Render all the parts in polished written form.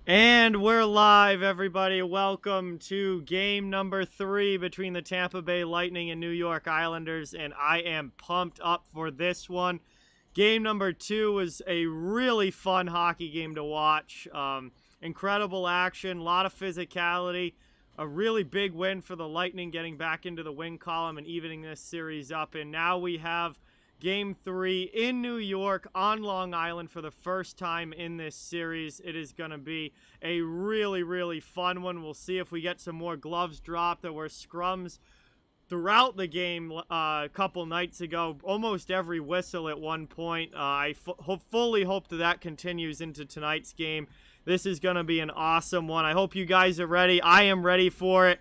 And we're live, everybody. Welcome to game number 3 between the Tampa Bay Lightning and New York Islanders, and I am pumped up for this one. Game number 2 was a really fun hockey game to watch. Incredible action, a lot of physicality, a really big win for the Lightning getting back into the win column and evening this series up. And now we have Game 3 in New York on Long Island for the first time in this series. It is going to be a really fun one. We'll see if we get some more gloves dropped. There were scrums throughout the game a couple nights ago, almost every whistle at one point. I fully hope that continues into tonight's game. This is going to be an awesome one. I hope you guys are ready. I am ready for it.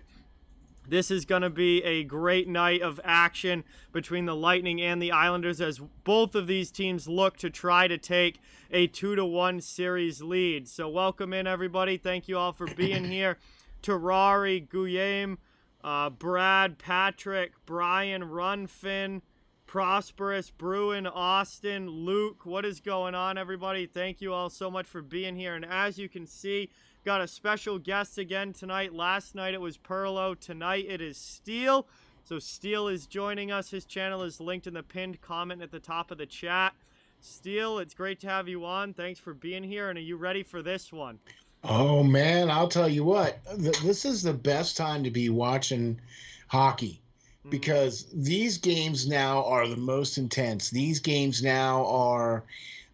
This is going to be a great night of action between the Lightning and the Islanders as both of these teams look to try to take a 2-1 series lead. So welcome in, everybody. Thank you all for being here. Terrari, Guillaume, Brad, Patrick, Brian, Runfin, Prosperous, Bruin, Austin, Luke. What is going on, everybody? Thank you all so much for being here. And as you can see, got a special guest again tonight. Last night it was Perlo. Tonight it is Steele. So Steele is joining us. His channel is linked in the pinned comment at the top of the chat. Steele, it's great to have you on. Thanks for being here. And are you ready for this one? Oh man, I'll tell you what, this is the best time to be watching hockey because these games now are the most intense. These games now are,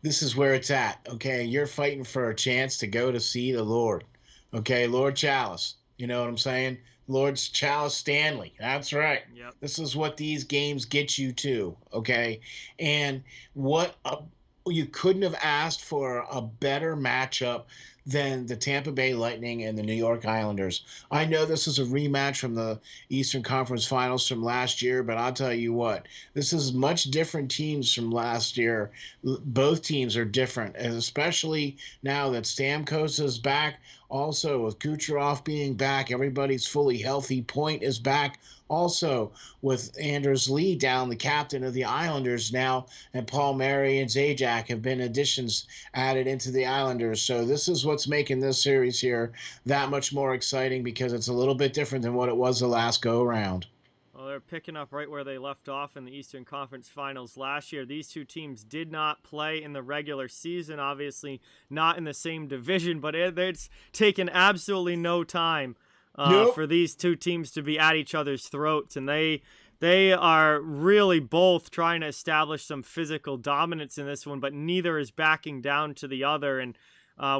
this is where it's at. Okay. You're fighting for a chance to go to see the Lord. Okay. Lord Chalice. You know what I'm saying? Lord's Chalice Stanley. That's right. Yep. This is what these games get you to. Okay. And what you couldn't have asked for a better matchup than the Tampa Bay Lightning and the New York Islanders. I know this is a rematch from the Eastern Conference Finals from last year, but I'll tell you what, this is much different teams from last year. Both teams are different, and especially now that Stamkos is back. Also, with Kucherov being back, everybody's fully healthy. Point is back. Also, with Anders Lee down, the captain of the Islanders now, and Paul Mary and Zajac have been additions added into the Islanders. So this is what's making this series here that much more exciting because it's a little bit different than what it was the last go around. Well, they're picking up right where they left off in the Eastern Conference Finals last year. These two teams did not play in the regular season, obviously not in the same division, but it's taken absolutely no time Nope. for these two teams to be at each other's throats, and they are really both trying to establish some physical dominance in this one, but neither is backing down to the other. And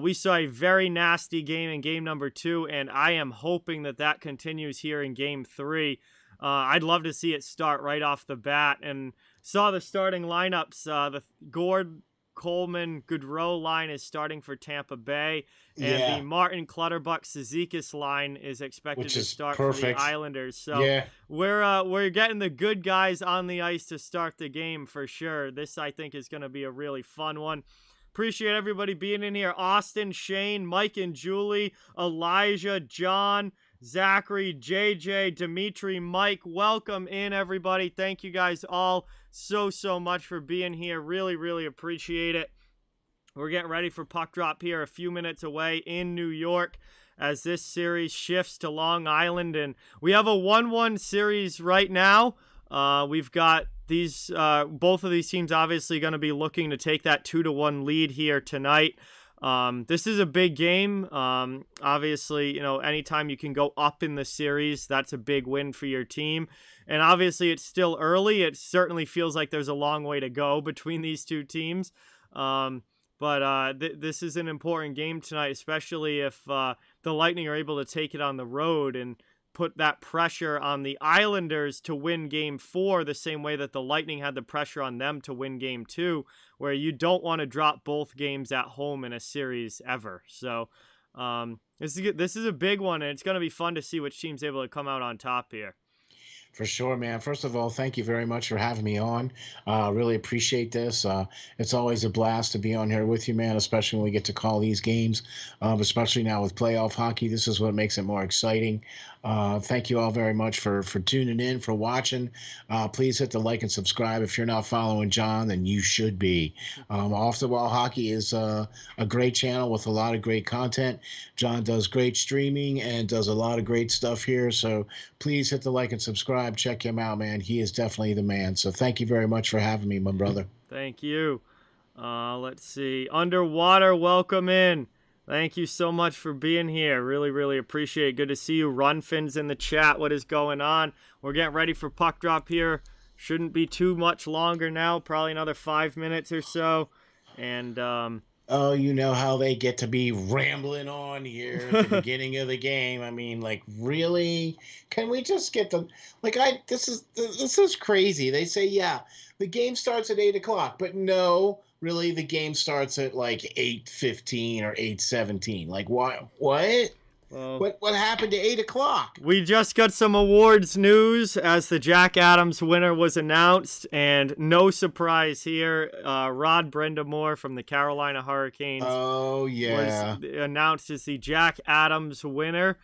we saw a very nasty game in game number 2, and I am hoping that continues here in game 3. I'd love to see it start right off the bat, and saw the starting lineups. The Gord, Coleman, Goodrow line is starting for Tampa Bay, and the Yeah, Martin, Clutterbuck, Cizikas line is expected which to is start for the perfect. Islanders. So Yeah. we're getting the good guys on the ice to start the game for sure. This, I think, is going to be a really fun one. Appreciate everybody being in here. Austin, Shane, Mike and Julie, Elijah, John, Zachary, JJ, Dimitri, Mike. Welcome in, everybody. Thank you guys all so much for being here. Really appreciate it. We're getting ready for puck drop here a few minutes away in New York as this series shifts to Long Island. And we have a 1-1 series right now. We've got these both of these teams obviously going to be looking to take that 2-1 lead here tonight. This is a big game. Obviously, you know, anytime you can go up in the series, that's a big win for your team. And obviously, it's still early. It certainly feels like there's a long way to go between these two teams. This is an important game tonight, especially if the Lightning are able to take it on the road and put that pressure on the Islanders to win game 4 the same way that the Lightning had the pressure on them to win game 2, where you don't want to drop both games at home in a series ever. So this is a big one, and it's going to be fun to see which team's able to come out on top here. For sure, man. First of all, thank you very much for having me on. Really appreciate this. It's always a blast to be on here with you, man, especially when we get to call these games, especially now with playoff hockey. This is what makes it more exciting. Thank you all very much for tuning in, for watching. Please hit the like and subscribe. If you're not following John, then you should be. Off the Wall Hockey is a great channel with a lot of great content. John does great streaming and does a lot of great stuff here. So please hit the like and subscribe. Check him out, man. He is definitely the man. So thank you very much for having me, my brother. Thank you. Let's see. Underwater, welcome in. Thank you so much for being here. Really, really appreciate it. Good to see you. Runfin's in the chat. What is going on? We're getting ready for puck drop here. Shouldn't be too much longer now. Probably another 5 minutes or so. And oh, you know how they get to be rambling on here at the beginning of the game. I mean, like, really? Can we just get the this is crazy. They say, yeah, the game starts at 8 o'clock, but no, really, the game starts at like 8:15 or 8:17. Like, what? well, What happened to 8 o'clock? we just got some awards news as the Jack Adams winner was announced, and no surprise here, Rod Brindamore from the Carolina Hurricanes Oh yeah. was announced as the Jack Adams winner,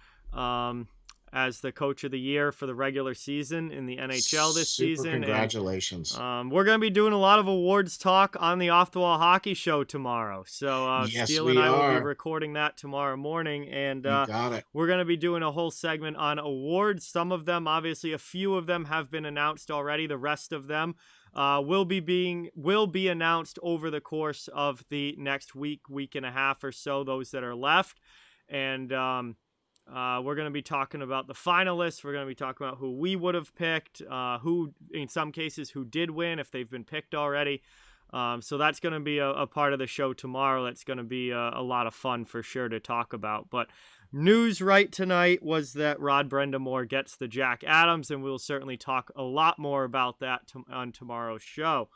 as the coach of the year for the regular season in the NHL this season. Congratulations. And, we're going to be doing a lot of awards talk on the Off the Wall Hockey Show tomorrow. So Yes, Steele we and I will are. be recording that tomorrow morning, and You got it. we're going to be doing a whole segment on awards. Some of them, obviously, a few of them have been announced already. The rest of them will be announced over the course of the next week and a half or so. Those that are left, and we're going to be talking about the finalists. We're going to be talking about who we would have picked, who, in some cases, who did win if they've been picked already. So that's going to be a part of the show tomorrow. That's going to be a lot of fun for sure to talk about. But news right tonight was that Rod Brindamore gets the Jack Adams, and we'll certainly talk a lot more about that on tomorrow's show.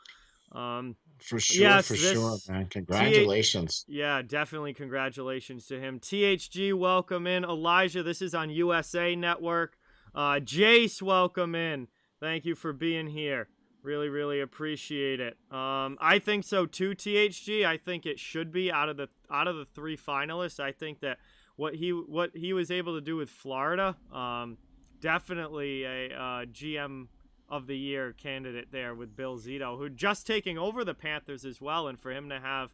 For sure, Yes, for this- sure, man. Congratulations. Yeah, definitely congratulations to him. THG, welcome in. Elijah, this is on USA Network. Jace, welcome in. Thank you for being here. Really, really appreciate it. I think so too, THG. I think it should be out of the three finalists. I think that what he was able to do with Florida, definitely a GM of the year candidate there with Bill Zito, who just taking over the Panthers as well, and for him to have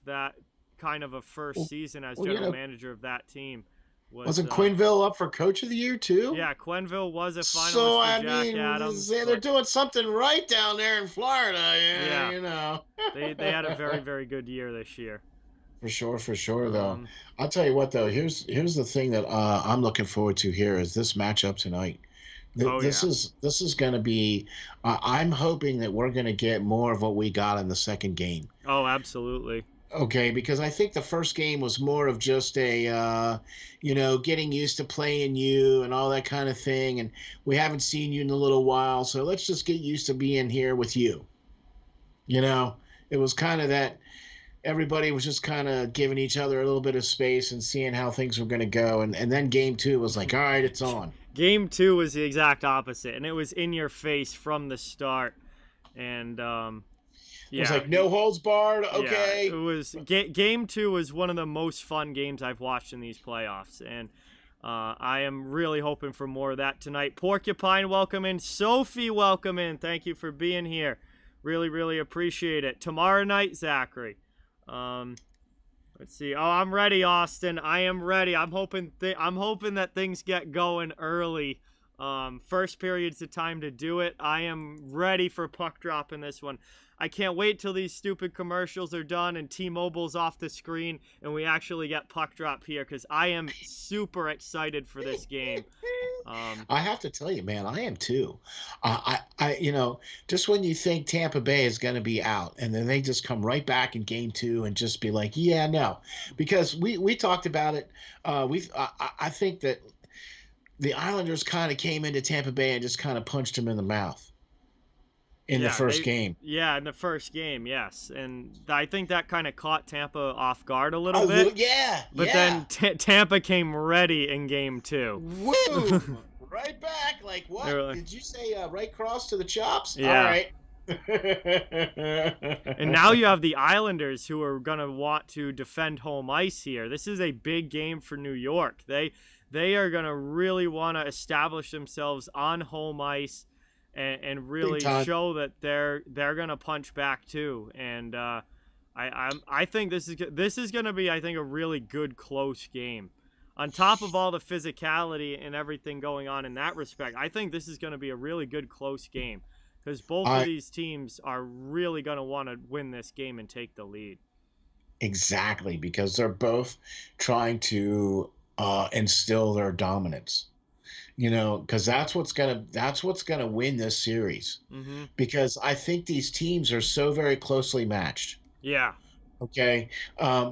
that kind of a first season as general manager of that team wasn't Quenneville up for Coach of the Year too? Yeah, Quenneville was a finalist So for I Jack mean, Adams. they're doing something right down there in Florida. Yeah. You know. they had a very, very good year this year. For sure, though. I'll tell you what, though. Here's the thing that I'm looking forward to here is this matchup tonight. This is going to be. I'm hoping that we're going to get more of what we got in the second game. Oh, absolutely. Okay, because I think the first game was more of just a, getting used to playing you and all that kind of thing, and we haven't seen you in a little while, so let's just get used to being here with you. It was kind of that. Everybody was just kind of giving each other a little bit of space and seeing how things were going to go. And then game two was like, all right, it's on. Game two was the exact opposite, and it was in your face from the start. And, it was like no holds barred. Okay. Yeah, it was game two was one of the most fun games I've watched in these playoffs. And I am really hoping for more of that tonight. Porcupine, welcome in. Sophie, welcome in. Thank you for being here. Really, really appreciate it. Tomorrow night, Zachary. Let's see. Oh, I'm ready, Austin. I am ready. I'm hoping that things get going early. First period's the time to do it. I am ready for puck drop in this one. I can't wait till these stupid commercials are done and T-Mobile's off the screen and we actually get puck drop here, because I am super excited for this game. I have to tell you, man, I am too. Just when you think Tampa Bay is going to be out, and then they just come right back in game two and just be like, yeah, no, because we talked about it. I think that the Islanders kind of came into Tampa Bay and just kind of punched them in the mouth in the first game. Yeah, in the first game, yes. And I think that kind of caught Tampa off guard a little bit. Yeah. But then Tampa came ready in game two. Woo! Right back. Like, what? They're like, Did you say right cross to the chops? All yeah. right. And now you have the Islanders who are going to want to defend home ice here. This is a big game for New York. They are going to really want to establish themselves on home ice and Big really time. show that they're going to punch back too. And I think this is going to be, I think, a really good close game. On top of all the physicality and everything going on in that respect, I think this is going to be a really good close game because both of I these teams are really going to want to win this game and take the lead. Exactly, because they're both trying to instill their dominance. Because that's what's gonna win this series. Mm-hmm. Because I think these teams are so very closely matched. Yeah. Okay,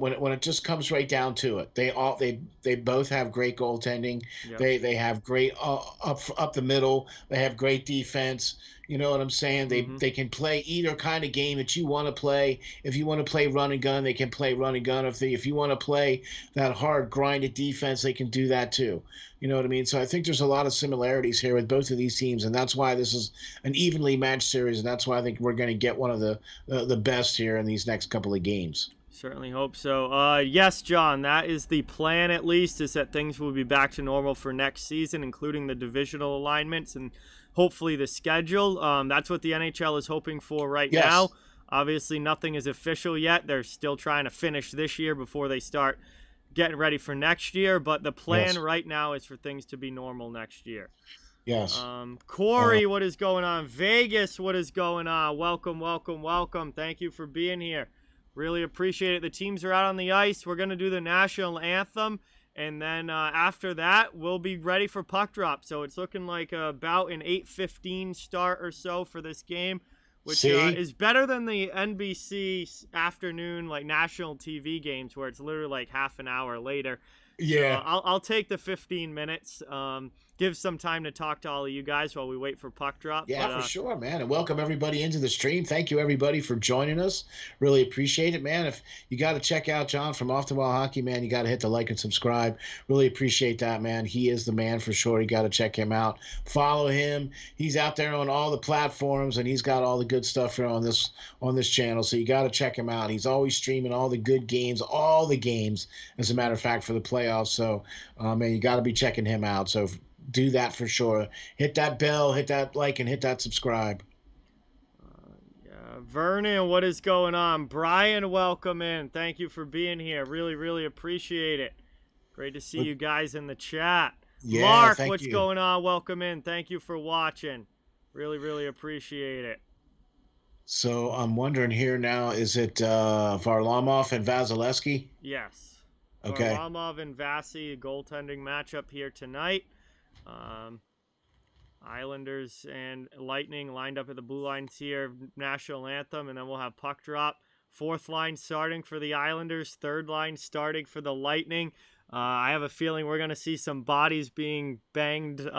when it just comes right down to it, they both have great goaltending. Yep. They have great up the middle. They have great defense. You know what I'm saying? Mm-hmm. They can play either kind of game that you want to play. If you want to play run and gun, they can play run and gun. If you want to play that hard grinded defense, they can do that too. You know what I mean? So I think there's a lot of similarities here with both of these teams, and that's why this is an evenly matched series, and that's why I think we're going to get one of the best here in these next couple of games. Certainly hope so. Yes, John, that is the plan at least, is that things will be back to normal for next season, including the divisional alignments and hopefully the schedule. That's what the NHL is hoping for right Yes. now. Obviously, nothing is official yet. They're still trying to finish this year before they start getting ready for next year, but the plan Yes. right now is for things to be normal next year. Yes. Corey, what is going on? Vegas, what is going on? Welcome, welcome, welcome. Thank you for being here. Really appreciate it. The teams are out on the ice. We're going to do the national anthem, and then after that, we'll be ready for puck drop. So it's looking like about an 8:15 start or so for this game, which is better than the NBC afternoon, like national TV games where it's literally like half an hour later. Yeah. So I'll take the 15 minutes. Give some time to talk to all of you guys while we wait for puck drop. Yeah, but, for sure, man. And welcome everybody into the stream. Thank you, everybody, for joining us. Really appreciate it, man. If you got to check out John from Off the Wall Hockey, man, you got to hit the like and subscribe. Really appreciate that, man. He is the man for sure. You got to check him out. Follow him. He's out there on all the platforms, and he's got all the good stuff here on this channel. So you got to check him out. He's always streaming all the good games, all the games, as a matter of fact, for the playoffs. So, man, you got to be checking him out. So do that for sure. Hit that bell, hit that like, and hit that subscribe. Yeah, Vernon, what is going on? Brian, welcome in. Thank you for being here. Really, really appreciate it. Great to see you guys in the chat. Yeah, Mark, thank what's you. going on? Welcome in. Thank you for watching. Really, really appreciate it. So I'm wondering here now, is it Varlamov and Vasilevsky? Yes. Okay. Varlamov and Vasi, a goaltending matchup here tonight. Islanders and Lightning lined up at the blue lines here, national anthem, and then we'll have puck drop. Fourth line starting for the Islanders, third line starting for the Lightning. I have a feeling we're going to see some bodies being banged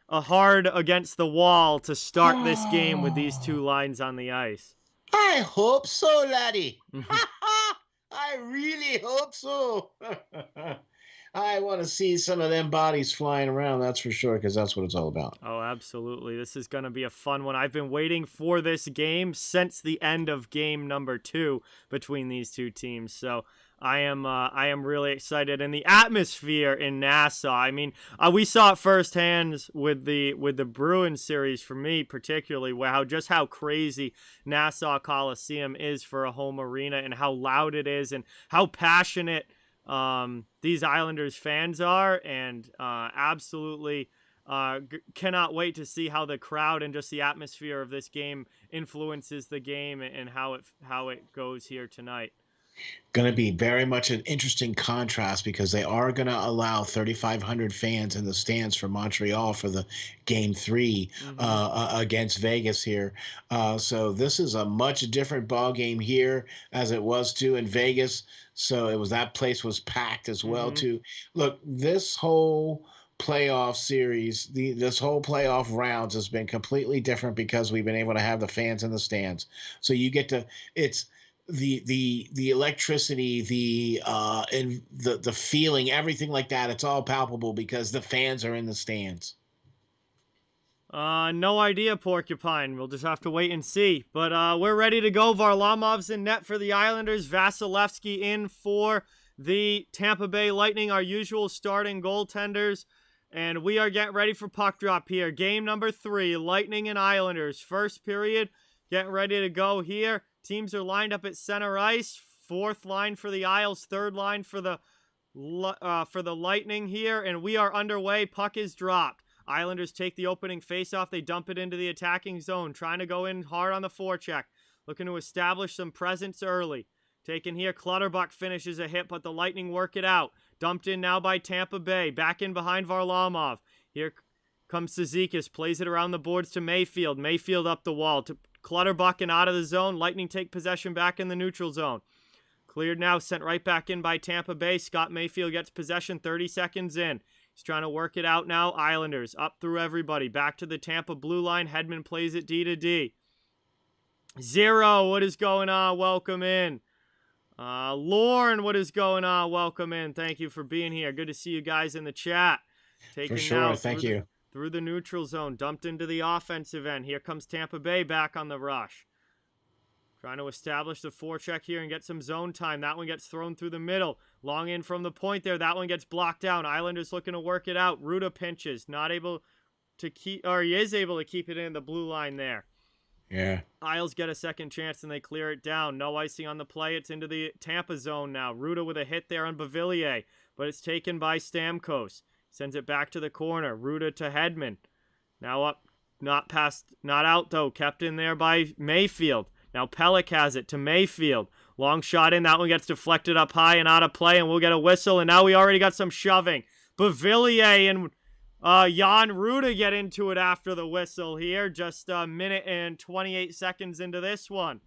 hard against the wall to start this game with these two lines on the ice. I hope so, laddie. I really hope so. I want to see some of them bodies flying around, that's for sure, because that's what it's all about. Oh, absolutely. This is going to be a fun one. I've been waiting for this game since the end of game number 2 between these two teams. So I am really excited. And the atmosphere in Nassau, I mean, we saw it firsthand with the Bruins series, for me particularly, where how crazy Nassau Coliseum is for a home arena and how loud it is and how passionate these Islanders fans are, and absolutely cannot wait to see how the crowd and just the atmosphere of this game influences the game and how it goes here tonight. Going to be very much an interesting contrast because they are going to allow 3,500 fans in the stands for Montreal for the game 3 against Vegas here. So this is a much different ball game here as it was too in Vegas. So that place was packed as well too. Look, this whole playoff series, this whole playoff rounds has been completely different because we've been able to have the fans in the stands. So you get to the electricity, and the feeling, everything like that. It's all palpable because the fans are in the stands. No idea, Porcupine. We'll just have to wait and see. But we're ready to go. Varlamov's in net for the Islanders. Vasilevsky in for the Tampa Bay Lightning, our usual starting goaltenders. And we are getting ready for puck drop here. Game number 3, Lightning and Islanders. First period, getting ready to go here. Teams are lined up at center ice. 4th line for the Isles, 3rd line for the Lightning here. And we are underway. Puck is dropped. Islanders take the opening faceoff. They dump it into the attacking zone, trying to go in hard on the forecheck, looking to establish some presence early. Taken here, Clutterbuck finishes a hit, but the Lightning work it out. Dumped in now by Tampa Bay. Back in behind Varlamov. Here comes Cizikas, plays it around the boards to Mayfield. Mayfield up the wall to Clutterbuck and out of the zone. Lightning take possession back in the neutral zone. Cleared now, sent right back in by Tampa Bay. Scott Mayfield gets possession 30 seconds in. He's trying to work it out now. Islanders up through everybody. Back to the Tampa blue line. Hedman plays it D to D. 0, what is going on? Welcome in. Lorne, what is going on? Welcome in. Thank you for being here. Good to see you guys in the chat. For sure, thank you. Through the neutral zone. Dumped into the offensive end. Here comes Tampa Bay back on the rush. Trying to establish the forecheck here and get some zone time. That one gets thrown through the middle. Long in from the point there. That one gets blocked down. Islanders looking to work it out. Ruda pinches. Not able to keep, or he is able to keep it in the blue line there. Yeah. Isles get a second chance and they clear it down. No icing on the play. It's into the Tampa zone now. Ruda with a hit there on Beauvillier, but it's taken by Stamkos. Sends it back to the corner. Ruda to Hedman. Now up, not out though. Kept in there by Mayfield. Now Pelech has it to Mayfield. Long shot in. That one gets deflected up high and out of play, and we'll get a whistle. And now we already got some shoving. Beauvillier and Jan Ruda get into it after the whistle here. Just a minute and 28 seconds into this one.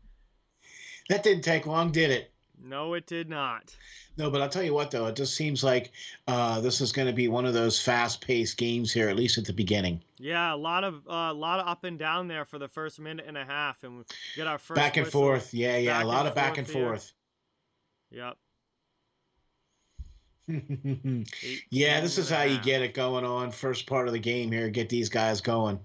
That didn't take long, did it? No, it did not. No, but I'll tell you what, though. It just seems like this is going to be one of those fast-paced games here, at least at the beginning. Yeah, a lot of up and down there for the first minute and a half, and we get our first back and whistle. forth. Yeah, a lot of back and forth. Yep. Yeah, this is how you get it going on. First part of the game here, get these guys going.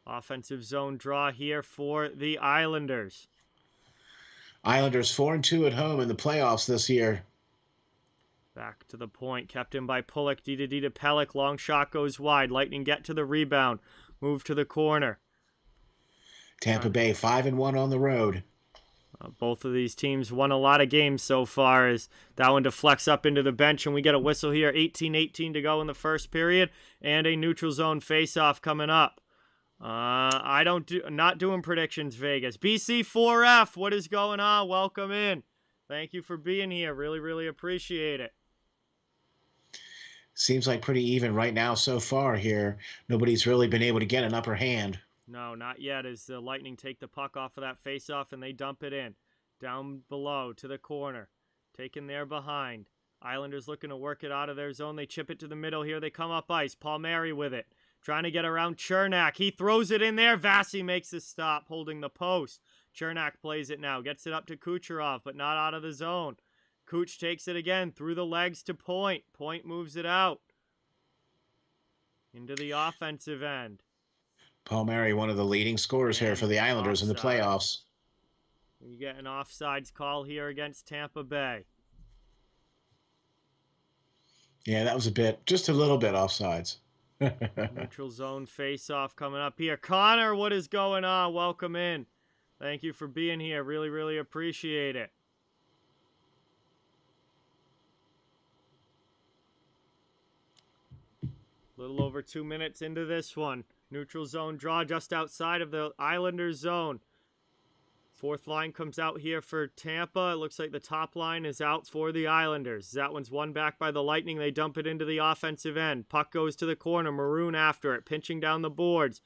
Offensive zone draw here for the Islanders. Islanders 4-2 at home in the playoffs this year. Back to the point, kept in by Pulock, D to Pelech. Long shot goes wide. Lightning get to the rebound. Move to the corner. Tampa Bay 5-1 on the road. Both of these teams won a lot of games so far as that one deflects up into the bench, and we get a whistle here. 18-18 to go in the first period, and a neutral zone face-off coming up. Not doing predictions, Vegas. BC4F, what is going on? Welcome in. Thank you for being here. Really, really appreciate it. Seems like pretty even right now so far here. Nobody's really been able to get an upper hand. No, not yet, as the Lightning take the puck off of that face-off and they dump it in. Down below to the corner. Taken there behind. Islanders looking to work it out of their zone. They chip it to the middle here. They come up ice. Palmieri with it. Trying to get around Chernak. He throws it in there. Vasi makes a stop, holding the post. Chernak plays it now. Gets it up to Kucherov, but not out of the zone. Kuch takes it again through the legs to Point. Point moves it out. Into the offensive end. Palmieri, one of the leading scorers here for the Islanders in the playoffs. You get an offsides call here against Tampa Bay. Yeah, that was just a little bit offsides. Neutral zone face-off coming up here. Connor, what is going on? Welcome in. Thank you for being here. Really, really appreciate it. Little over 2 minutes into this one. Neutral zone draw just outside of the Islanders zone. 4th line comes out here for Tampa. It looks like the top line is out for the Islanders. That one's won back by the Lightning. They dump it into the offensive end. Puck goes to the corner. Maroon after it, pinching down the boards.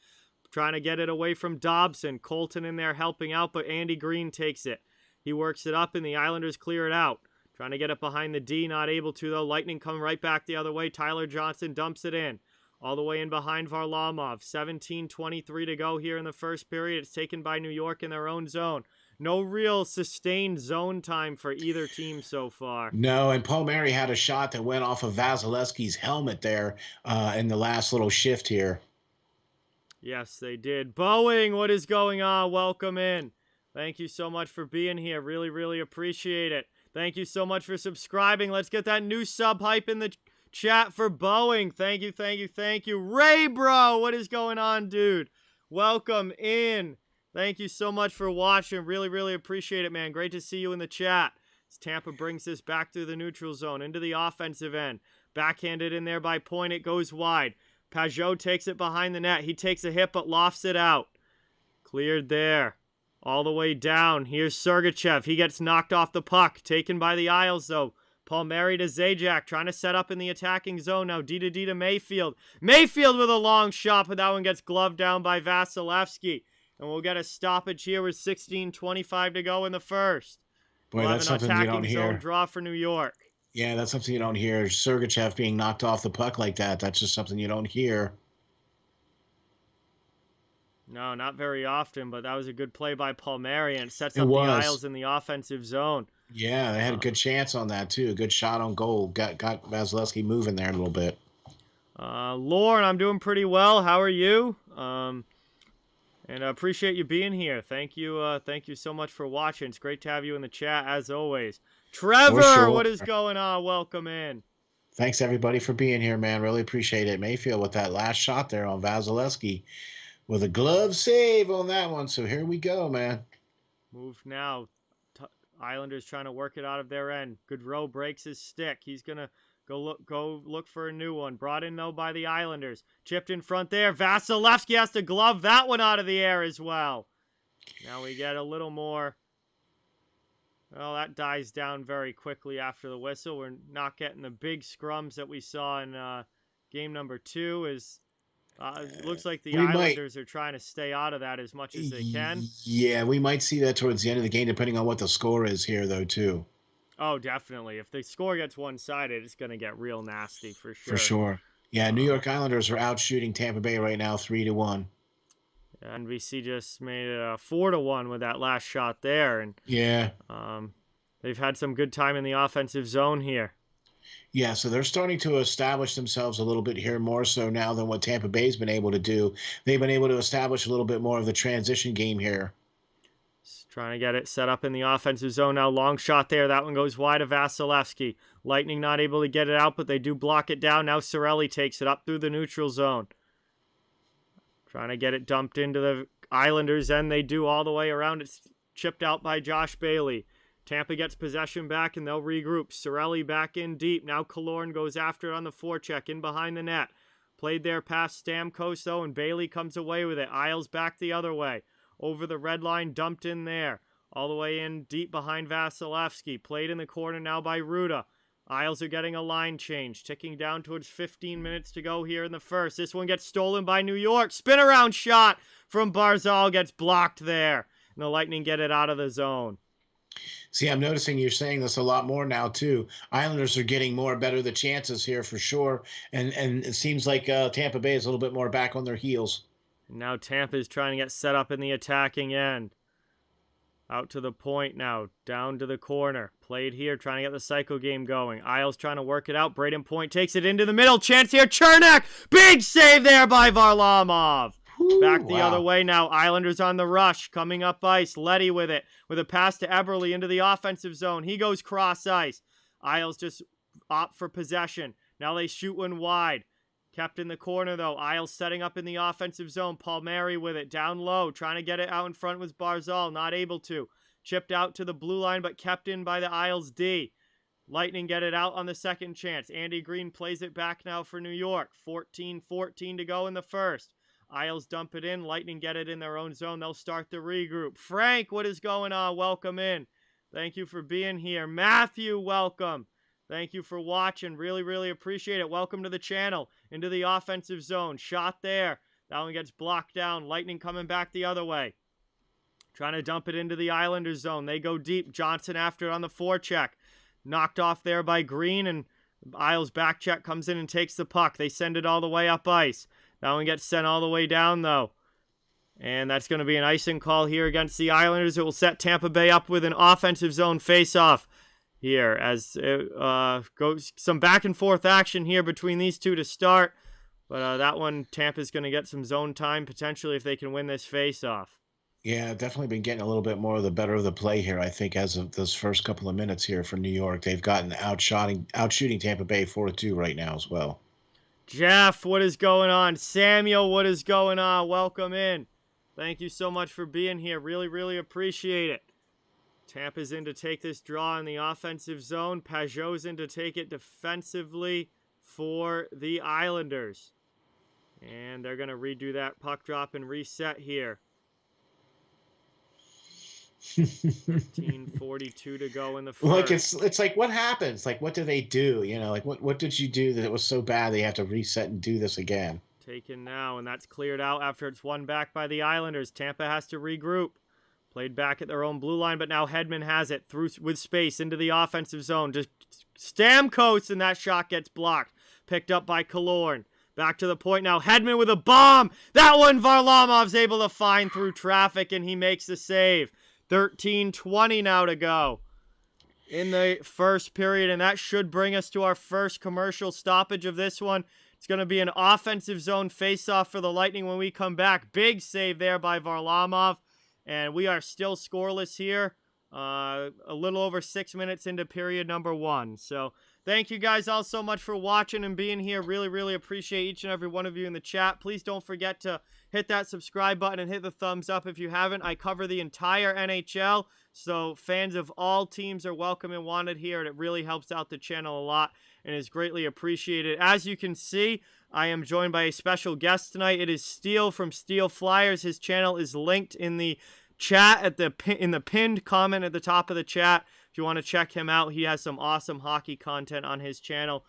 Trying to get it away from Dobson. Colton in there helping out, but Andy Green takes it. He works it up, and the Islanders clear it out. Trying to get it behind the D. Not able to, though. Lightning come right back the other way. Tyler Johnson dumps it in. All the way in behind Varlamov. 17:23 to go here in the first period. It's taken by New York in their own zone. No real sustained zone time for either team so far. No, and Palmieri had a shot that went off of Vasilevsky's helmet there in the last little shift here. Yes, they did. Boeing, what is going on? Welcome in. Thank you so much for being here. Really, really appreciate it. Thank you so much for subscribing. Let's get that new sub hype in the chat for Boeing. Thank you, thank you, thank you. Ray, bro, what is going on, dude? Welcome in. Thank you so much for watching. Really, really appreciate it, man. Great to see you in the chat. As Tampa brings this back through the neutral zone into the offensive end. Backhanded in there by Point. It goes wide. Pajot takes it behind the net. He takes a hit but lofts it out. Cleared there. All the way down. Here's Sergachev. He gets knocked off the puck. Taken by the Isles, though. Palmieri to Zajac. Trying to set up in the attacking zone now. D to Mayfield. Mayfield with a long shot, but that one gets gloved down by Vasilevsky. And we'll get a stoppage here with 16:25 to go in the first. Boy, We'll that's something you don't hear. Zone draw for New York. Yeah, that's something you don't hear. Sergachev being knocked off the puck like that. That's just something you don't hear. No, not very often, but that was a good play by Palmieri, and it sets up the Isles in the offensive zone. Yeah, they had a good chance on that, too. A good shot on goal. Got Vasilevsky moving there a little bit. Lauren, I'm doing pretty well. How are you? And I appreciate you being here. Thank you so much for watching. It's great to have you in the chat, as always. Trevor, what is going on? Welcome in. Thanks, everybody, for being here, man. Really appreciate it. Mayfield with that last shot there on Vasilevsky with a glove save on that one. So here we go, man. Move now. Islanders trying to work it out of their end. Goodrow breaks his stick. He's going to go look for a new one. Brought in, though, by the Islanders. Chipped in front there. Vasilevsky has to glove that one out of the air as well. Now we get a little more. Well, that dies down very quickly after the whistle. We're not getting the big scrums that we saw in game number 2. It looks like the Islanders are trying to stay out of that as much as they can. Yeah, we might see that towards the end of the game, depending on what the score is here, though, too. Oh, definitely. If the score gets one-sided, it's going to get real nasty for sure. For sure. Yeah, New York Islanders are out shooting Tampa Bay right now 3-1. NBC just made it 4-1 with that last shot there. And yeah. They've had some good time in the offensive zone here. Yeah, so they're starting to establish themselves a little bit here, more so now than what Tampa Bay's been able to do. They've been able to establish a little bit more of the transition game here. Just trying to get it set up in the offensive zone now. Long shot there. That one goes wide of Vasilevsky. Lightning not able to get it out, but they do block it down. Now Cirelli takes it up through the neutral zone. Trying to get it dumped into the Islanders, and they do all the way around. It's chipped out by Josh Bailey. Tampa gets possession back, and they'll regroup. Cirelli back in deep. Now Killorn goes after it on the forecheck in behind the net. Played there past Stamkos, though, and Bailey comes away with it. Isles back the other way. Over the red line, dumped in there. All the way in deep behind Vasilevsky. Played in the corner now by Ruda. Isles are getting a line change. Ticking down towards 15 minutes to go here in the first. This one gets stolen by New York. Spin around shot from Barzal gets blocked there. And the Lightning get it out of the zone. See, I'm noticing you're saying this a lot more now, too. Islanders are getting better the chances here for sure. And it seems like Tampa Bay is a little bit more back on their heels. Now Tampa is trying to get set up in the attacking end. Out to the point now. Down to the corner. Played here, trying to get the cycle game going. Isles trying to work it out. Braden Point takes it into the middle. Chance here. Chernak! Big save there by Varlamov. Back the other way now. Islanders on the rush. Coming up ice. Letty with it. With a pass to Eberle into the offensive zone. He goes cross ice. Isles just opt for possession. Now they shoot one wide. Kept in the corner, though. Isles setting up in the offensive zone. Palmieri with it. Down low. Trying to get it out in front was Barzal. Not able to. Chipped out to the blue line, but kept in by the Isles D. Lightning get it out on the second chance. Andy Green plays it back now for New York. 14-14 to go in the first. Isles dump it in. Lightning get it in their own zone. They'll start the regroup. Frank, what is going on? Welcome in. Thank you for being here. Matthew, welcome. Thank you for watching. Really, really appreciate it. Welcome to the channel. Into the offensive zone. Shot there. That one gets blocked down. Lightning coming back the other way. Trying to dump it into the Islanders zone. They go deep. Johnson after it on the forecheck. Knocked off there by Green, and Isles back check comes in and takes the puck. They send it all the way up ice. That one gets sent all the way down, though. And that's going to be an icing call here against the Islanders. It will set Tampa Bay up with an offensive zone face-off here as it goes some back-and-forth action here between these two to start. But that one, Tampa's going to get some zone time potentially if they can win this face-off. Yeah, definitely been getting a little bit more of the better of the play here, I think, as of those first couple of minutes here for New York. They've gotten outshooting Tampa Bay 4-2 right now as well. Jeff, what is going on? Samuel, what is going on? Welcome in. Thank you so much for being here. Really, really appreciate it. Tampa's in to take this draw in the offensive zone. Pajot's in to take it defensively for the Islanders. And they're going to redo that puck drop and reset here. 13:42 to go in the first. Like it's like, what happens? Like, what do they do? Like what did you do that it was so bad they have to reset and do this again? Taken now, and that's cleared out after it's won back by the Islanders. Tampa has to regroup. Played back at their own blue line, but now Hedman has it through with space into the offensive zone. Just Stamkos, and that shot gets blocked. Picked up by Killorn. Back to the point now. Hedman with a bomb. That one Varlamov's able to find through traffic, and he makes the save. 13:20 now to go in the first period, and that should bring us to our first commercial stoppage of this one. It's going to be an offensive zone face-off for the Lightning when we come back. Big save there by Varlamov, and we are still scoreless here. A little over 6 minutes into period number 1. So thank you guys all so much for watching and being here. Really, really appreciate each and every one of you in the chat. Please don't forget to hit that subscribe button and hit the thumbs up if you haven't. I cover the entire NHL, so fans of all teams are welcome and wanted here, and it really helps out the channel a lot and is greatly appreciated. As you can see, I am joined by a special guest tonight. It is Steele from Steel Flyers. His channel is linked in the chat in the pinned comment at the top of the chat. If you want to check him out, he has some awesome hockey content on his channel.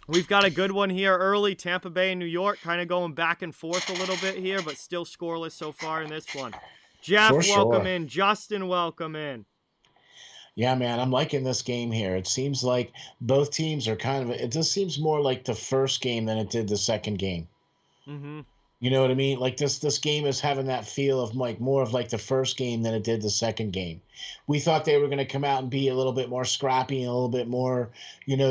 We've got a good one here early. Tampa Bay and New York kind of going back and forth a little bit here, but still scoreless so far in this one. Jeff, welcome in. Justin, welcome in. Yeah, man, I'm liking this game here. It seems like both teams are it just seems more like the first game than it did the second game. Mm-hmm. You know what I mean? Like this game is having that feel of like more of like the first game than it did the second game. We thought they were going to come out and be a little bit more scrappy and a little bit more,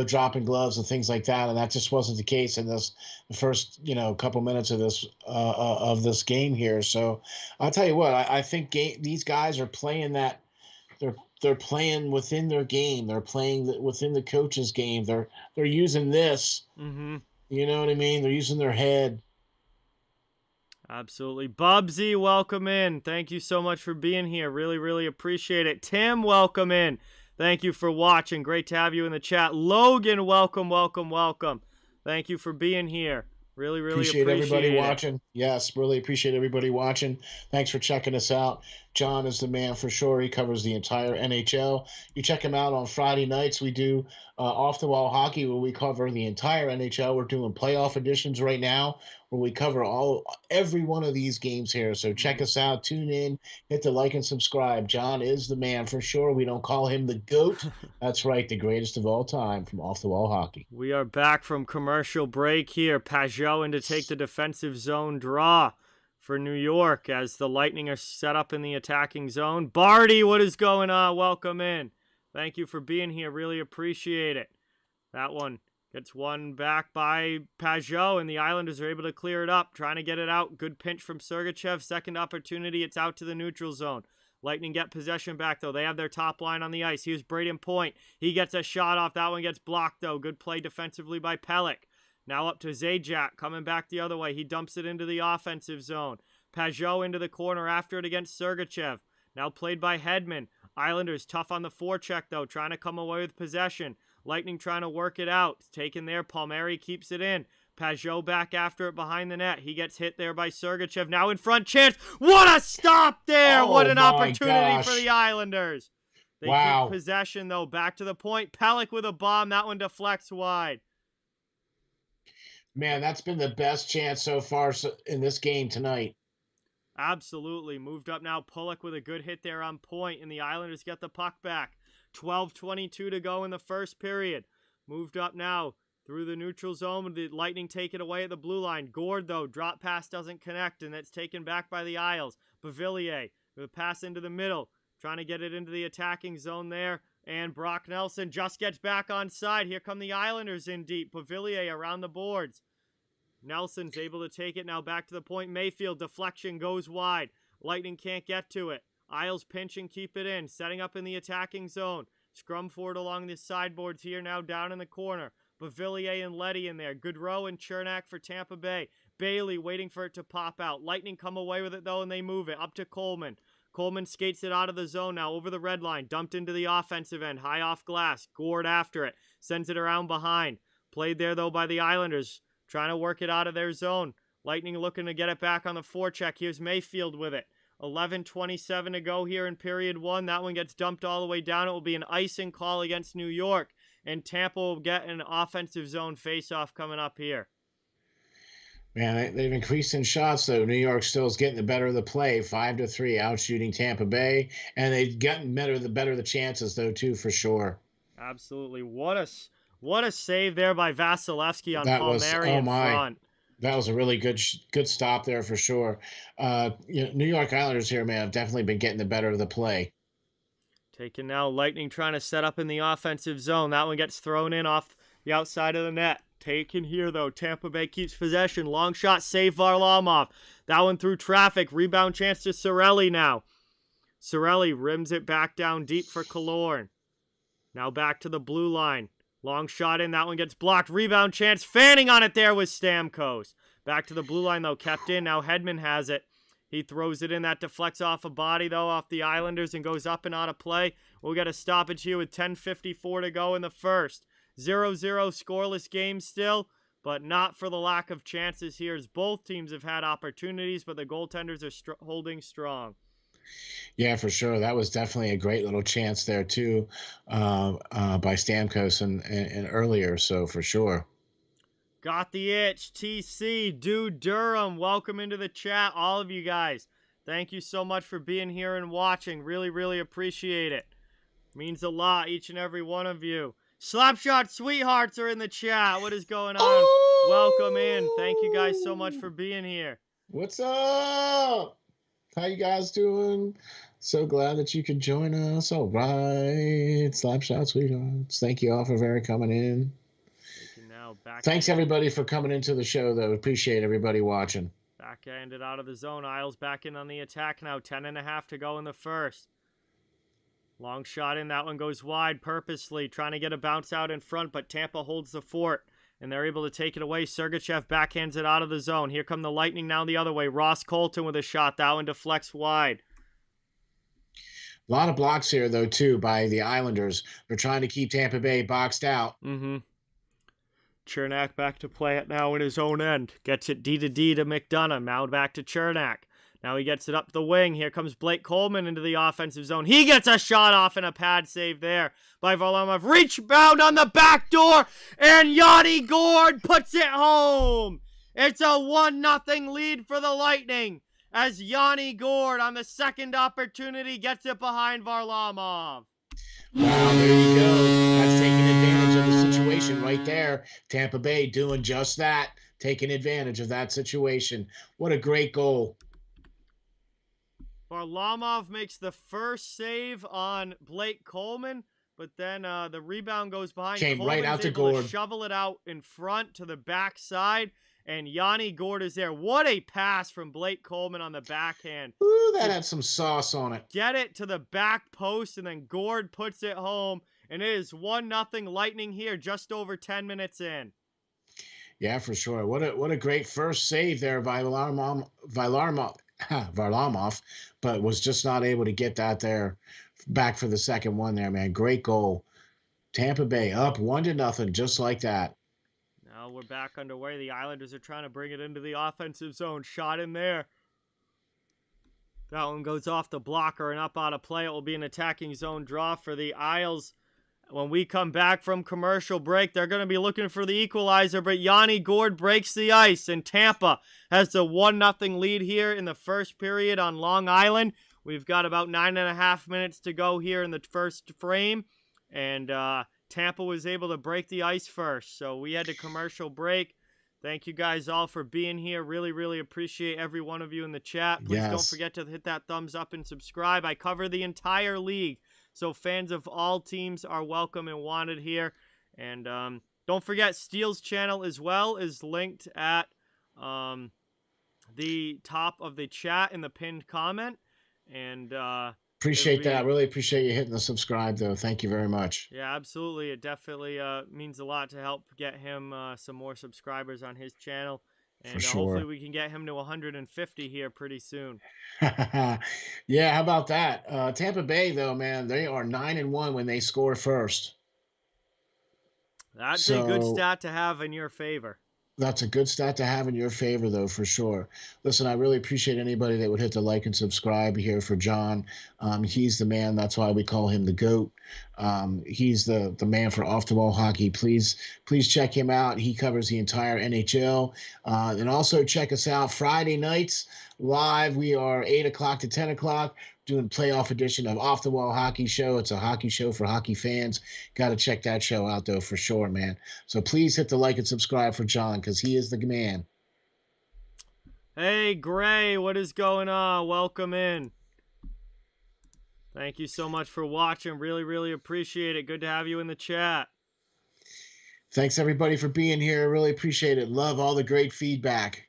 dropping gloves and things like that, and that just wasn't the case in the first, couple minutes of this game here. So I'll tell you what, I think these guys are playing that. They're playing within their game. They're playing within the coach's game. They're using this. Mm-hmm. You know what I mean? They're using their head. Absolutely. Bubsy, welcome in. Thank you so much for being here. Really, really appreciate it. Tim, welcome in. Thank you for watching. Great to have you in the chat. Logan, welcome, welcome, welcome. Thank you for being here. Really, really appreciate everybody watching. Yes, really appreciate everybody watching. Thanks for checking us out. John is the man for sure. He covers the entire NHL. You check him out on Friday nights. We do Off the Wall Hockey, where we cover the entire NHL. We're doing playoff editions right now, where we cover every one of these games here. So check us out. Tune in. Hit the like and subscribe. John is the man for sure. We don't call him the GOAT. That's right, the greatest of all time from Off the Wall Hockey. We are back from commercial break here. Pajot in to take the defensive zone draw for New York as the Lightning are set up in the attacking zone. Barty, what is going on? Welcome in. Thank you for being here. Really appreciate it. That one gets won back by Pajot, and the Islanders are able to clear it up, trying to get it out. Good pinch from Sergachev. Second opportunity. It's out to the neutral zone. Lightning get possession back, though. They have their top line on the ice. Here's Braden Point. He gets a shot off. That one gets blocked, though. Good play defensively by Pelech. Now up to Zajac, coming back the other way. He dumps it into the offensive zone. Pajot into the corner after it against Sergachev. Now played by Hedman. Islanders tough on the forecheck, though, trying to come away with possession. Lightning trying to work it out. Taken there. Palmieri keeps it in. Pajot back after it behind the net. He gets hit there by Sergachev. Now in front, chance. What a stop there! Oh, what an opportunity gosh. for the Islanders. They keep possession, though. Back to the point. Pelech with a bomb. That one deflects wide. Man, that's been the best chance so far in this game tonight. Absolutely. Moved up now. Pulock with a good hit there on point, and the Islanders get the puck back. 12:22 to go in the first period. Moved up now through the neutral zone. The Lightning take it away at the blue line. Gord, though, drop pass doesn't connect, and that's taken back by the Isles. Bavillier with a pass into the middle, trying to get it into the attacking zone there. And Brock Nelson just gets back on side. Here come the Islanders in deep. Bavillier around the boards. Nelson's able to take it. Now back to the point. Mayfield, deflection, goes wide. Lightning can't get to it. Isles pinch and keep it in. Setting up in the attacking zone. Scrum forward along the sideboards here now down in the corner. Bavillier and Letty in there. Goodrow and Chernak for Tampa Bay. Bailey waiting for it to pop out. Lightning come away with it though, and they move it up to Coleman. Coleman skates it out of the zone now over the red line. Dumped into the offensive end. High off glass. Gord after it. Sends it around behind. Played there though by the Islanders. Trying to work it out of their zone. Lightning looking to get it back on the forecheck. Here's Mayfield with it. 11:27 to go here in period one. That one gets dumped all the way down. It will be an icing call against New York. And Tampa will get an offensive zone face-off coming up here. Man, they've increased in shots, though. New York still is getting the better of the play, 5-3, out shooting Tampa Bay. And they've gotten the better the chances, though, too, for sure. Absolutely. What a save there by Vasilevsky on Palmieri in front. That was a really good stop there for sure. New York Islanders here, man, have definitely been getting the better of the play. Taking now, Lightning trying to set up in the offensive zone. That one gets thrown in off the outside of the net. Taken here, though. Tampa Bay keeps possession. Long shot, save Varlamov. That one through traffic. Rebound chance to Cirelli now. Cirelli rims it back down deep for Killorn. Now back to the blue line. Long shot in. That one gets blocked. Rebound chance. Fanning on it there with Stamkos. Back to the blue line, though. Kept in. Now Hedman has it. He throws it in. That deflects off a body, though, off the Islanders and goes up and out of play. We'll get a stoppage here with 10:54 to go in the first. 0-0 scoreless game still, but not for the lack of chances here, as both teams have had opportunities, but the goaltenders are holding strong. Yeah, for sure. That was definitely a great little chance there, too, by Stamkos and earlier, so for sure. Got the itch, TC, Dude Durham, welcome into the chat, all of you guys. Thank you so much for being here and watching. Really, really appreciate it. Means a lot, each and every one of you. Slapshot Sweethearts are in the chat. What is going on? Oh! Welcome in. Thank you guys so much for being here. What's up? How you guys doing? So glad that you could join us. All right. Slapshot Sweethearts. Thank you all for coming in. Thanks, everybody, for coming into the show, though. Appreciate everybody watching. Backhanded out of the zone. Isles back in on the attack now. 10.5 to go in the first. Long shot in. That one goes wide purposely. Trying to get a bounce out in front, but Tampa holds the fort, and they're able to take it away. Sergachev backhands it out of the zone. Here come the Lightning now the other way. Ross Colton with a shot. That one deflects wide. A lot of blocks here, though, too, by the Islanders. They're trying to keep Tampa Bay boxed out. Chernak back to play it now in his own end. Gets it D to McDonough. Now back to Chernak. Now he gets it up the wing. Here comes Blake Coleman into the offensive zone. He gets a shot off and a pad save there by Varlamov. Reach bound on the back door, and Yanni Gourde puts it home. It's a 1-0 lead for the Lightning as Yanni Gourde on the second opportunity gets it behind Varlamov. Wow, there you go. That's taking advantage of the situation right there. Tampa Bay doing just that, taking advantage of that situation. What a great goal. Varlamov makes the first save on Blake Coleman, but then the rebound goes behind. Came Coleman's right out to able Gourde. To shovel it out in front to the backside, and Yanni Gourde is there. What a pass from Blake Coleman on the backhand. Ooh, that had some sauce on it. Get it to the back post, and then Gourde puts it home, and it is 1-0 Lightning here just over 10 minutes in. Yeah, for sure. What a great first save there by Varlamov, but was just not able to get that there back for the second one there, man. Great goal. Tampa Bay up 1-0, just like that. Now we're back underway. The Islanders are trying to bring it into the offensive zone. Shot in there. That one goes off the blocker and up out of play. It will be an attacking zone draw for the Isles. When we come back from commercial break, they're going to be looking for the equalizer, but Yanni Gourde breaks the ice, and Tampa has the 1-0 lead here in the first period on Long Island. We've got about 9.5 minutes to go here in the first frame, and Tampa was able to break the ice first, so we had a commercial break. Thank you guys all for being here. Really, really appreciate every one of you in the chat. Please don't forget to hit that thumbs up and subscribe. I cover the entire league, so fans of all teams are welcome and wanted here. And don't forget, Steele's channel as well is linked at the top of the chat in the pinned comment. And Appreciate that. I really appreciate you hitting the subscribe, though. Thank you very much. Yeah, absolutely. It definitely means a lot to help get him some more subscribers on his channel. And For sure. hopefully we can get him to 150 here pretty soon. Yeah, how about that? Tampa Bay, though, man, they are 9-1 when they score first. That's a good stat to have in your favor. That's a good stat to have in your favor, though, for sure. Listen, I really appreciate anybody that would hit the like and subscribe here for John. He's the man. That's why we call him the GOAT. He's the man for off-the-wall hockey. Please check him out. He covers the entire NHL. And also check us out Friday nights live. We are 8 o'clock to 10 o'clock. Doing playoff edition of Off the Wall Hockey Show. It's a hockey show for hockey fans. Got to check that show out, though, for sure, man. So please hit the like and subscribe for John, because he is the man. Hey, Gray, what is going on? Welcome in. Thank you so much for watching. Really, really appreciate it. Good to have you in the chat. Thanks, everybody, for being here. Really appreciate it. Love all the great feedback.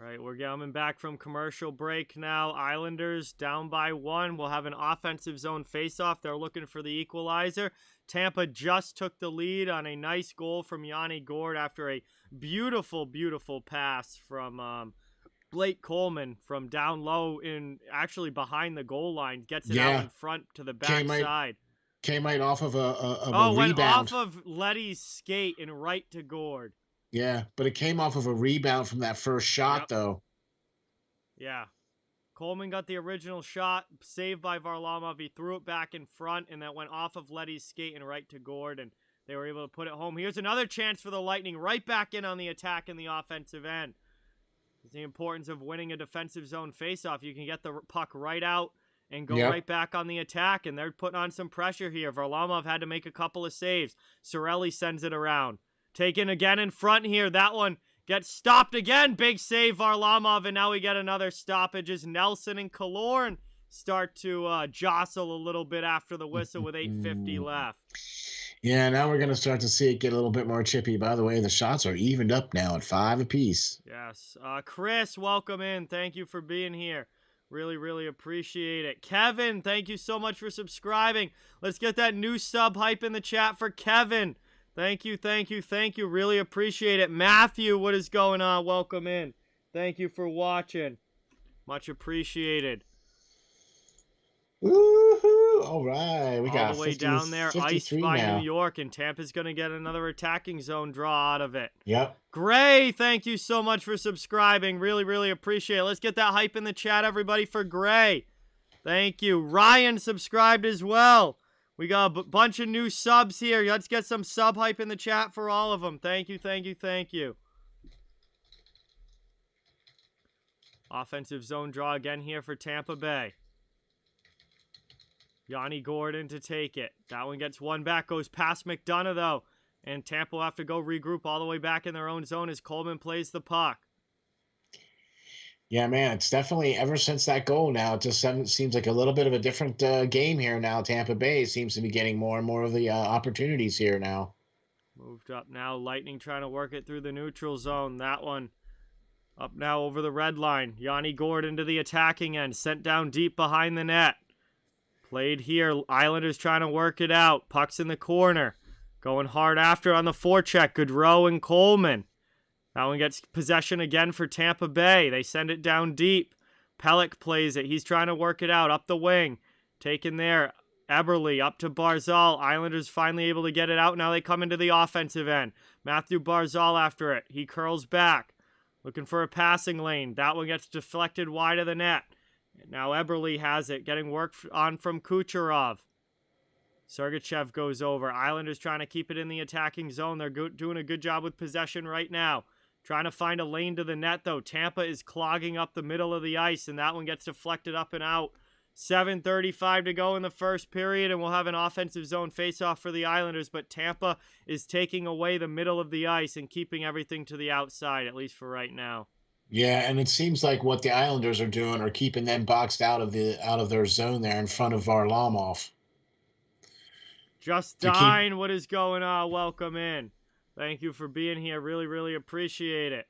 All right, we're coming back from commercial break now. Islanders down by 1. We'll have an offensive zone faceoff. They're looking for the equalizer. Tampa just took the lead on a nice goal from Yanni Gourde after a beautiful, beautiful pass from Blake Coleman from down low actually behind the goal line. Gets it out in front to the backside. Came right off of a rebound. Went off of Letty's skate and right to Gourde. Yeah, but it came off of a rebound from that first shot, though. Yeah. Coleman got the original shot, saved by Varlamov. He threw it back in front, and that went off of Letty's skate and right to Gourde, and they were able to put it home. Here's another chance for the Lightning, right back in on the attack in the offensive end. It's the importance of winning a defensive zone faceoff. You can get the puck right out and go right back on the attack, and they're putting on some pressure here. Varlamov had to make a couple of saves. Cirelli sends it around. Taken again in front here. That one gets stopped again. Big save, Varlamov, and now we get another stoppage as Nelson and Killorn start to jostle a little bit after the whistle with 8:50 left. Yeah, now we're going to start to see it get a little bit more chippy. By the way, the shots are evened up now at 5 apiece. Yes. Chris, welcome in. Thank you for being here. Really, really appreciate it. Kevin, thank you so much for subscribing. Let's get that new sub hype in the chat for Kevin. Thank you, thank you, thank you. Really appreciate it. Matthew, what is going on? Welcome in. Thank you for watching. Much appreciated. Woohoo! All right. We got all the way 50, down there, iced by now. New York, and Tampa's going to get another attacking zone draw out of it. Yep. Gray, thank you so much for subscribing. Really, really appreciate it. Let's get that hype in the chat, everybody, for Gray. Thank you. Ryan subscribed as well. We got a bunch of new subs here. Let's get some sub hype in the chat for all of them. Thank you, thank you, thank you. Offensive zone draw again here for Tampa Bay. Yanni Gordon to take it. That one gets one back. Goes past McDonough, though. And Tampa will have to go regroup all the way back in their own zone as Coleman plays the puck. Yeah, man, it's definitely ever since that goal now, it just seems like a little bit of a different game here now. Tampa Bay seems to be getting more and more of the opportunities here now. Moved up now. Lightning trying to work it through the neutral zone. That one up now over the red line. Yanni Gourde into the attacking end. Sent down deep behind the net. Played here. Islanders trying to work it out. Puck's in the corner. Going hard after on the forecheck. Gaudreau and Coleman. That one gets possession again for Tampa Bay. They send it down deep. Pelech plays it. He's trying to work it out up the wing. Taken there. Eberle up to Barzal. Islanders finally able to get it out. Now they come into the offensive end. Matthew Barzal after it. He curls back. Looking for a passing lane. That one gets deflected wide of the net. Now Eberle has it. Getting work on from Kucherov. Sergachev goes over. Islanders trying to keep it in the attacking zone. They're doing a good job with possession right now. Trying to find a lane to the net, though. Tampa is clogging up the middle of the ice, and that one gets deflected up and out. 7:35 to go in the first period, and we'll have an offensive zone faceoff for the Islanders, but Tampa is taking away the middle of the ice and keeping everything to the outside, at least for right now. Yeah, and it seems like what the Islanders are doing are keeping them boxed out of their zone there in front of Varlamov. Justine, what is going on? Welcome in. Thank you for being here. Really, really appreciate it.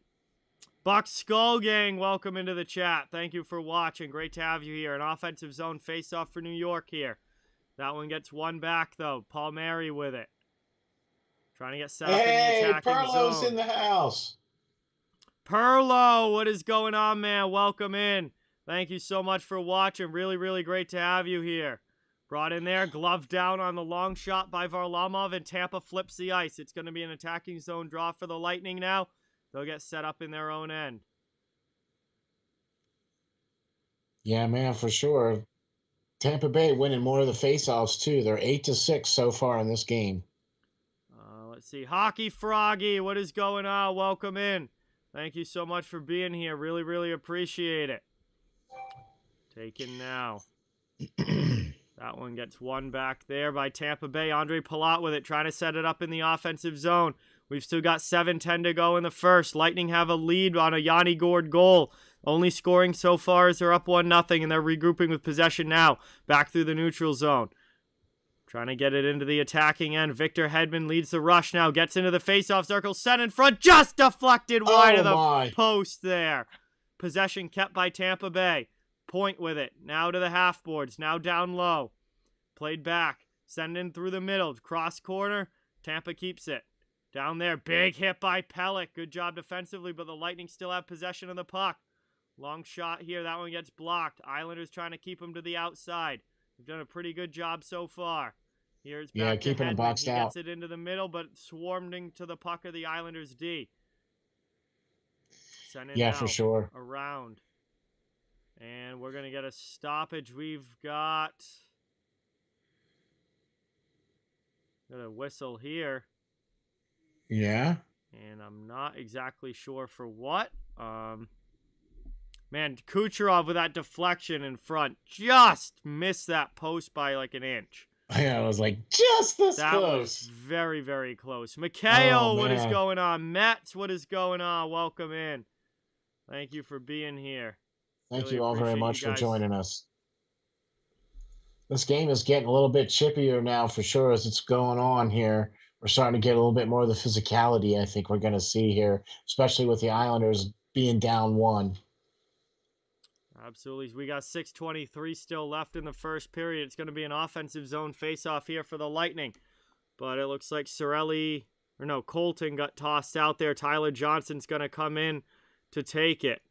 Buck Skull Gang, welcome into the chat. Thank you for watching. Great to have you here. An offensive zone face-off for New York here. That one gets one back, though. Palmieri with it. Trying to get set up in the attacking Perlo's zone. in the house. Perlo, what is going on, man? Welcome in. Thank you so much for watching. Really, really great to have you here. Brought in there, glove down on the long shot by Varlamov, and Tampa flips the ice. It's going to be an attacking zone draw for the Lightning now. They'll get set up in their own end. Yeah, man, for sure. Tampa Bay winning more of the faceoffs too. They're 8-6 so far in this game. Let's see. Hockey Froggy, what is going on? Welcome in. Thank you so much for being here. Really, really appreciate it. Taken now. That one gets one back there by Tampa Bay. Andre Palat with it, trying to set it up in the offensive zone. We've still got 7:10 to go in the first. Lightning have a lead on a Yanni Gourde goal. Only scoring so far is they're up 1-0, and they're regrouping with possession now. Back through the neutral zone. Trying to get it into the attacking end. Victor Hedman leads the rush now. Gets into the face-off circle. Set in front. Just deflected wide of the post there. Possession kept by Tampa Bay. Point with it. Now to the half boards. Now down low. Played back. Send in through the middle. Cross corner. Tampa keeps it. Down there. Big hit by Pellick. Good job defensively, but the Lightning still have possession of the puck. Long shot here. That one gets blocked. Islanders trying to keep him to the outside. They've done a pretty good job so far. Here's back to keeping him Hedman. boxed He out. gets it into the middle, but swarming to the puck of the Islanders D. Send it for sure. Around. And we're going to get a stoppage. We've got a whistle here. Yeah. And I'm not exactly sure for what. Man, Kucherov with that deflection in front just missed that post by like an inch. Yeah, I was like, just this that close. That was very, very close. Mikhail, what is man. going on? Mets, what is going on? Welcome in. Thank you for being here. Thank Really you all very appreciate much you for guys. joining us. This game is getting a little bit chippier now for sure as it's going on here. We're starting to get a little bit more of the physicality I think we're going to see here, especially with the Islanders being down 1. Absolutely. We got 6:23 still left in the first period. It's going to be an offensive zone face-off here for the Lightning. But it looks like Colton got tossed out there. Tyler Johnson's going to come in to take it.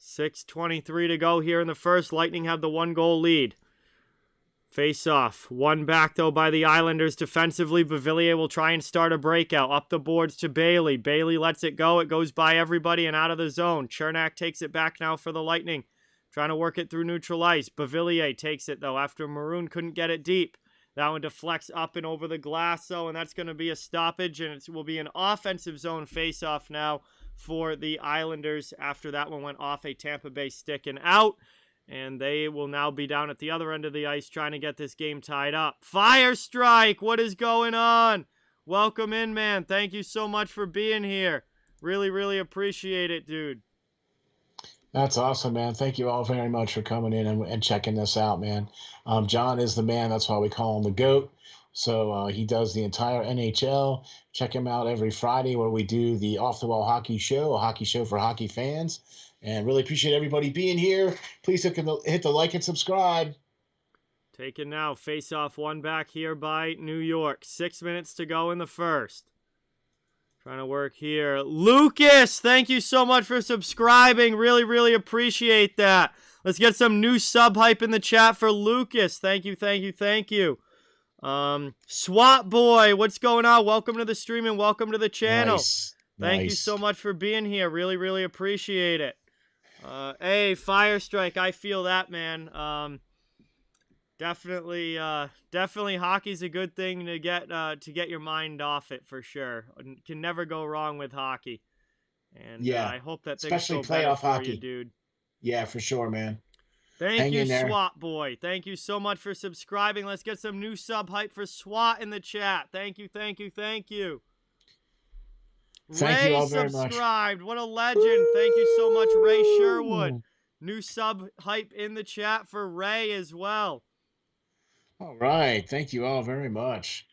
6:23 to go here in the first. Lightning have the 1-goal lead. Face-off. One back, though, by the Islanders defensively. Beauvillier will try and start a breakout. Up the boards to Bailey. Bailey lets it go. It goes by everybody and out of the zone. Chernak takes it back now for the Lightning. Trying to work it through neutral ice. Beauvillier takes it, though, after Maroon couldn't get it deep. That one deflects up and over the glass, though, and that's going to be a stoppage, and it will be an offensive zone face-off now for the Islanders after that one went off a Tampa Bay stick and out. And they will now be down at the other end of the ice trying to get this game tied up. Fire Strike, what is going on? Welcome in, man. Thank you so much for being here. Really, really appreciate it, dude. That's awesome, man. Thank you all very much for coming in and checking this out, man. John is the man. That's why we call him the GOAT. So he does the entire NHL. Check him out every Friday where we do the Off the Wall Hockey Show, a hockey show for hockey fans. And really appreciate everybody being here. Please hit the like and subscribe. Taken now. Face-off one back here by New York. 6 minutes to go in the first. Trying to work here. Lucas, thank you so much for subscribing. Really, really appreciate that. Let's get some new sub hype in the chat for Lucas. Thank you, thank you, thank you. SWAT Boy, what's going on? Welcome to the stream and welcome to the channel. Nice. Thank you so much for being here. Really, really appreciate it. Hey, Fire Strike, I feel that, man. Definitely hockey's a good thing to get your mind off it for sure. Can never go wrong with hockey. And yeah, I hope that things especially go better playoff for hockey, you, dude. Yeah, for sure, man. Thank you, SWAT Boy. Thank you so much for subscribing. Let's get some new sub hype for SWAT in the chat. Thank you, thank you, thank you. Thank you all very much. Subscribed. What a legend. Woo! Thank you so much, Ray Sherwood. New sub hype in the chat for Ray as well. All right. Thank you all very much.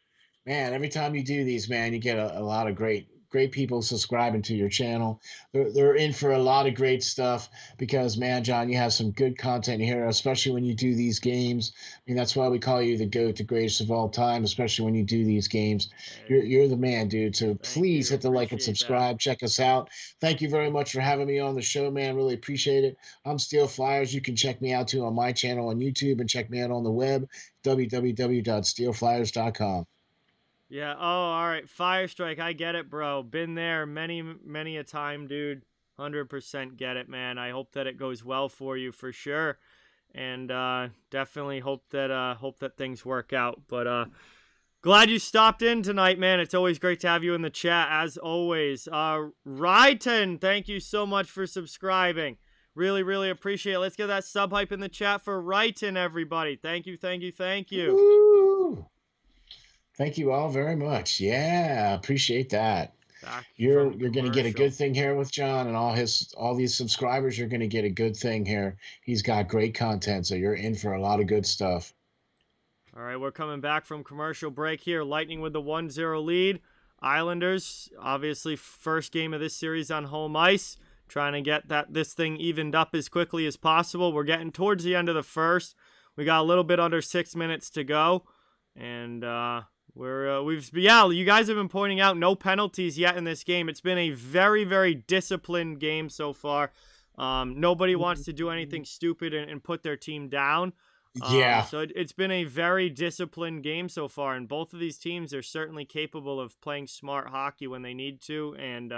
Man, every time you do these, man, you get a lot of great people subscribing to your channel. They're in for a lot of great stuff because, man, John, you have some good content here, especially when you do these games. I mean, that's why we call you the GOAT, the greatest of all time, especially when you do these games. Hey, You're the man, dude. So thank please you. hit the like and Appreciate that. subscribe. Check us out. Thank you very much for having me on the show, man. Really appreciate it. I'm Steel Flyers. You can check me out too on my channel on YouTube and check me out on the web, www.steelflyers.com. Yeah. Oh, all right. Fire Strike. I get it, bro. Been there many a time, dude. 100% get it, man. I hope that it goes well for you for sure, and definitely hope that things work out. But glad you stopped in tonight, man. It's always great to have you in the chat, as always. Ryton, thank you so much for subscribing. Really appreciate it. Let's get that sub hype in the chat for Ryton, everybody. Thank you. Woo! Thank you all very much. Yeah, appreciate that. Back You're from you're going to get a good commercial. thing here with John and all these subscribers. You're going to get a good thing here. He's got great content, so you're in for a lot of good stuff. All right, we're coming back from commercial break here. Lightning with the 1-0 lead. Islanders, obviously first game of this series on home ice, trying to get this thing evened up as quickly as possible. We're getting towards the end of the first. We got a little bit under 6 minutes to go, and you guys have been pointing out no penalties yet in this game. It's been a very disciplined game so far. Nobody wants to do anything stupid and put their team down. Yeah, So it's been a very disciplined game so far, and both of these teams are certainly capable of playing smart hockey when they need to. And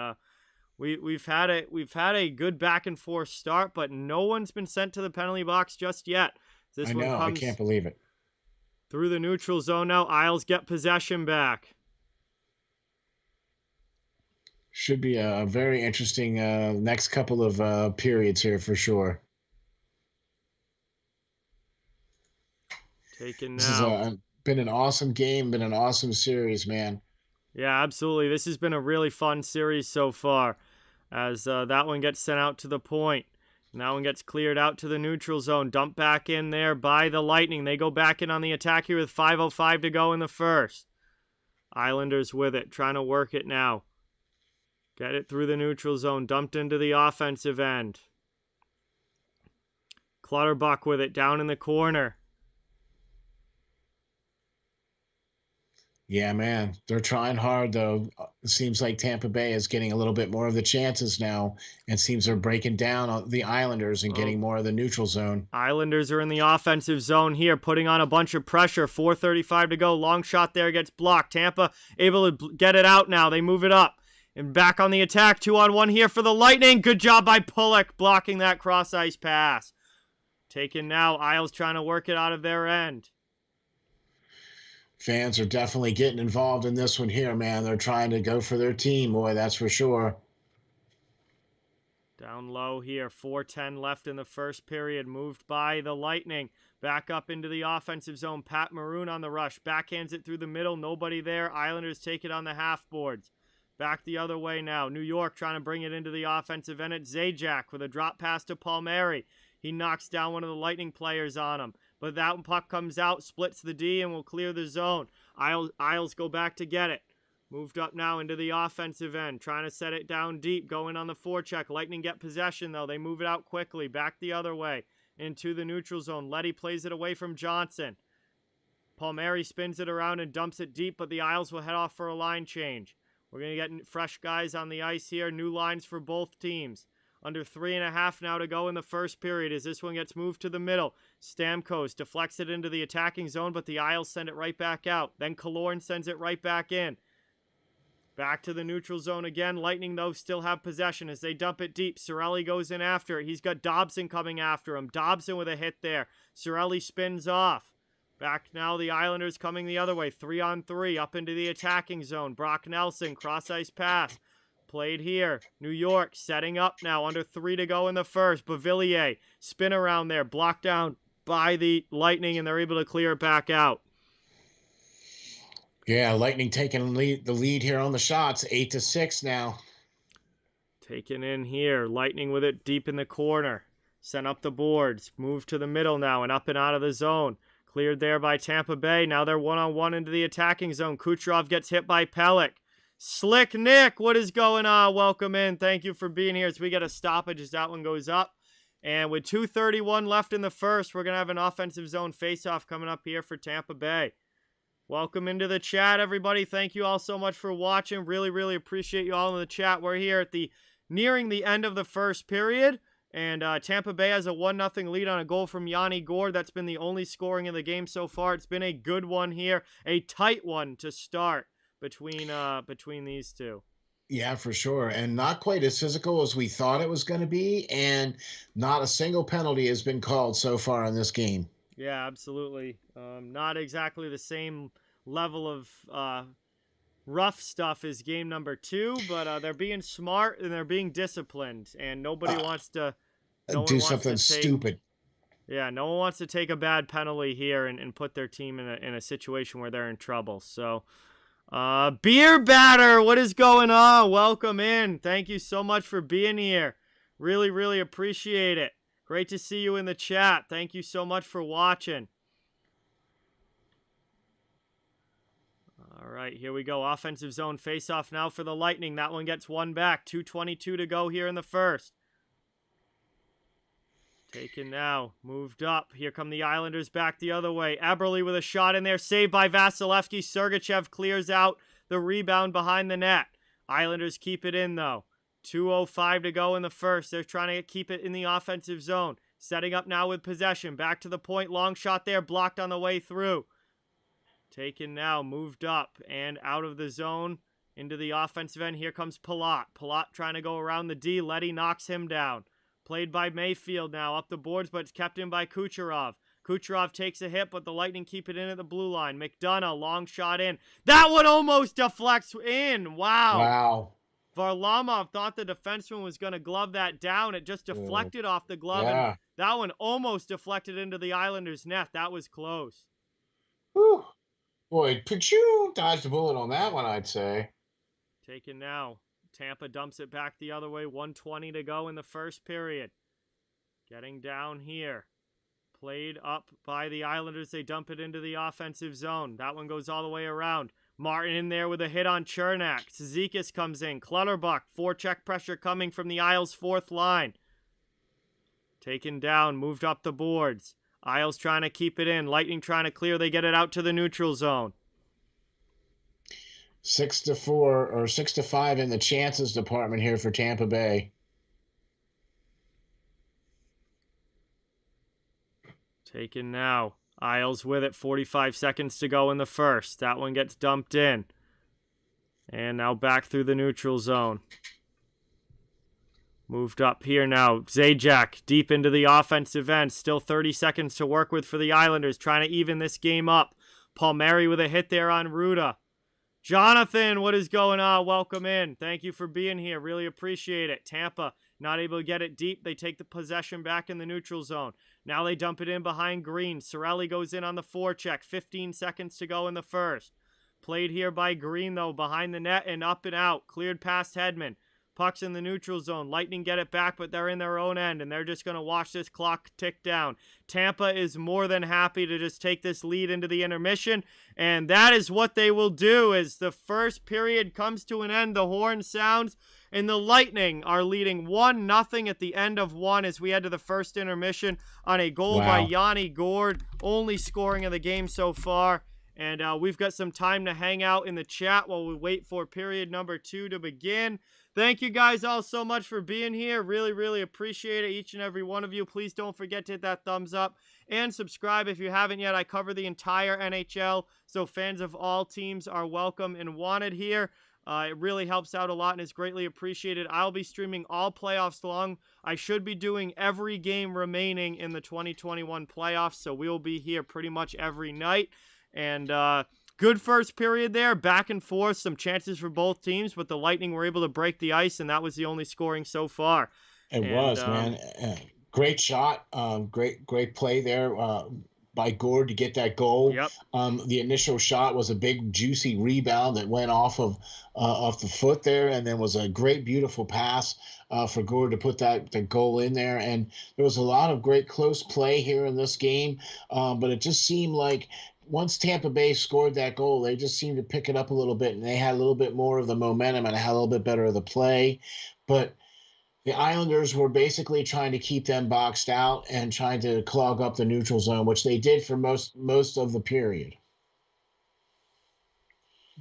we've had a good back and forth start, but no one's been sent to the penalty box just yet. This I one know. I comes can't believe it. through the neutral zone now. Isles get possession back. Should be a very interesting next couple of periods here for sure. Taken This has now. been an awesome game, been an awesome series, man. Yeah, absolutely. This has been a really fun series so far, as that one gets sent out to the point. And that one gets cleared out to the neutral zone. Dumped back in there by the Lightning. They go back in on the attack here with 5:05 to go in the first. Islanders with it, trying to work it now. Get it through the neutral zone. Dumped into the offensive end. Clutterbuck with it down in the corner. Yeah, man. They're trying hard, though. It seems like Tampa Bay is getting a little bit more of the chances now. It seems they're breaking down on the Islanders and Oh, getting more of the neutral zone. Islanders are in the offensive zone here, putting on a bunch of pressure. 4:35 to go. Long shot there gets blocked. Tampa able to get it out now. They move it up. And back on the attack. 2-on-1 here for the Lightning. Good job by Pulock blocking that cross-ice pass. Taken now. Isles trying to work it out of their end. Fans are definitely getting involved in this one here, man. They're trying to go for their team, boy, that's for sure. Down low here. 4:10 left in the first period. Moved by the Lightning. Back up into the offensive zone. Pat Maroon on the rush. Backhands it through the middle. Nobody there. Islanders take it on the half boards. Back the other way now. New York trying to bring it into the offensive end. It's Zajac with a drop pass to Palmieri. He knocks down one of the Lightning players on him. But that puck comes out, splits the D, and will clear the zone. Isles go back to get it. Moved up now into the offensive end, trying to set it down deep, going on the forecheck. Lightning get possession, though. They move it out quickly, back the other way, into the neutral zone. Letty plays it away from Johnson. Palmieri spins it around and dumps it deep, but the Isles will head off for a line change. We're going to get fresh guys on the ice here, new lines for both teams. Under 3.5 now to go in the first period as this one gets moved to the middle. Stamkos deflects it into the attacking zone, but the Isles send it right back out. Then Killorn sends it right back in. Back to the neutral zone again. Lightning, though, still have possession as they dump it deep. Cirelli goes in after it. He's got Dobson coming after him. Dobson with a hit there. Cirelli spins off. Back now, the Islanders coming the other way. 3-on-3 up into the attacking zone. Brock Nelson, cross-ice pass. Played here. New York setting up now. Under 3 to go in the first. Beauvillier, spin around there. Blocked down by the Lightning, and they're able to clear it back out. Yeah, Lightning taking the lead here on the shots, 8-6 now. Taken in here. Lightning with it deep in the corner. Sent up the boards. Moved to the middle now and up and out of the zone. Cleared there by Tampa Bay. Now they're one-on-one into the attacking zone. Kucherov gets hit by Pelech. Slick Nick, what is going on? Welcome in. Thank you for being here as we get a stoppage as that one goes up. And with 2:31 left in the first, we're going to have an offensive zone faceoff coming up here for Tampa Bay. Welcome into the chat, everybody. Thank you all so much for watching. Really, really appreciate you all in the chat. We're here at nearing the end of the first period. And Tampa Bay has a 1-0 lead on a goal from Yanni Gourde. That's been the only scoring in the game so far. It's been a good one here. A tight one to start between these two. Yeah, for sure. And not quite as physical as we thought it was going to be. And not a single penalty has been called so far in this game. Yeah, absolutely. Not exactly the same level of rough stuff as game number 2, but they're being smart and they're being disciplined, and nobody wants to do something stupid. Yeah, no one wants to take a bad penalty here and put their team in a situation where they're in trouble. So, Beer Batter, what is going on? Welcome in. Thank you so much for being here. Really, really appreciate it. Great to see you in the chat. Thank you so much for watching. All right, here we go. Offensive zone face-off now for the Lightning. That one gets one back. 2:22 to go here in the first. Taken now. Moved up. Here come the Islanders back the other way. Eberle with a shot in there. Saved by Vasilevsky. Sergachev clears out the rebound behind the net. Islanders keep it in, though. 2:05 to go in the first. They're trying to keep it in the offensive zone. Setting up now with possession. Back to the point. Long shot there. Blocked on the way through. Taken now, moved up and out of the zone into the offensive end. Here comes Palat. Palat trying to go around the D. Letty knocks him down. Played by Mayfield now up the boards, but it's kept in by Kucherov. Kucherov takes a hit, but the Lightning keep it in at the blue line. McDonough, long shot in. That one almost deflects in. Wow. Varlamov thought the defenseman was going to glove that down. It just deflected off the glove, and that one almost deflected into the Islanders' net. That was close. Whew. Boy, Pichu dodged the bullet on that one, I'd say. Taken now. Tampa dumps it back the other way. 1:20 to go in the first period. Getting down here. Played up by the Islanders. They dump it into the offensive zone. That one goes all the way around. Martin in there with a hit on Chernak. Zizekas comes in. Clutterbuck. Forecheck pressure coming from the Isles' fourth line. Taken down. Moved up the boards. Isles trying to keep it in. Lightning trying to clear. They get it out to the neutral zone. 6-4 or 6-5 in the chances department here for Tampa Bay. Taken now. Isles with it. 45 seconds to go in the first. That one gets dumped in. And now back through the neutral zone. Moved up here now. Zajac deep into the offensive end. Still 30 seconds to work with for the Islanders. Trying to even this game up. Palmieri with a hit there on Ruda. Jonathan, what is going on? Welcome in. Thank you for being here. Really appreciate it. Tampa not able to get it deep. They take the possession back in the neutral zone. Now they dump it in behind Green. Cirelli goes in on the forecheck. 15 seconds to go in the first. Played here by Green, though, behind the net and up and out. Cleared past Hedman. Puck's in the neutral zone. Lightning get it back, but they're in their own end, and they're just going to watch this clock tick down. Tampa is more than happy to just take this lead into the intermission, and that is what they will do as the first period comes to an end. The horn sounds, and the Lightning are leading 1-0 at the end of one as we head to the first intermission on a goal by Yanni Gourde, only scoring of the game so far. And we've got some time to hang out in the chat while we wait for period number 2 to begin. Thank you guys all so much for being here. Really, really appreciate it, each and every one of you. Please don't forget to hit that thumbs up and subscribe if you haven't yet. I cover the entire NHL, so fans of all teams are welcome and wanted here. It really helps out a lot and is greatly appreciated. I'll be streaming all playoffs long. I should be doing every game remaining in the 2021 playoffs, so we'll be here pretty much every night. And good first period there, back and forth, some chances for both teams, but the Lightning were able to break the ice, and that was the only scoring so far. It was, man. Great shot, great play there by Gord to get that goal. Yep. The initial shot was a big juicy rebound that went off the foot there, and then was a great beautiful pass for Gord to put the goal in there. And there was a lot of great close play here in this game, but it just seemed like once Tampa Bay scored that goal, they just seemed to pick it up a little bit, and they had a little bit more of the momentum and had a little bit better of the play. But the Islanders were basically trying to keep them boxed out and trying to clog up the neutral zone, which they did for most of the period.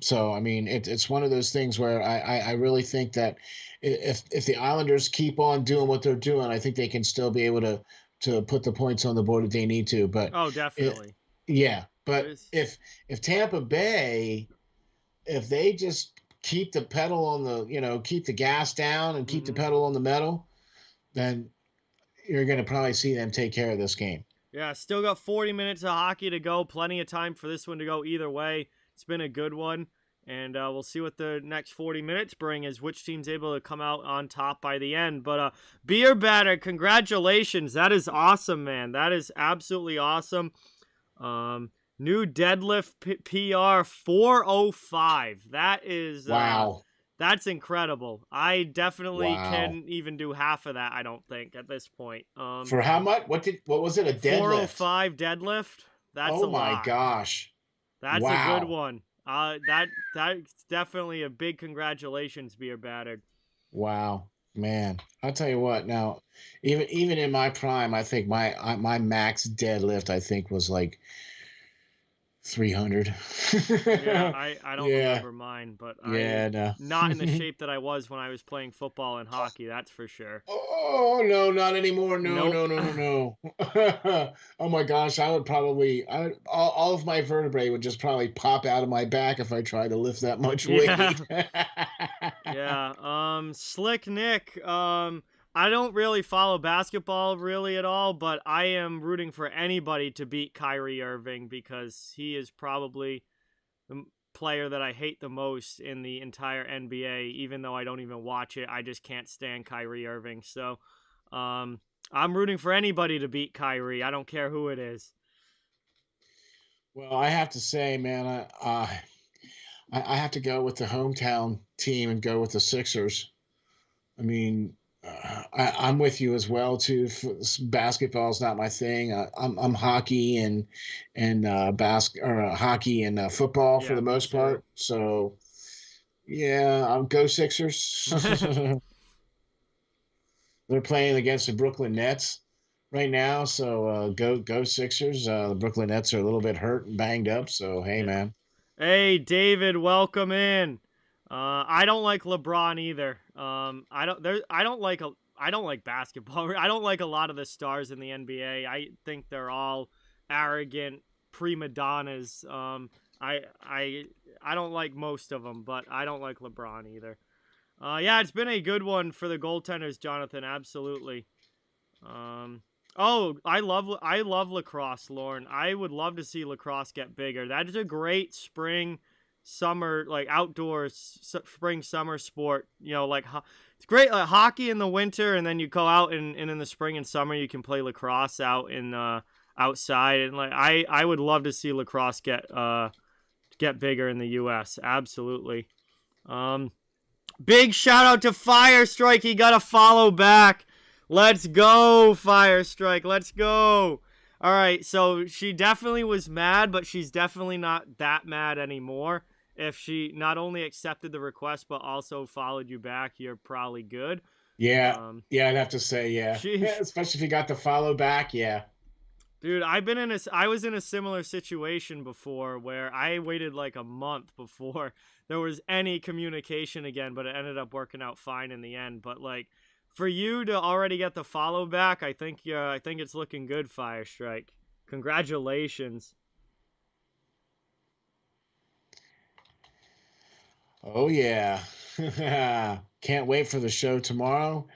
So, I mean, it's one of those things where I really think that if the Islanders keep on doing what they're doing, I think they can still be able to put the points on the board if they need to. But Oh, definitely. yeah, but There's- if Tampa Bay, if they just keep the pedal on keep the gas down and keep the pedal on the metal, then you're going to probably see them take care of this game. Yeah, still got 40 minutes of hockey to go. Plenty of time for this one to go either way. It's been a good one, and we'll see what the next 40 minutes bring as which team's able to come out on top by the end. But Beer Batter, congratulations. That is awesome, man. That is absolutely awesome. New deadlift PR 405. That is Wow. That's incredible. I definitely can't even do half of that, I don't think, at this point. For how much? What was it? A deadlift? 405 deadlift? That's a lot. Oh my gosh. That's a good one. That's definitely a big congratulations, Beer Battered. Wow, man! I'll tell you what. Now, even in my prime, I think my max deadlift was like 300. Yeah, I don't remember mine, but not in the shape that I was when I was playing football and hockey. That's for sure. Oh no, not anymore. No, Nope. no. Oh my gosh, all of my vertebrae would just probably pop out of my back if I tried to lift that much weight. Yeah. Slick Nick. I don't really follow basketball really at all, but I am rooting for anybody to beat Kyrie Irving because he is probably the player that I hate the most in the entire NBA. Even though I don't even watch it, I just can't stand Kyrie Irving. So, I'm rooting for anybody to beat Kyrie. I don't care who it is. Well, I have to say, man, I have to go with the hometown team and go with the Sixers. I mean, I'm with you as well too. Basketball is not my thing. I'm hockey and hockey and football for the most part. So yeah, I'll go Sixers. They're playing against the Brooklyn Nets right now, so go Sixers. The Brooklyn Nets are a little bit hurt and banged up, so hey, man. Hey, David, welcome in. I don't like LeBron either. I don't like basketball. I don't like a lot of the stars in the NBA. I think they're all arrogant prima donnas. I don't like most of them, but I don't like LeBron either. Yeah, it's been a good one for the goaltenders, Jonathan. Absolutely. Oh, I love lacrosse, Lauren. I would love to see lacrosse get bigger. That is a great spring, summer, like outdoors spring summer sport. You know, like it's great like hockey in the winter, and then you go out and in the spring and summer you can play lacrosse out in outside. And like I would love to see lacrosse get bigger in the U.S. Absolutely. Big shout out to Firestrike. He got a follow back. Let's go, Firestrike. Let's go. All right, so she definitely was mad, but she's definitely not that mad anymore. If she not only accepted the request, but also followed you back, you're probably good. Yeah, I'd have to say, yeah. Especially if you got the follow back, yeah. Dude, I was in a similar situation before where I waited like a month before there was any communication again, but it ended up working out fine in the end. But like, for you to already get the follow back, I think it's looking good, Firestrike. Congratulations. Oh yeah. Can't wait for the show tomorrow.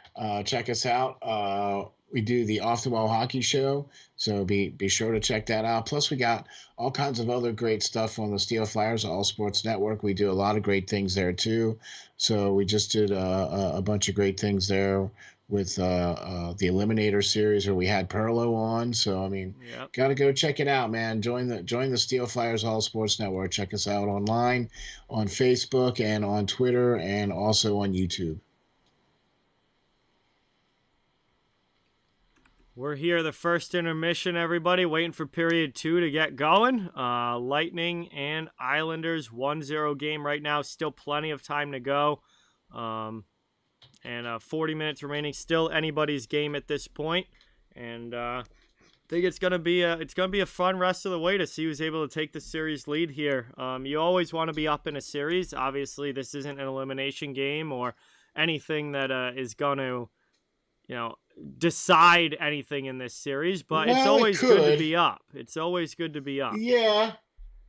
Check us out. We do the Off the Wall Hockey Show, so be sure to check that out. Plus, we got all kinds of other great stuff on the Steel Flyers All Sports Network. We do a lot of great things there too. So we just did a bunch of great things there the Eliminator series, or we had Perlo on. So I mean, Yep. gotta go check it out, man. Join the Steel Flyers All Sports Network. Check us out online, on Facebook and on Twitter, and also on YouTube. We're here, the first intermission, everybody, waiting for period 2 to get going. Lightning and Islanders 1-0 game right now. Still plenty of time to go. And 40 minutes remaining. Still anybody's game at this point. And I think it's gonna be a fun rest of the way to see who's able to take the series lead here. You always want to be up in a series. Obviously, this isn't an elimination game or anything that is going to, decide anything in this series, but it's always good to be up. It's always good to be up. Yeah.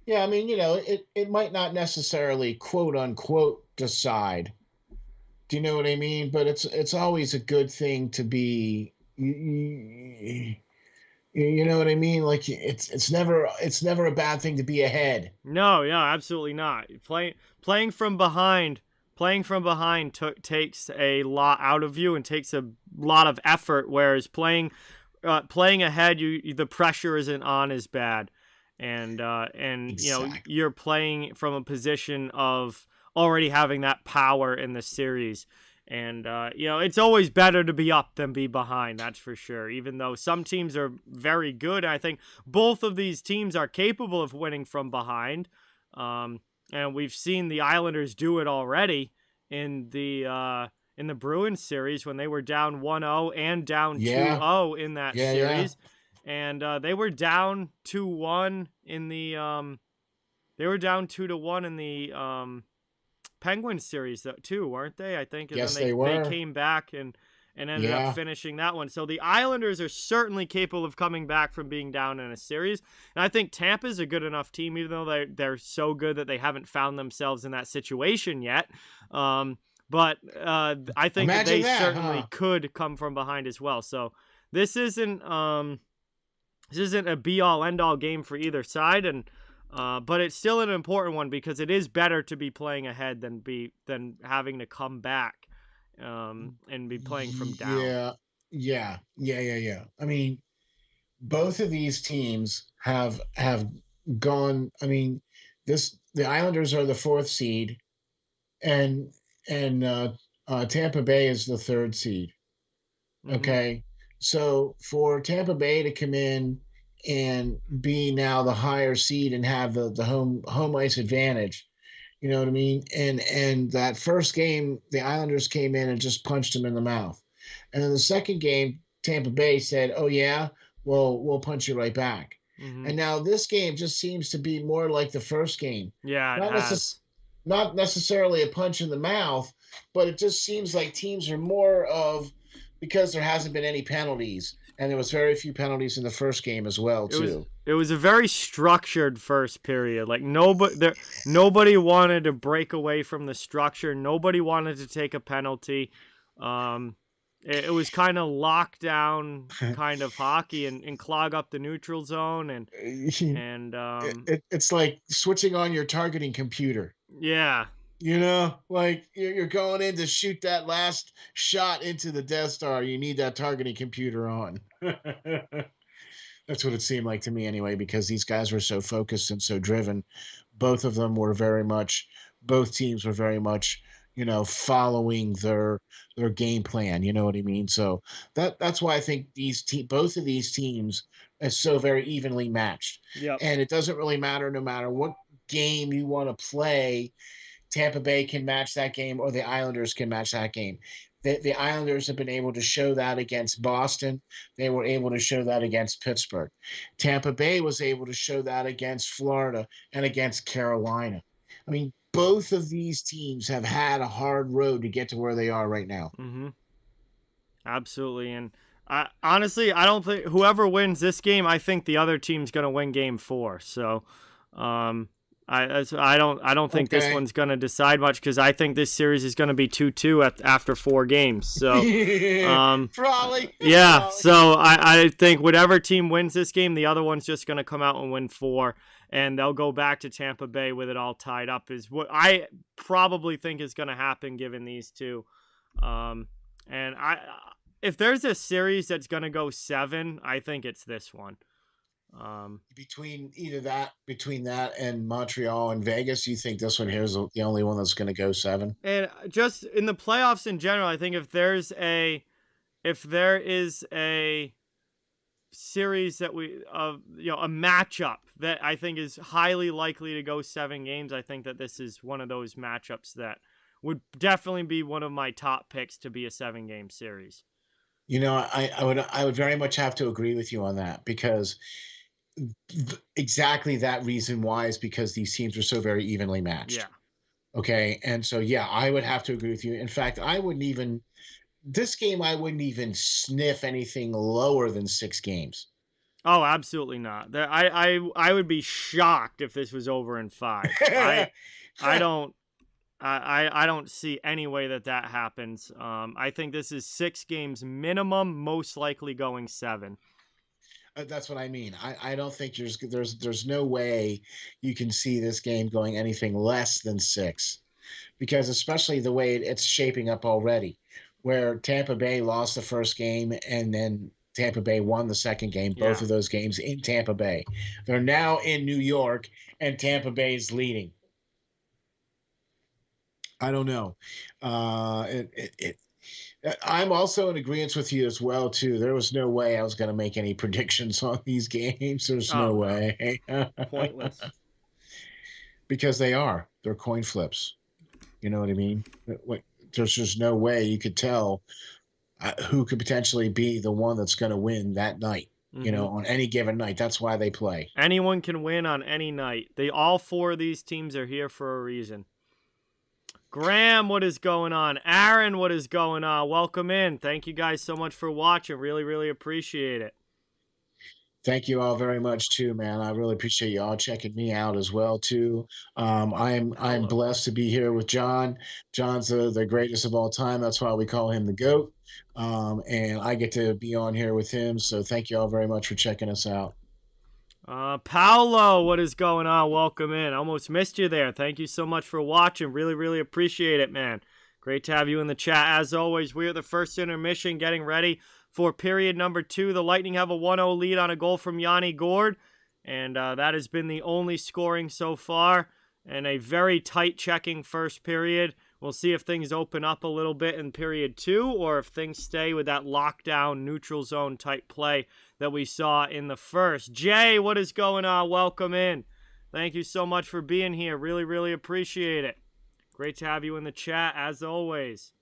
Yeah, I mean, it might not necessarily quote unquote decide. Do you know what I mean? But it's always a good thing to be. You know what I mean? Like it's never a bad thing to be ahead. No, absolutely not. Playing from behind takes a lot out of you and takes a lot of effort. Whereas playing ahead, the pressure isn't on as bad, and Exactly. you're playing from a position of already having that power in the series. And, it's always better to be up than be behind, that's for sure. Even though some teams are very good, I think both of these teams are capable of winning from behind. And we've seen the Islanders do it already in the Bruins series when they were down 1-0 and down 2-0 in that series. Yeah. And they were down 2-1 in the they were down 2-1 in the Penguins series too, weren't they? I think. And yes, then they were. They came back and ended up finishing that one. So the Islanders are certainly capable of coming back from being down in a series. And I think Tampa's a good enough team, even though they're so good that they haven't found themselves in that situation yet. But I think that they certainly could come from behind as well. So this isn't a be-all, end-all game for either side, and but it's still an important one because it is better to be playing ahead than having to come back and be playing from down. Yeah. I mean, both of these teams have gone. I mean, the Islanders are the 4th seed, and Tampa Bay is the 3rd seed. Okay, so for Tampa Bay to come in and be now the higher seed and have the home ice advantage, you know what I mean? And that first game, the Islanders came in and just punched them in the mouth, and then the second game, Tampa Bay said, "Oh yeah, well we'll punch you right back." And now this game just seems to be more like the first game. Yeah, not necessarily a punch in the mouth, but it just seems like teams are more of, because there hasn't been any penalties, and there was very few penalties in the first game as well too. It was a very structured first period. Like nobody wanted to break away from the structure. Nobody wanted to take a penalty. It was kind of lockdown kind of hockey and clog up the neutral zone and it's like switching on your targeting computer. Yeah. Like you're going in to shoot that last shot into the Death Star. You need that targeting computer on. That's what it seemed like to me anyway, because these guys were so focused and so driven. Both teams were very much, following their game plan. You know what I mean? So that's why I think both of these teams are so very evenly matched. Yeah. And it doesn't really matter, no matter what game you want to play. Tampa Bay can match that game, or the Islanders can match that game. The Islanders have been able to show that against Boston. They were able to show that against Pittsburgh. Tampa Bay was able to show that against Florida and against Carolina. I mean, both of these teams have had a hard road to get to where they are right now. Absolutely. And honestly, I don't think whoever wins this game, I think the other team's going to win game 4. So, I don't think this one's going to decide much, because I think this series is going to be 2-2 after 4 games. So, probably. Yeah. Probably. So I think whatever team wins this game, the other one's just going to come out and win 4, and they'll go back to Tampa Bay with it all tied up, is what I probably think is going to happen given these two. And if there's a series that's gonna go 7, I think it's this one. Between that and Montreal and Vegas, you think this one here is the only one that's going to go 7? And just in the playoffs in general, I think if there is a series that a matchup that I think is highly likely to go 7 games, I think that this is one of those matchups that would definitely be one of my top picks to be a 7-game series. I would very much have to agree with you on that, because exactly that reason why is because these teams are so very evenly matched. Yeah. Okay. And so, yeah, I would have to agree with you. In fact, I wouldn't even sniff anything lower than 6 games. Oh, absolutely not. I would be shocked if this was over in 5. I don't see any way that happens. I think this is 6 games minimum, most likely going 7. That's what I mean. I don't think there's no way you can see this game going anything less than 6, because especially the way it's shaping up already, where Tampa Bay lost the first game and then Tampa Bay won the second game, both of those games in Tampa Bay. They're now in New York and Tampa Bay is leading. I don't know. I'm also in agreement with you as well, too. There was no way I was going to make any predictions on these games. There's no way. Pointless. Because they're coin flips. You know what I mean? There's just no way you could tell who could potentially be the one that's going to win that night. On any given night. That's why they play. Anyone can win on any night. All 4 of these teams are here for a reason. Graham, what is going on? Aaron, what is going on? Welcome in. Thank you guys so much for watching. Really, really appreciate it. Thank you all very much too, man. I really appreciate you all checking me out as well too. I'm blessed to be here with John. John's the greatest of all time. That's why we call him the GOAT. And I get to be on here with him. So thank you all very much for checking us out. Paolo, what is going on? Welcome in. Almost missed you there. Thank you so much for watching. Really, really appreciate it, man. Great to have you in the chat. As always, we are the first intermission, getting ready for period number 2. The Lightning have a 1-0 lead on a goal from Yanni Gourde, and that has been the only scoring so far, and a very tight checking first period. We'll see if things open up a little bit in period 2, or if things stay with that lockdown, neutral zone type play that we saw in the first. Jay, what is going on? Welcome in. Thank you so much for being here. Really, really appreciate it. Great to have you in the chat, as always.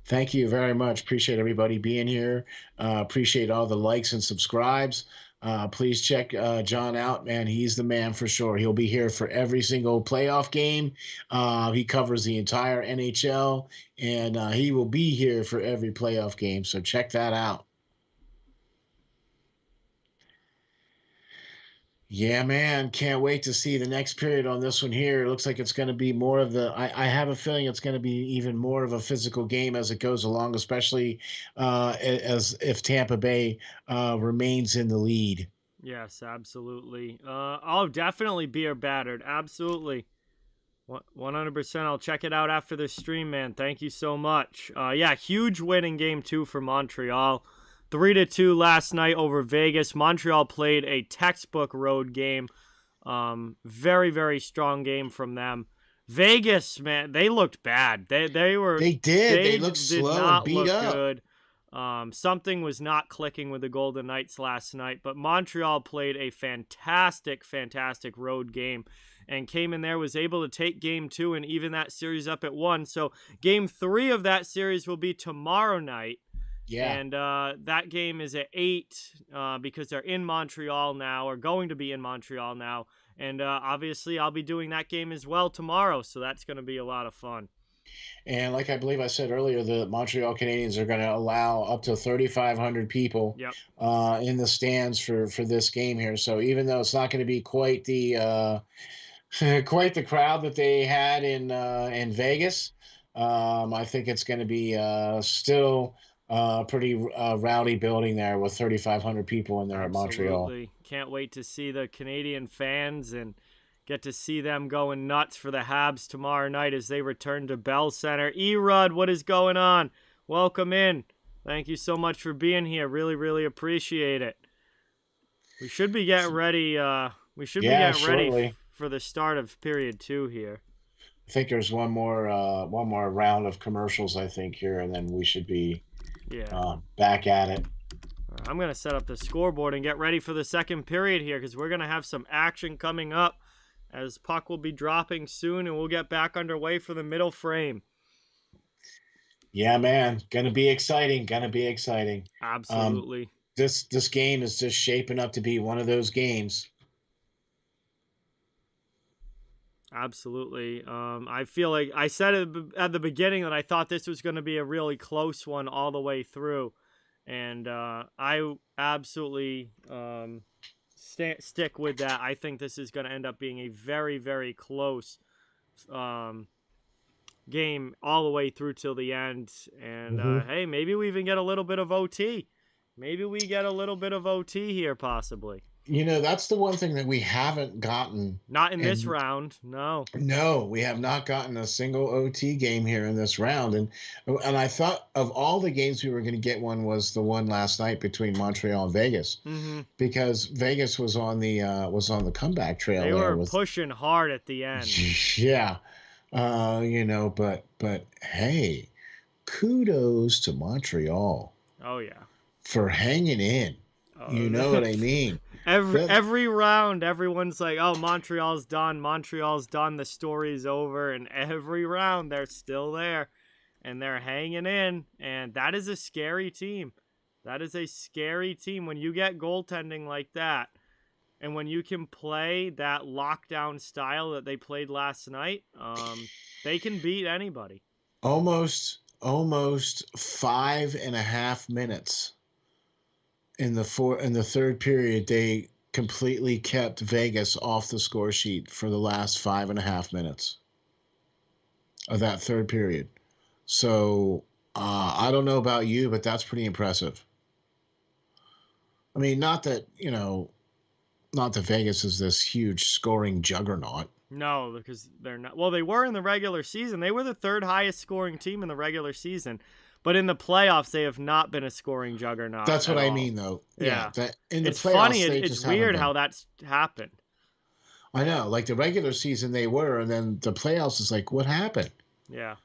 Thank you very much. Appreciate everybody being here. Appreciate all the likes and subscribes. Please check John out, man. He's the man for sure. He'll be here for every single playoff game. He covers the entire NHL, and he will be here for every playoff game. So check that out. Yeah, man. Can't wait to see the next period on this one here. It looks like it's going to be more of I have a feeling it's going to be even more of a physical game as it goes along, especially as if Tampa Bay remains in the lead. Yes, absolutely. I'll definitely beer battered. Absolutely. 100%. I'll check it out after the stream, man. Thank you so much. Yeah, huge win in game 2 for Montreal. 3-2 last night over Vegas. Montreal played a textbook road game. Very, very strong game from them. Vegas, man, they looked bad. They did. They looked slow and beat up. Good. Something was not clicking with the Golden Knights last night, but Montreal played a fantastic, fantastic road game and came in there, was able to take game 2 and even that series up at 1. So game 3 of that series will be tomorrow night. Yeah. And that game is at 8 because they're in Montreal now, or going to be in Montreal now. And obviously I'll be doing that game as well tomorrow, so that's going to be a lot of fun. And like I believe I said earlier, the Montreal Canadiens are going to allow up to 3,500 people in the stands for this game here. So even though it's not going to be quite the crowd that they had in Vegas, I think it's going to be still pretty rowdy building there with 3,500 people in there. Absolutely. At Montreal. Can't wait to see the Canadian fans and get to see them going nuts for the Habs tomorrow night as they return to Bell Center. Erud, what is going on? Welcome in. Thank you so much for being here. Really, really appreciate it. We should be getting ready. Shortly. For the start of period 2 here. I think there's one more round of commercials, I think, here, and then we should be back at it. I'm going to set up the scoreboard and get ready for the second period here because we're going to have some action coming up as puck will be dropping soon, and we'll get back underway for the middle frame. Yeah, man. Gonna be exciting. Absolutely. This game is just shaping up to be one of those games. Absolutely. I feel like I said at the beginning that I thought this was going to be a really close one all the way through. And I absolutely stick with that. I think this is going to end up being a very, very close game all the way through till the end. And hey, maybe we even get a little bit of OT. Maybe we get a little bit of OT here, possibly. That's the one thing that we haven't gotten. Not in this round, no. No, we have not gotten a single OT game here in this round. And I thought of all the games we were going to get, one was the one last night between Montreal and Vegas, because Vegas was on the comeback trail. They were pushing hard at the end. Yeah, but hey, kudos to Montreal. Oh yeah, for hanging in. You know what I mean? Every round, everyone's like, "Oh, Montreal's done. Montreal's done. The story's over." And every round, they're still there, and they're hanging in. And that is a scary team. That is a scary team when you get goaltending like that, and when you can play that lockdown style that they played last night. They can beat anybody. Almost 5.5 minutes. In the third period, they completely kept Vegas off the score sheet for the last 5.5 minutes of that third period. So I don't know about you, but that's pretty impressive. I mean, not that Vegas is this huge scoring juggernaut. No, because they're not. Well, they were in the regular season. They were the third highest scoring team in the regular season. But in the playoffs, they have not been a scoring juggernaut. That's what I mean, though. Yeah. In the it's playoffs, funny. It's weird how that's happened. I know. Like the regular season, they were, and then the playoffs is like, what happened? Yeah.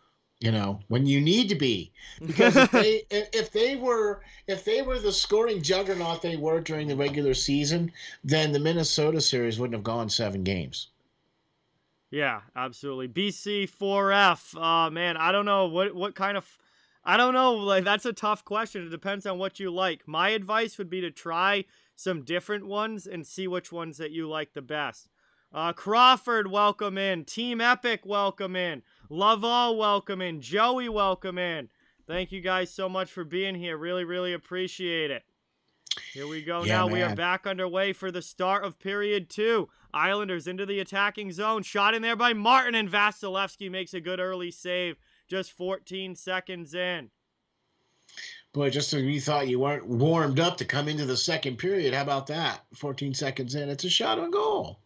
When you need to be, because if they were the scoring juggernaut they were during the regular season, then the Minnesota series wouldn't have gone 7 games. Yeah, absolutely. BC 4F. Man, I don't know what kind of. I don't know. Like, that's a tough question. It depends on what you like. My advice would be to try some different ones and see which ones that you like the best. Crawford, welcome in. Team Epic, welcome in. Love All, welcome in. Joey, welcome in. Thank you guys so much for being here. Really, really appreciate it. Here we go. Yeah, now man. We are back underway for the start of period 2. Islanders into the attacking zone. Shot in there by Martin, and Vasilevsky makes a good early save. Just 14 seconds in. Boy, just when you thought you weren't warmed up to come into the second period, how about that? 14 seconds in, it's a shot on goal.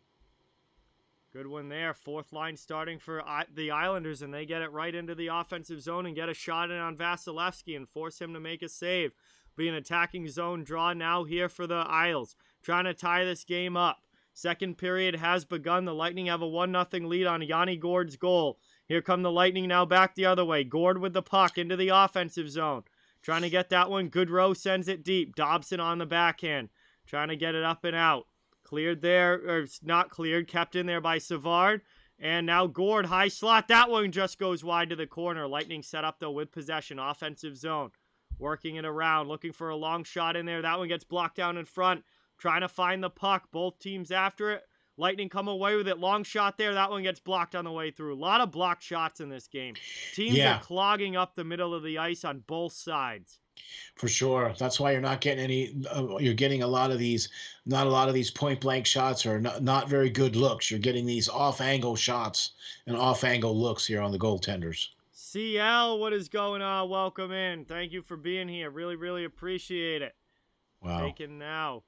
Good one there. Fourth line starting for the Islanders, and they get it right into the offensive zone and get a shot in on Vasilevsky and force him to make a save. Be an attacking zone draw now here for the Isles, trying to tie this game up. Second period has begun. The Lightning have a 1-0 lead on Yanni Gourde's goal. Here come the Lightning now back the other way. Gourde with the puck into the offensive zone. Trying to get that one. Goodrow sends it deep. Dobson on the backhand. Trying to get it up and out. Cleared there, or not cleared, kept in there by Savard. And now Gourde, high slot. That one just goes wide to the corner. Lightning set up, though, with possession. Offensive zone. Working it around. Looking for a long shot in there. That one gets blocked down in front. Trying to find the puck. Both teams after it. Lightning come away with it. Long shot there. That one gets blocked on the way through. A lot of blocked shots in this game. Teams are clogging up the middle of the ice on both sides. For sure. That's why you're not getting any. You're getting not a lot of these point blank shots, or not very good looks. You're getting these off angle shots and off angle looks here on the goaltenders. CL, what is going on? Welcome in. Thank you for being here. Really, really appreciate it. Wow. Taken now.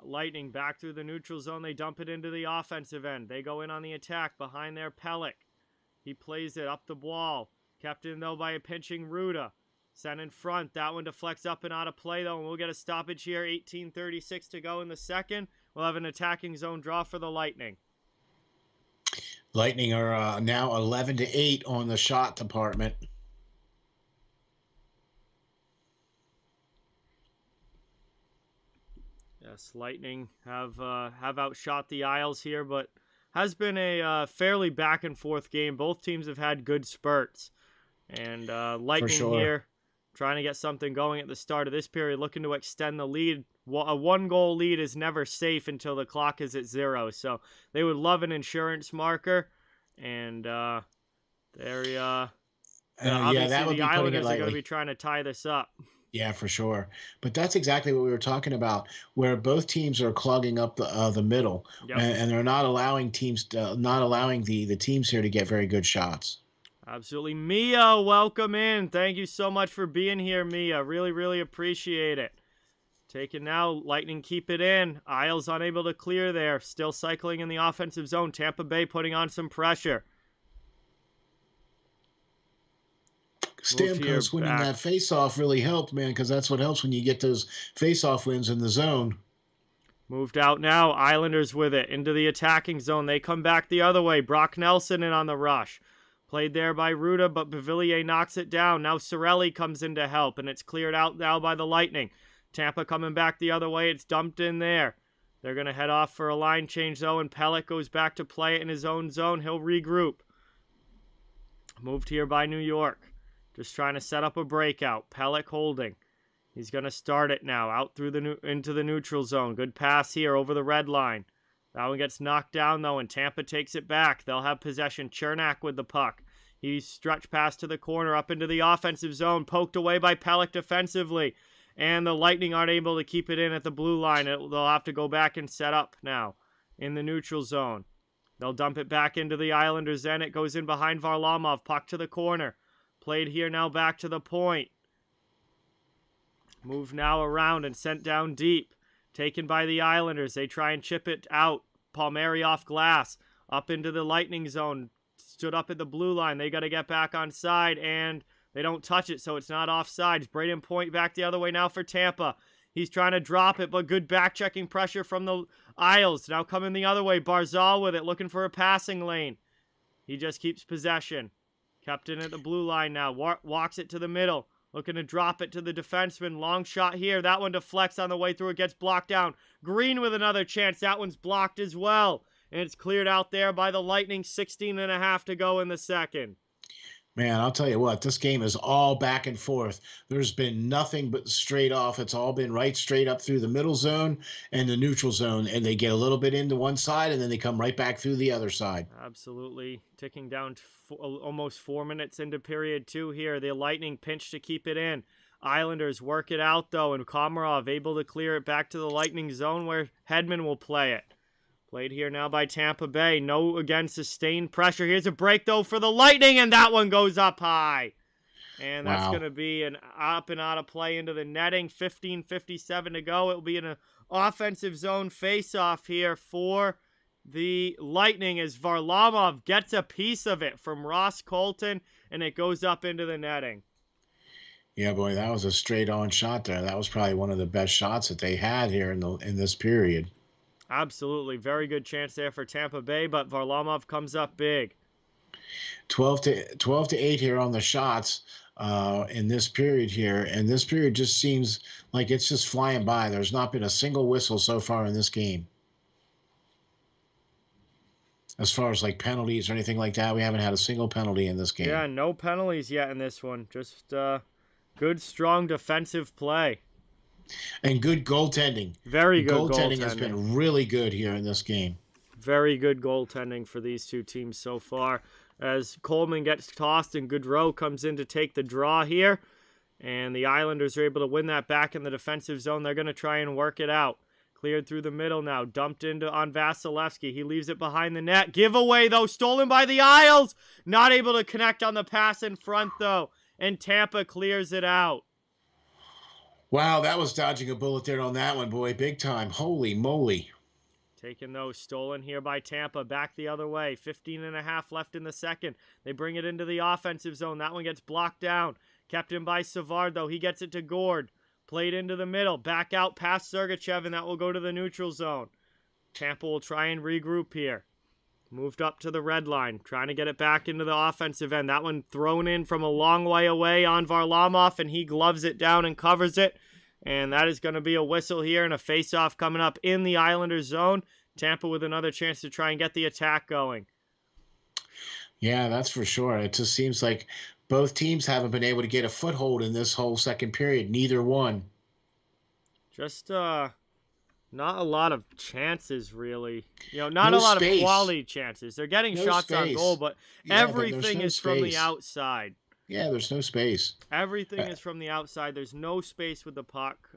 Lightning back through the neutral zone. They dump it into the offensive end. They go in on the attack behind their Pellick. He plays it up the wall. Kept in, though, by a pinching Ruda. Sent in front. That one deflects up and out of play, though, and we'll get a stoppage here. 18:36 to go in the second. We'll have an attacking zone draw for the Lightning. Lightning are now 11-8 on the shot department. Yes, Lightning have outshot the Isles here, but has been a fairly back and forth game. Both teams have had good spurts, and Lightning here trying to get something going at the start of this period, looking to extend the lead. A one-goal lead is never safe until the clock is at 0, so they would love an insurance marker, and obviously that would the be putting it Islanders are going lightly. to be trying to tie this up. Yeah, for sure. But that's exactly what we were talking about, where both teams are clogging up the middle, Yep. and they're not allowing the teams here to get very good shots. Absolutely. Mia, welcome in. Thank you so much for being here, Mia. Really, really appreciate it. Taken now. Lightning keep it in. Isles unable to clear there. Still cycling in the offensive zone. Tampa Bay putting on some pressure. Stamkos winning that face-off really helped, man, because that's what helps when you get those face-off wins in the zone. Moved out now. Islanders with it. Into the attacking zone. They come back the other way. Brock Nelson in on the rush. Played there by Ruda, but Beauvillier knocks it down. Now Cirelli comes in to help, and it's cleared out now by the Lightning. Tampa coming back the other way. It's dumped in there. They're going to head off for a line change, though, and Pelech goes back to play it in his own zone. He'll regroup. Moved here by New York. Just trying to set up a breakout. Pelech holding. He's going to start it now. Out through into the neutral zone. Good pass here over the red line. That one gets knocked down, though, and Tampa takes it back. They'll have possession. Chernak with the puck. He stretched pass to the corner, up into the offensive zone. Poked away by Pelech defensively. And the Lightning aren't able to keep it in at the blue line. They'll have to go back and set up now in the neutral zone. They'll dump it back into the Islanders' end. It goes in behind Varlamov. Puck to the corner. Played here now back to the point. Moved now around and sent down deep. Taken by the Islanders. They try and chip it out. Palmieri off glass. Up into the Lightning zone. Stood up at the blue line. They got to get back on side, and they don't touch it, so it's not offsides. Braden Point back the other way now for Tampa. He's trying to drop it, but good back-checking pressure from the Isles. Now coming the other way. Barzal with it, looking for a passing lane. He just keeps possession. Kept in at the blue line now. Walks it to the middle. Looking to drop it to the defenseman. Long shot here. That one deflects on the way through. It gets blocked down. Green with another chance. That one's blocked as well. And it's cleared out there by the Lightning. 16.5 to go in the second. Man, I'll tell you what, this game is all back and forth. There's been nothing but straight off. It's all been right straight up through the middle zone and the neutral zone. And they get a little bit into one side, and then they come right back through the other side. Absolutely. Ticking down to almost 4 minutes into period 2 here. The Lightning pinch to keep it in. Islanders work it out, though, and Komarov able to clear it back to the Lightning zone where Hedman will play it. Played here now by Tampa Bay. No, again, sustained pressure. Here's a break, though, for the Lightning, and that one goes up high. And that's going to be an up and out of play into the netting. 15:57 to go. It will be an offensive zone face-off here for the Lightning as Varlamov gets a piece of it from Ross Colton, and it goes up into the netting. Yeah, boy, that was a straight-on shot there. That was probably one of the best shots that they had here in this period. Absolutely. Very good chance there for Tampa Bay, but Varlamov comes up big. 12 to 8 here on the shots in this period here. And this period just seems like it's just flying by. There's not been a single whistle so far in this game. As far as like penalties or anything like that, we haven't had a single penalty in this game. Yeah, no penalties yet in this one. Just good, strong defensive play. And good goaltending. Very good goaltending. Has been really good here in this game. Very good goaltending for these two teams so far. As Coleman gets tossed and Goodrow comes in to take the draw here. And the Islanders are able to win that back in the defensive zone. They're going to try and work it out. Cleared through the middle now. Dumped on Vasilevsky. He leaves it behind the net. Giveaway, though. Stolen by the Isles. Not able to connect on the pass in front, though. And Tampa clears it out. Wow, that was dodging a bullet there on that one, boy. Big time. Holy moly. Taking those, stolen here by Tampa. Back the other way. 15.5 left in the second. They bring it into the offensive zone. That one gets blocked down. Kept in by Savard, though. He gets it to Gord. Played into the middle. Back out past Sergachev, and that will go to the neutral zone. Tampa will try and regroup here. Moved up to the red line. Trying to get it back into the offensive end. That one thrown in from a long way away on Varlamov, and he gloves it down and covers it. And that is going to be a whistle here and a face-off coming up in the Islanders zone. Tampa with another chance to try and get the attack going. Yeah, that's for sure. It just seems like both teams haven't been able to get a foothold in this whole second period. Neither one. Just not a lot of chances, really. Not No a lot space. of quality chances. They're getting No shots on space. goal, but Yeah, but everything there's no is from the space. outside. Yeah, there's no space. Everything is from the outside. There's no space with the puck.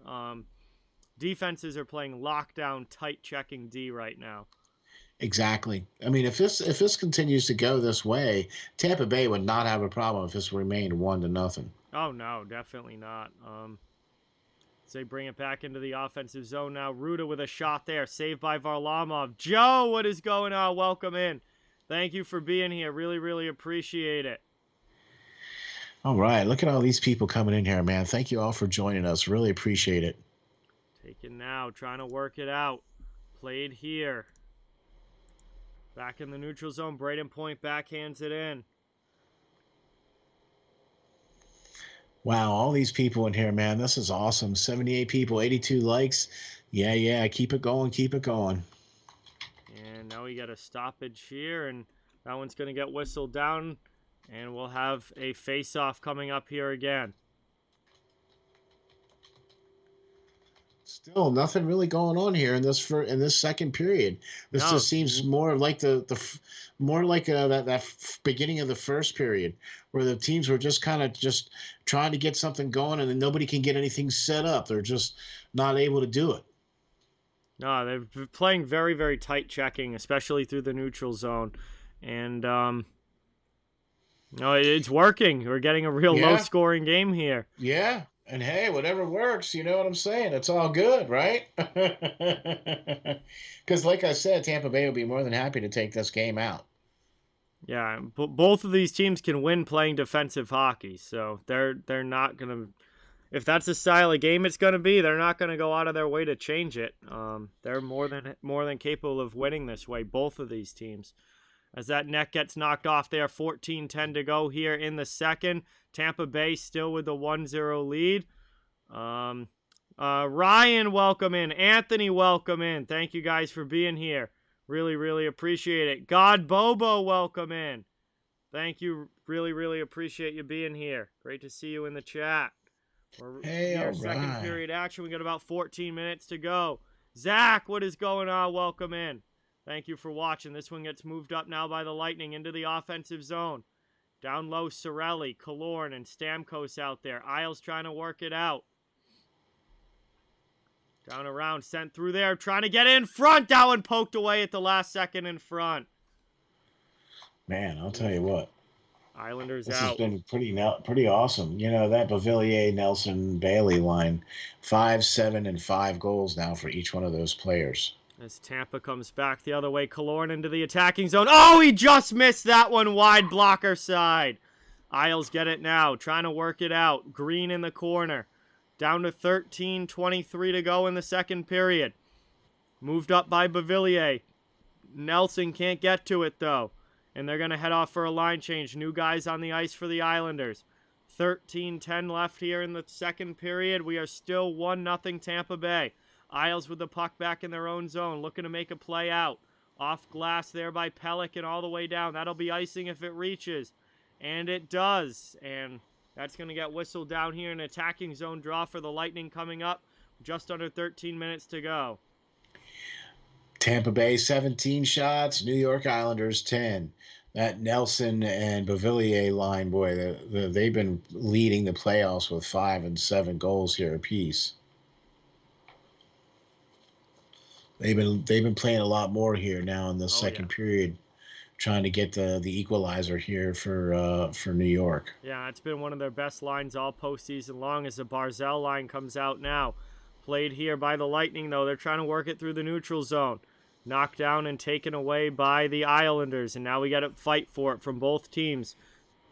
Defenses are playing lockdown, tight checking D right now. Exactly. I mean, if this continues to go this way, Tampa Bay would not have a problem if this remained 1-0. Oh, no, definitely not. So they bring it back into the offensive zone now. Ruda with a shot there. Saved by Varlamov. Joe, what is going on? Welcome in. Thank you for being here. Really, really appreciate it. All right. Look at all these people coming in here, man. Thank you all for joining us. Really appreciate it. Taken now. Trying to work it out. Played here. Back in the neutral zone. Braden Point backhands it in. Wow, all these people in here, man. This is awesome. 78 people, 82 likes. Yeah. Keep it going. Keep it going. And now we got a stoppage here, and that one's going to get whistled down, and we'll have a face-off coming up here again. Still nothing really going on here in this second period. This just seems more like that beginning of the first period, where the teams were just kind of just trying to get something going, and then nobody can get anything set up. They're just not able to do it. No, they're playing very, very tight checking, especially through the neutral zone, and no, it's working. We're getting a real low-scoring game here. Yeah. And hey, whatever works, you know what I'm saying? It's all good, right? Because like I said, Tampa Bay will be more than happy to take this game out. Yeah, but both of these teams can win playing defensive hockey, so they're not going to... If that's the style of game it's going to be, they're not going to go out of their way to change it. They're more than capable of winning this way, both of these teams. As that net gets knocked off there, 14-10 to go here in the second. Tampa Bay still with the 1-0 lead. Ryan, welcome in. Anthony, welcome in. Thank you guys for being here. Really, really appreciate it. God Bobo, welcome in. Thank you. Really, really appreciate you being here. Great to see you in the chat. We're here, second period action. We got about 14 minutes to go. Zach, what is going on? Welcome in. Thank you for watching. This one gets moved up now by the Lightning into the offensive zone. Down low, Cirelli, Killorn, and Stamkos out there. Isles trying to work it out. Down around, sent through there, trying to get in front. That one poked away at the last second in front. Man, I'll tell you what. Islanders this out. This has been pretty awesome. You know, that Beauvillier, Nelson, Bailey line, 5, 7, and 5 goals now for each one of those players. As Tampa comes back the other way, Killorn into the attacking zone. Oh, he just missed that one wide blocker side. Isles get it now, trying to work it out. Green in the corner. Down to 13:23 to go in the second period. Moved up by Beauvillier. Nelson can't get to it, though. And they're going to head off for a line change. New guys on the ice for the Islanders. 13:10 left here in the second period. We are still 1-0 Tampa Bay. Isles with the puck back in their own zone, looking to make a play out. Off glass there by Pellick and all the way down. That'll be icing if it reaches. And it does. And that's going to get whistled down here. An attacking zone draw for the Lightning coming up. Just under 13 minutes to go. Tampa Bay 17 shots, New York Islanders 10. That Nelson and Beauvillier line, boy, they've been leading the playoffs with 5 and 7 goals here apiece. They've been playing a lot more here now in the second period, trying to get the equalizer here for New York. Yeah, it's been one of their best lines all postseason long as the Barzell line comes out now. Played here by the Lightning, though. They're trying to work it through the neutral zone. Knocked down and taken away by the Islanders, and now we got to fight for it from both teams.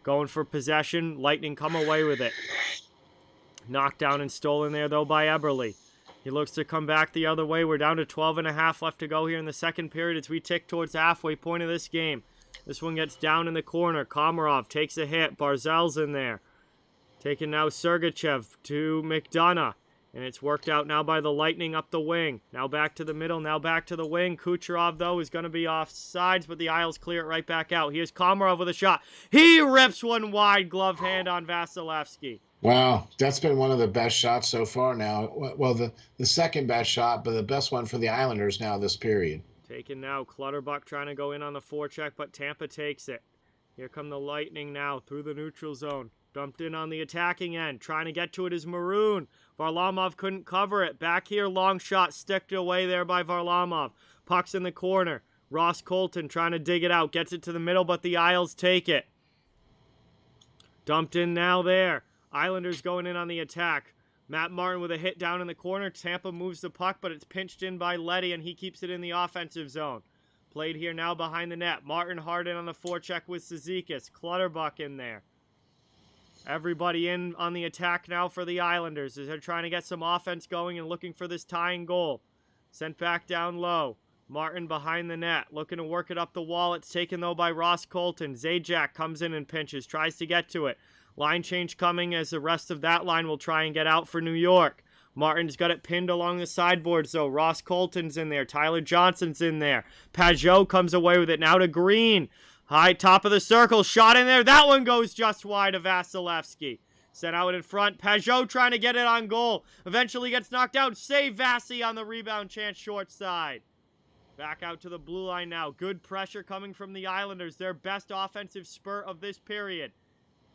Going for possession. Lightning come away with it. Knocked down and stolen there, though, by Eberle. He looks to come back the other way. We're down to 12.5 left to go here in the second period as we tick towards the halfway point of this game. This one gets down in the corner. Komarov takes a hit. Barzal's in there. Taking now Sergachev to McDonough. And it's worked out now by the Lightning up the wing. Now back to the middle. Now back to the wing. Kucherov, though, is going to be off sides, but the Isles clear it right back out. Here's Komarov with a shot. He rips one wide, glove hand on Vasilevsky. Wow, that's been one of the best shots so far now. Well, the second best shot, but the best one for the Islanders now this period. Taken now. Clutterbuck trying to go in on the forecheck, but Tampa takes it. Here come the Lightning now through the neutral zone. Dumped in on the attacking end. Trying to get to it is Maroon. Varlamov couldn't cover it. Back here, long shot. Sticked away there by Varlamov. Puck's in the corner. Ross Colton trying to dig it out. Gets it to the middle, but the Isles take it. Dumped in now there. Islanders going in on the attack. Matt Martin with a hit down in the corner. Tampa moves the puck, but it's pinched in by Leddy, and he keeps it in the offensive zone. Played here now behind the net. Martin Harden on the forecheck with Cizikas. Clutterbuck in there. Everybody in on the attack now for the Islanders as they're trying to get some offense going and looking for this tying goal. Sent back down low. Martin behind the net, looking to work it up the wall. It's taken, though, by Ross Colton. Zajac comes in and pinches, tries to get to it. Line change coming as the rest of that line will try and get out for New York. Martin's got it pinned along the sideboards, though. Ross Colton's in there. Tyler Johnson's in there. Pajot comes away with it now to Green. High top of the circle. Shot in there. That one goes just wide of Vasilevsky. Sent out in front. Pajot trying to get it on goal. Eventually gets knocked out. Save Vasi on the rebound chance short side. Back out to the blue line now. Good pressure coming from the Islanders. Their best offensive spurt of this period.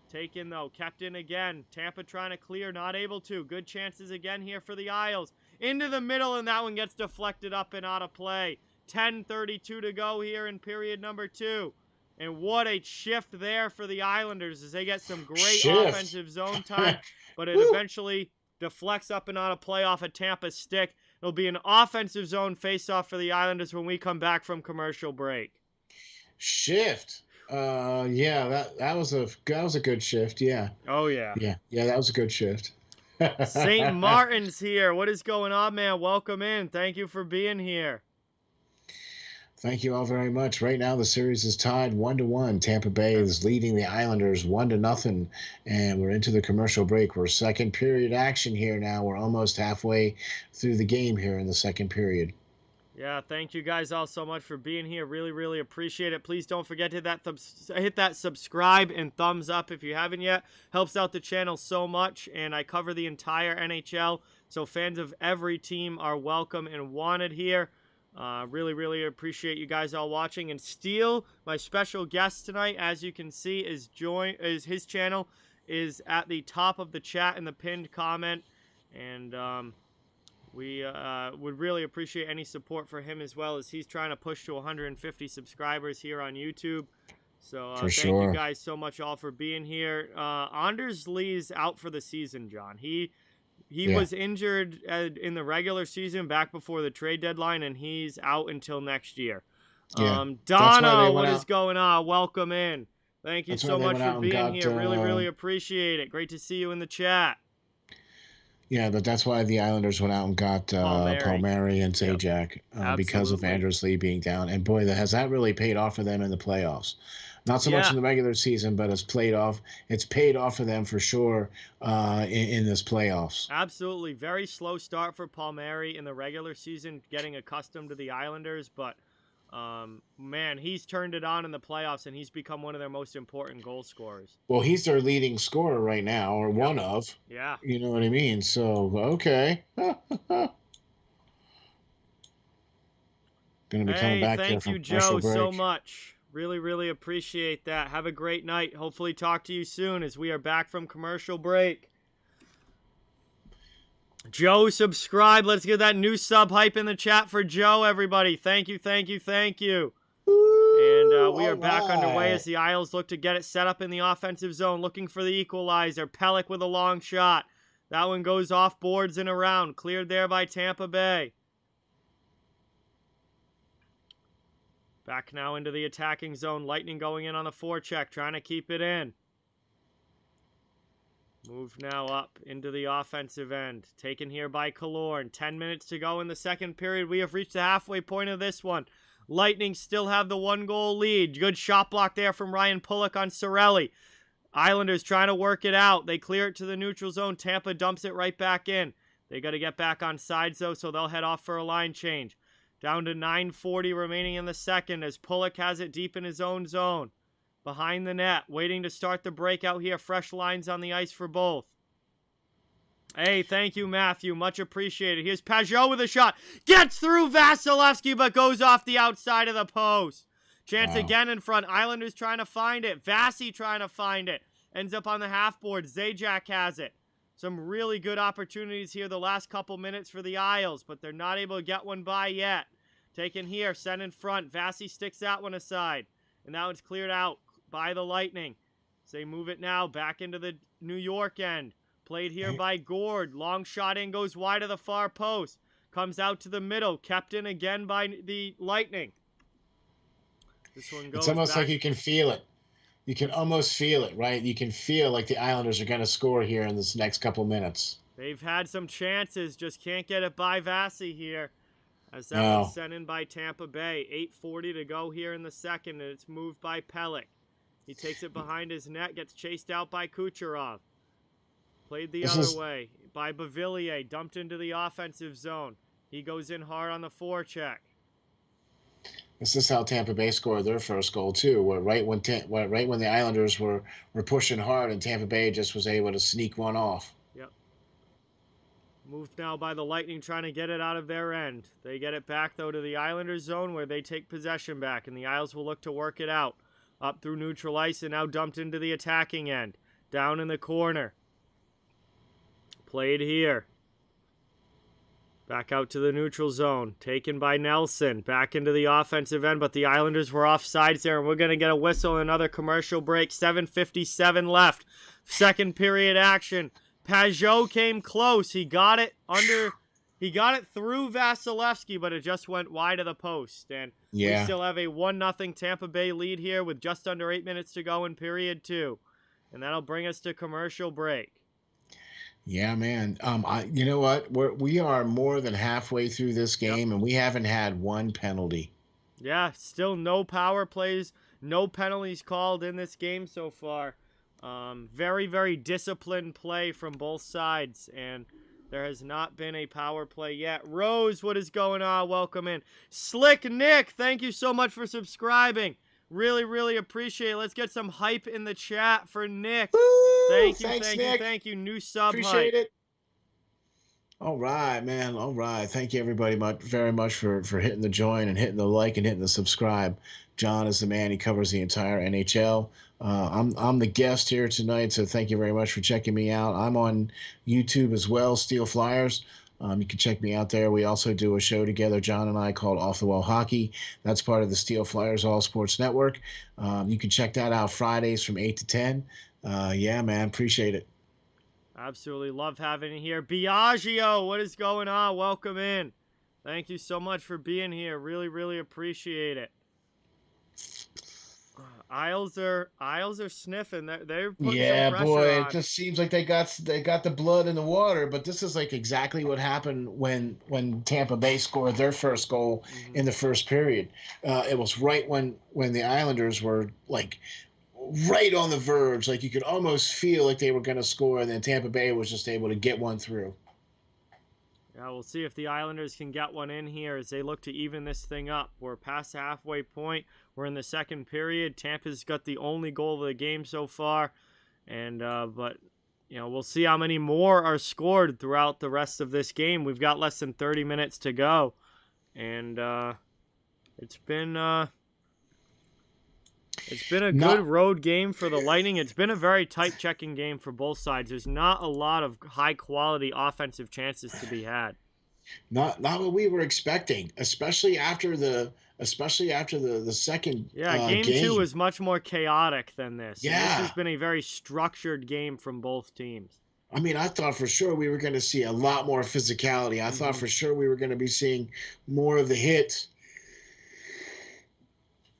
Taken, though. Kept in again. Tampa trying to clear. Not able to. Good chances again here for the Isles. Into the middle, and that one gets deflected up and out of play. 10:32 to go here in period number 2. And what a shift there for the Islanders as they get some great offensive zone time. But it eventually deflects up and out of play off a Tampa stick. It'll be an offensive zone face-off for the Islanders when we come back from commercial break. Shift. Yeah, that was a good shift. Yeah. Oh yeah. Yeah, that was a good shift. St. Martin's here. What is going on, man? Welcome in. Thank you for being here. Thank you all very much. Right now, the series is tied 1-1. Tampa Bay is leading the Islanders 1-0, and we're into the commercial break. We're second period action here now. We're almost halfway through the game here in the second period. Yeah, thank you guys all so much for being here. Really, really appreciate it. Please don't forget to hit that subscribe and thumbs up if you haven't yet. Helps out the channel so much, and I cover the entire NHL, so fans of every team are welcome and wanted here. Really, really appreciate you guys all watching. And Steele, my special guest tonight, as you can see, is his channel is at the top of the chat in the pinned comment. And we would really appreciate any support for him as well, as he's trying to push to 150 subscribers here on YouTube. So thank you guys so much all for being here. Anders Lee's out for the season, John. He was injured in the regular season back before the trade deadline, and he's out until next year. Yeah. Donna, what is going on? Welcome in. Thank you so much for being here. Really, really appreciate it. Great to see you in the chat. Yeah, but that's why the Islanders went out and got Palmieri and Zajac because of Anders Lee being down. And boy, has that really paid off for them in the playoffs. Not so much in the regular season, but it's paid off for them for sure in this playoffs. Absolutely. Very slow start for Palmieri in the regular season, getting accustomed to the Islanders. But, man, he's turned it on in the playoffs, and he's become one of their most important goal scorers. Well, he's their leading scorer right now, or one of. Yeah. You know what I mean? So, okay. Going to be coming back here from commercial break. Thank you, Joe, so much. Really, really appreciate that. Have a great night. Hopefully talk to you soon as we are back from commercial break. Joe, subscribe. Let's get that new sub hype in the chat for Joe, everybody. Thank you, thank you, thank you. And we are back underway as the Isles look to get it set up in the offensive zone, looking for the equalizer. Pelech with a long shot. That one goes off boards and around. Cleared there by Tampa Bay. Back now into the attacking zone. Lightning going in on the forecheck, trying to keep it in. Move now up into the offensive end. Taken here by Killorn. 10 minutes to go in the second period. We have reached the halfway point of this one. Lightning still have the 1-goal lead. Good shot block there from Ryan Pulock on Cirelli. Islanders trying to work it out. They clear it to the neutral zone. Tampa dumps it right back in. They got to get back on sides, though, so they'll head off for a line change. Down to 9:40 remaining in the second as Pulock has it deep in his own zone. Behind the net, waiting to start the breakout here. Fresh lines on the ice for both. Hey, thank you, Matthew. Much appreciated. Here's Pajot with a shot. Gets through Vasilevsky, but goes off the outside of the post. Chance again in front. Islanders trying to find it. Vasi trying to find it. Ends up on the half board. Zajac has it. Some really good opportunities here the last couple minutes for the Isles, but they're not able to get one by yet. Taken here, sent in front. Vasi sticks that one aside. And that one's cleared out by the Lightning. So they move it now back into the New York end. Played here by Gord. Long shot in, goes wide of the far post. Comes out to the middle. Kept in again by the Lightning. This one goes It's almost back. like you can feel it. You can almost feel it, right? You can feel like the Islanders are going to score here in this next couple minutes. They've had some chances, just can't get it by Vasi here. As that one's sent in by Tampa Bay. 8:40 to go here in the second, and it's moved by Pelech. He takes it behind his net, gets chased out by Kucherov. Played the other way by Beauvillier, dumped into the offensive zone. He goes in hard on the forecheck. This is how Tampa Bay scored their first goal too. Right when the Islanders were pushing hard, and Tampa Bay just was able to sneak one off. Yep. Moved now by the Lightning, trying to get it out of their end. They get it back though to the Islanders zone, where they take possession back, and the Isles will look to work it out. Up through neutral ice and now dumped into the attacking end. Down in the corner. Played here. Back out to the neutral zone. Taken by Nelson. Back into the offensive end, but the Islanders were offsides there, and we're going to get a whistle and another commercial break. 7:57 left. Second period action. Pajot came close. He got it through Vasilevsky, but it just went wide of the post. And we still have a 1-0 Tampa Bay lead here with just under 8 minutes to go in period 2. And that'll bring us to commercial break. Yeah, man. You know what? We are more than halfway through this game, and we haven't had one penalty. Yeah, still no power plays, no penalties called in this game so far. Very, very disciplined play from both sides, and there has not been a power play yet. Rose, what is going on? Welcome in. Slick Nick, thank you so much for subscribing. Really, really appreciate it. Let's get some hype in the chat for Nick. Woo! Thank you, Thanks, thank Nick. you, thank you. New sub Appreciate hype. it. All right, man. All right. Thank you, everybody, very much for hitting the join and hitting the like and hitting the subscribe. John is the man. He covers the entire NHL. I'm the guest here tonight, so thank you very much for checking me out. I'm on YouTube as well, Steel Flyers. You can check me out there. We also do a show together, John and I, called Off the Wall Hockey. That's part of the Steel Flyers All Sports Network. You can check that out Fridays from 8 to 10. Yeah, man. Appreciate it. Absolutely love having you here. Biagio, what is going on? Welcome in. Thank you so much for being here. Really, really appreciate it. Isles are sniffing. They're putting some pressure on. It just seems like they got the blood in the water. But this is like exactly what happened when Tampa Bay scored their first goal in the first period. It was right when the Islanders were like right on the verge. Like you could almost feel like they were going to score, and then Tampa Bay was just able to get one through. Yeah, we'll see if the Islanders can get one in here as they look to even this thing up. We're past the halfway point. We're in the second period. Tampa's got the only goal of the game so far. And but you know, we'll see how many more are scored throughout the rest of this game. We've got less than 30 minutes to go. And it's been a good road game for the Lightning. It's been a very tight checking game for both sides. There's not a lot of high-quality offensive chances to be had. Not what we were expecting, especially after the second game 2 is much more chaotic than this. Yeah. And this has been a very structured game from both teams. I mean, I thought for sure we were going to see a lot more physicality. I thought for sure we were going to be seeing more of the hits.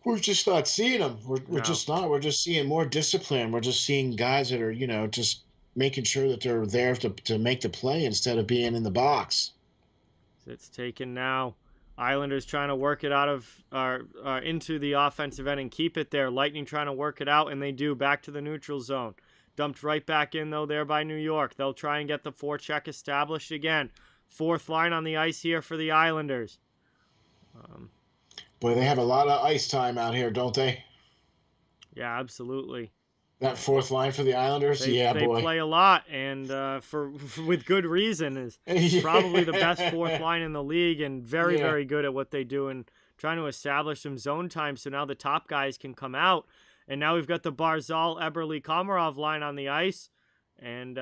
We're just not seeing them. We're just not. We're just seeing more discipline. We're just seeing guys that are, just making sure that they're there to make the play instead of being in the box. It's taken now. Islanders trying to work it out of into the offensive end and keep it there. Lightning trying to work it out, and they do. Back to the neutral zone. Dumped right back in, though, there by New York. They'll try and get the forecheck established again. Fourth line on the ice here for the Islanders. Boy, they have a lot of ice time out here, don't they? Yeah, absolutely. That fourth line for the Islanders, They play a lot, and with good reason. Is probably the best fourth line in the league, and very good at what they do, and trying to establish some zone time. So now the top guys can come out, and now we've got the Barzal, Eberle, Komarov line on the ice, and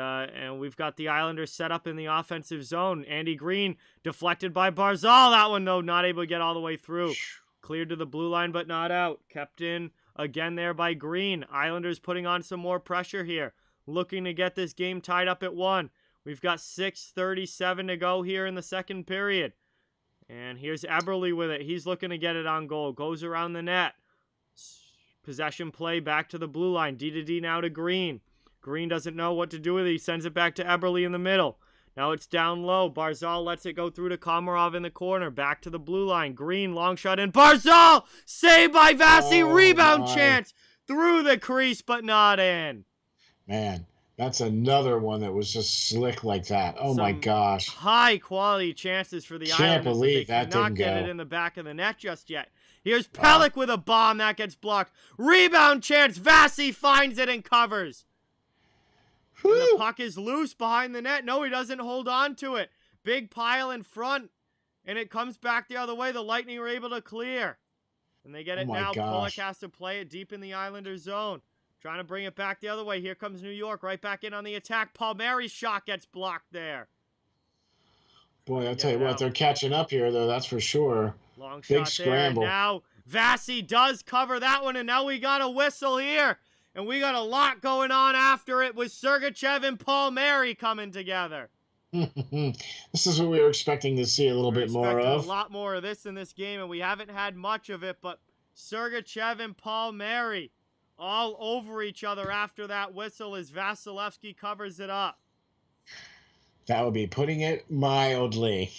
we've got the Islanders set up in the offensive zone. Andy Green deflected by Barzal. That one though, not able to get all the way through. Cleared to the blue line, but not out. Kept in. Again there by Green. Islanders putting on some more pressure here. Looking to get this game tied up at 1. We've got 6:37 to go here in the second period. And here's Eberle with it. He's looking to get it on goal. Goes around the net. Possession play back to the blue line. D to D now to Green. Green doesn't know what to do with it. He sends it back to Eberle in the middle. Now it's down low. Barzal lets it go through to Komarov in the corner. Back to the blue line. Green, long shot in. Barzal! Saved by Vasi. Rebound chance. Through the crease, but not in. Man, that's another one that was just slick like that. Oh, my gosh. High-quality chances for the Can't Islanders. believe They that cannot didn't get go. it in the back of the net just yet. Here's Pelech with a bomb. That gets blocked. Rebound chance. Vasi finds it and covers. And the puck is loose behind the net. No, he doesn't hold on to it. Big pile in front. And it comes back the other way. The Lightning are able to clear. And they get it now. Gosh. Pelech has to play it deep in the Islanders zone. Trying to bring it back the other way. Here comes New York. Right back in on the attack. Palmieri's shot gets blocked there. Boy, I'll tell you what, they're catching up here, though, that's for sure. Long Big shot scramble. there. Now Vasi does cover that one. And now we got a whistle here. And we got a lot going on after it with Sergachev and Palmieri coming together. This is what we were expecting to see a little bit more of. A lot more of this in this game, and we haven't had much of it, but Sergachev and Palmieri all over each other after that whistle as Vasilevsky covers it up. That would be putting it mildly.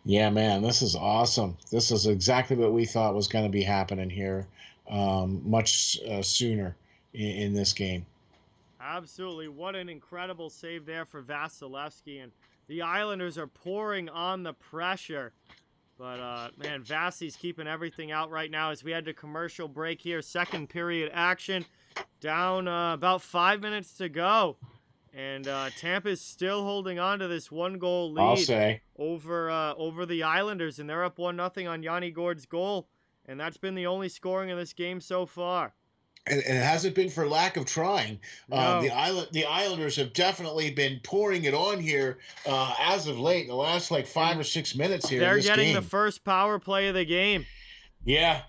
Yeah, man, this is awesome. This is exactly what we thought was going to be happening here much sooner in this game. Absolutely. What an incredible save there for Vasilevsky. And the Islanders are pouring on the pressure. But, man, Vasi's keeping everything out right now as we had the commercial break here. Second period action. Down about 5 minutes to go. And Tampa's still holding on to this 1-goal lead. I'll say. Over the Islanders. And they're up 1-0 on Yanni Gourde's goal. And that's been the only scoring in this game so far. And it hasn't been for lack of trying. No. The Islanders have definitely been pouring it on here as of late, in the last like 5 or 6 minutes here. They're in this getting game. the first power play of the game. Yeah.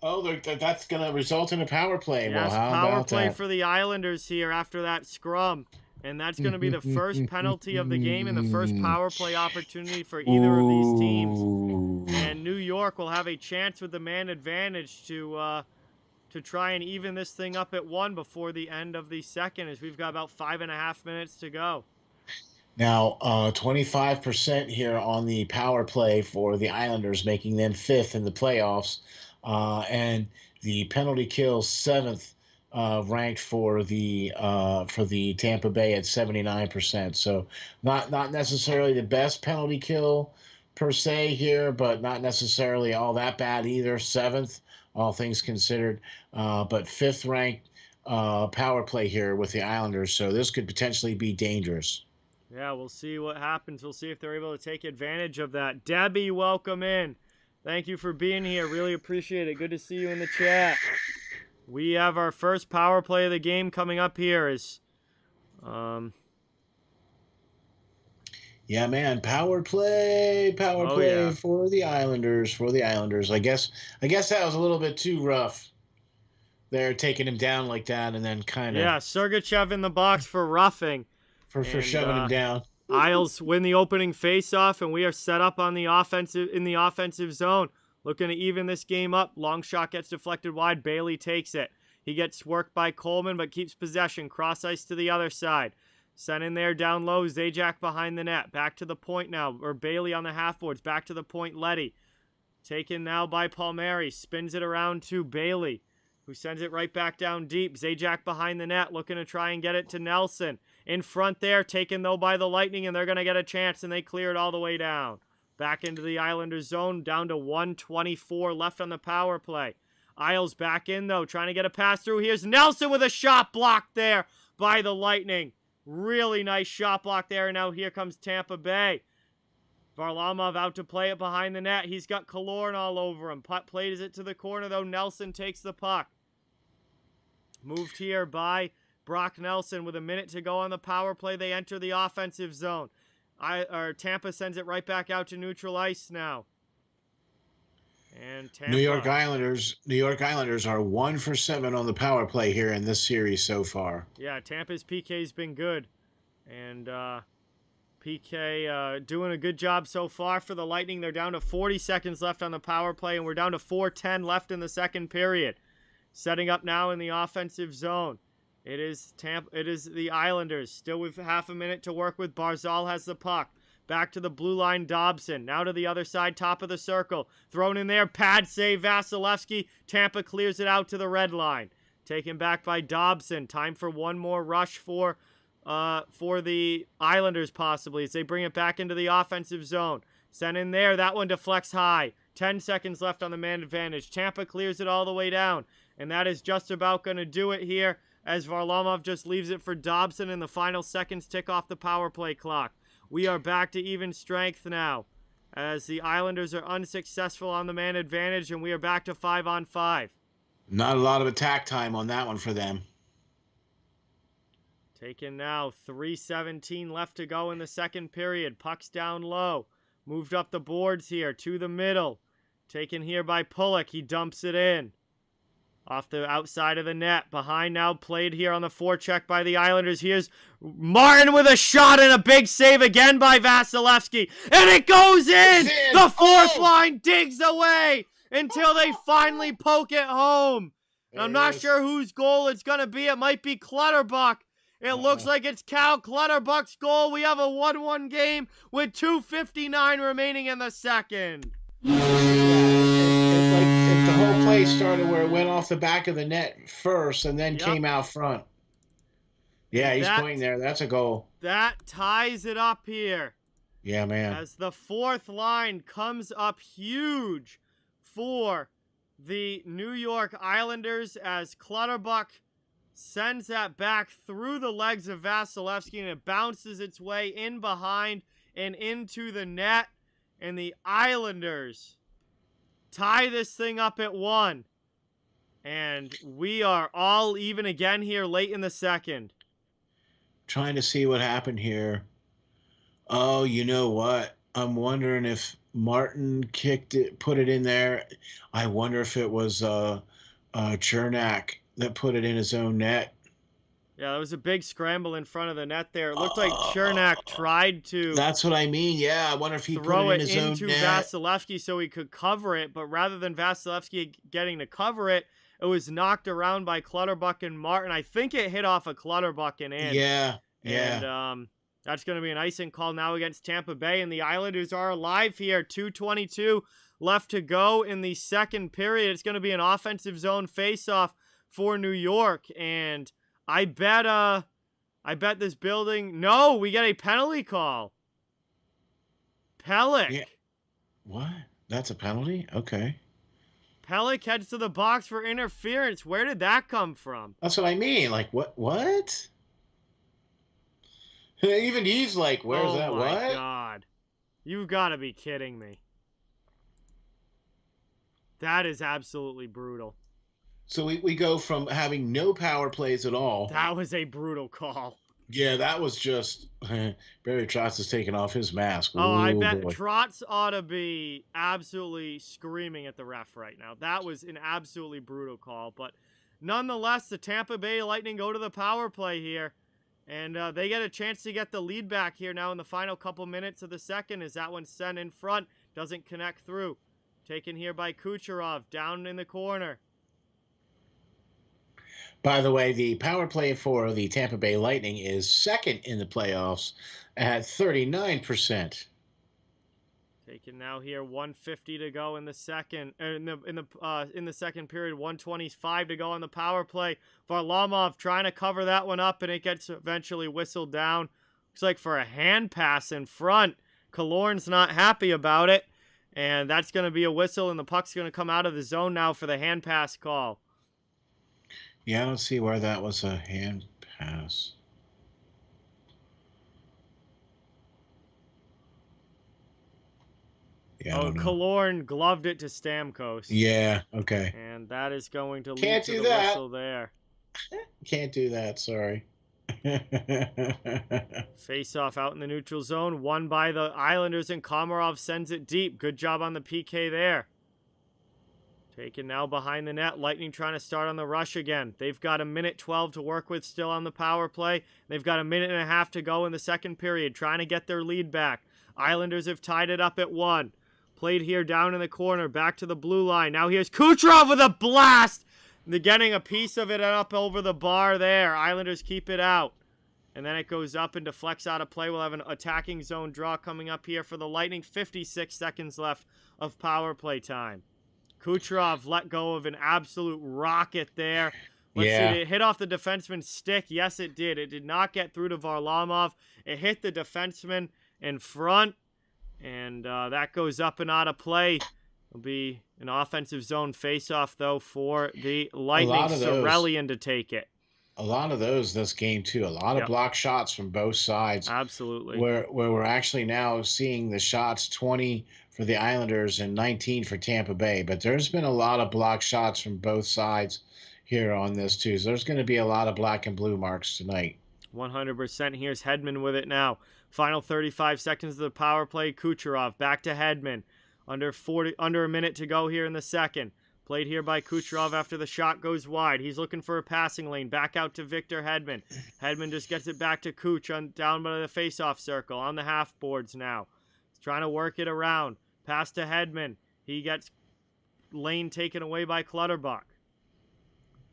Oh, that's going to result in a power play. Yes, well, how power about play that? for the Islanders here after that scrum. And that's going to be the first penalty of the game and the first power play opportunity for either of these teams. And New York will have a chance with the man advantage to try and even this thing up at 1 before the end of the second, as we've got about 5.5 minutes to go. Now, 25% here on the power play for the Islanders, making them 5th in the playoffs. And the penalty kill 7th ranked for the Tampa Bay at 79%. So not necessarily the best penalty kill per se here, but not necessarily all that bad either. 7th, all things considered, but 5th ranked power play here with the Islanders. So this could potentially be dangerous. Yeah, we'll see what happens. We'll see if they're able to take advantage of that. Debbie, welcome in. Thank you for being here. Really appreciate it. Good to see you in the chat. We have our first power play of the game coming up here. Yeah, man, power play yeah. for the Islanders. I guess that was a little bit too rough. They're taking him down like that and then kind of Sergachev in the box for roughing. for shoving him down. Isles win the opening faceoff, and we are set up on the offensive zone, looking to even this game up. Long shot gets deflected wide. Bailey takes it. He gets worked by Coleman, but keeps possession. Cross ice to the other side. Sent in there down low. Zajac behind the net. Back to the point now. Or Bailey on the half boards. Back to the point. Letty. Taken now by Palmieri. Spins it around to Bailey, who sends it right back down deep. Zajac behind the net. Looking to try and get it to Nelson. In front there. Taken though by the Lightning. And they're going to get a chance. And they clear it all the way down. Back into the Islanders zone. Down to 1:24 left on the power play. Isles back in, though, trying to get a pass through. Here's Nelson with a shot blocked there by the Lightning. Really nice shot block there, and now here comes Tampa Bay. Varlamov out to play it behind the net. He's got Killorn all over him. Putt plays it to the corner, though. Nelson takes the puck. Moved here by Brock Nelson with a minute to go on the power play. They enter the offensive zone. Tampa sends it right back out to neutral ice now. And Tampa. New York Islanders are 1 for 7 on the power play here in this series so far. Yeah, Tampa's PK's been good. And PK doing a good job so far for the Lightning. They're down to 40 seconds left on the power play, and we're down to 4:10 left in the second period. Setting up now in the offensive zone. It is the Islanders, still with half a minute to work with. Barzal has the puck. Back to the blue line, Dobson. Now to the other side, top of the circle. Thrown in there, pad save, Vasilevsky. Tampa clears it out to the red line. Taken back by Dobson. Time for one more rush for the Islanders possibly as they bring it back into the offensive zone. Sent in there, that one deflects high. 10 seconds left on the man advantage. Tampa clears it all the way down. And that is just about going to do it here as Varlamov just leaves it for Dobson and the final seconds tick off the power play clock. We are back to even strength now as the Islanders are unsuccessful on the man advantage, and we are back to 5-on-5. Not a lot of attack time on that one for them. Taken now, 3:17 left to go in the second period. Puck's down low. Moved up the boards here to the middle. Taken here by Pulock. He dumps it in. Off the outside of the net. Behind now, played here on the forecheck by the Islanders. Here's Martin with a shot and a big save again by Vasilevsky. And it goes in! The fourth line digs away until they finally poke it home. And I'm not sure whose goal it's going to be. It might be Clutterbuck. It looks like it's Cal Clutterbuck's goal. We have a 1-1 game with 2:59 remaining in the second. The whole play started where it went off the back of the net first and then came out front. Yeah, he's pointing there. That's a goal. That ties it up here. Yeah, man. As the fourth line comes up huge for the New York Islanders as Clutterbuck sends that back through the legs of Vasilevsky and it bounces its way in behind and into the net. And the Islanders tie this thing up at 1. And we are all even again here late in the second. Trying to see what happened here. Oh, you know what? I'm wondering if Martin put it in there. I wonder if it was Chernak that put it in his own net. Yeah, there was a big scramble in front of the net there. It looked like Chernak tried to. That's what I mean. Yeah, I wonder if he throw put it in it his own into net. Vasilevsky so he could cover it, but rather than Vasilevsky getting to cover it, it was knocked around by Clutterbuck and Martin. I think it hit off of Clutterbuck and in. Yeah. And that's going to be an icing call now against Tampa Bay, and the Islanders are alive here. 2:22 left to go in the second period. It's going to be an offensive zone faceoff for New York, and I bet this building. No, we get a penalty call. Pelech. Yeah. What? That's a penalty? Okay. Pelech heads to the box for interference. Where did that come from? That's what I mean. Like, what? Even he's like, where's that? What? Oh, my God. You've got to be kidding me. That is absolutely brutal. So we go from having no power plays at all. That was a brutal call. Yeah, that was just Barry Trotz is taking off his mask. Oh, I bet boy. Trotz ought to be absolutely screaming at the ref right now. That was an absolutely brutal call. But nonetheless, the Tampa Bay Lightning go to the power play here. And they get a chance to get the lead back here now in the final couple minutes of the second as that one's sent in front. Doesn't connect through. Taken here by Kucherov down in the corner. By the way, the power play for the Tampa Bay Lightning is second in the playoffs at 39%. Taken now here, 150 to go in the second, in the second period, 125 to go on the power play. Varlamov trying to cover that one up, and it gets eventually whistled down. Looks like for a hand pass in front. Killorn's not happy about it, and that's going to be a whistle, and the puck's going to come out of the zone now for the hand pass call. Yeah, I don't see where that was a hand pass. Yeah, Oh, Killorn gloved it to Stamkos. Yeah, okay. And that is going to lead Can't to do the that. whistle there. Can't do that, sorry. Face-off out in the neutral zone, won by the Islanders, and Komarov sends it deep. Good job on the PK there. Taken now behind the net. Lightning trying to start on the rush again. They've got 1:12 to work with still on the power play. They've got 1.5 to go in the second period, trying to get their lead back. Islanders have tied it up at 1. Played here down in the corner, back to the blue line. Now here's Kucherov with a blast! They're getting a piece of it up over the bar there. Islanders keep it out. And then it goes up and deflects out of play. We'll have an attacking zone draw coming up here for the Lightning. 56 seconds left of power play time. Kucherov let go of an absolute rocket there. Let's see, did it hit off the defenseman's stick? Yes, it did. It did not get through to Varlamov. It hit the defenseman in front, and that goes up and out of play. It'll be an offensive zone face-off, though, for the Lightning. Sorellian to take it. A lot of those this game, too. A lot of block shots from both sides. Absolutely. Where we're actually now seeing the shots 20 for the Islanders and 19 for Tampa Bay. But there's been a lot of block shots from both sides here on this, too. So there's going to be a lot of black and blue marks tonight. 100%. Here's Hedman with it now. Final 35 seconds of the power play. Kucherov back to Hedman. Under a minute to go here in the second. Played here by Kucherov after the shot goes wide. He's looking for a passing lane. Back out to Victor Hedman. Hedman just gets it back to Kuch down by the face-off circle on the half boards now. He's trying to work it around. Pass to Hedman. He gets lane taken away by Clutterbuck.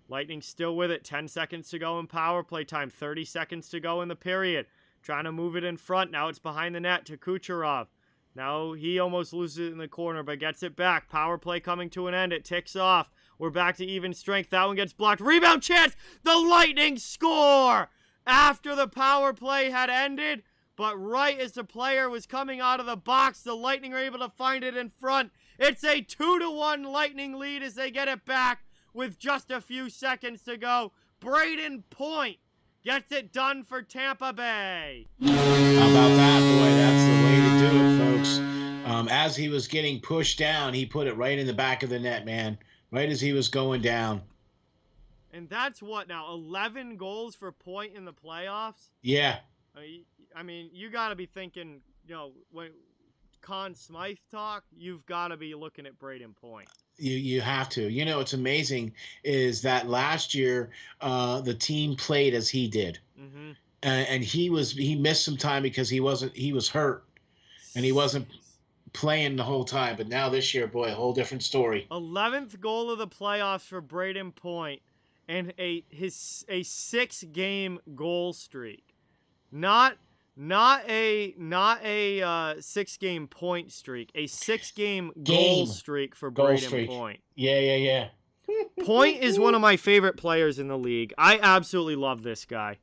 Lightning still with it. 10 seconds to go in power play time. 30 seconds to go in the period. Trying to move it in front. Now it's behind the net to Kucherov. Now he almost loses it in the corner, but gets it back. Power play coming to an end. It ticks off. We're back to even strength. That one gets blocked. Rebound chance. The Lightning score after the power play had ended. But right as the player was coming out of the box, the Lightning are able to find it in front. It's a 2-1 Lightning lead as they get it back with just a few seconds to go. Braden Point gets it done for Tampa Bay. How about that, boy? That's the way to do it, folks. As he was getting pushed down, he put it right in the back of the net, man. Right as he was going down. And that's what now? 11 goals for Point in the playoffs? Yeah. I mean, you got to be thinking, you know, when Conn Smythe talk, you've got to be looking at Braden Point. You have to. You know, what's amazing is that last year the team played as he did. Mm-hmm. And he missed some time because he was hurt and he wasn't playing the whole time. But now this year, boy, a whole different story. 11th goal of the playoffs for Braden Point and a 6-game goal streak. Not a 6-game point streak. A 6-game goal streak for Braden Point. Yeah. Point is one of my favorite players in the league. I absolutely love this guy.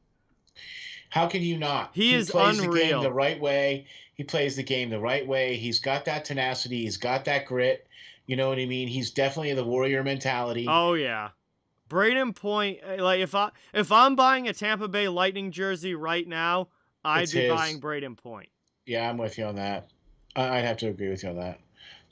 How can you not? He is plays unreal. The game the right way. He plays the game the right way. He's got that tenacity. He's got that grit. You know what I mean? He's definitely the warrior mentality. Oh yeah. Braden Point, like if I'm buying a Tampa Bay Lightning jersey right now, I'd be buying Braden Point. Yeah, I'm with you on that. I'd have to agree with you on that.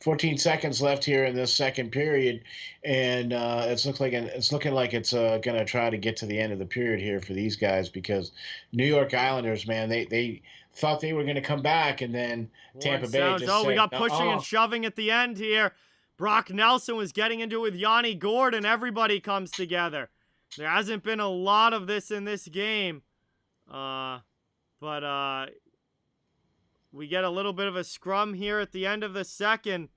14 seconds left here in this second period, and it's looking like it's going to try to get to the end of the period here for these guys because New York Islanders, man, they thought they were going to come back, and then Tampa Bay just said, we got pushing and shoving at the end here. Brock Nelson was getting into it with Yanni Gordon. Everybody comes together. There hasn't been a lot of this in this game, but we get a little bit of a scrum here at the end of the second,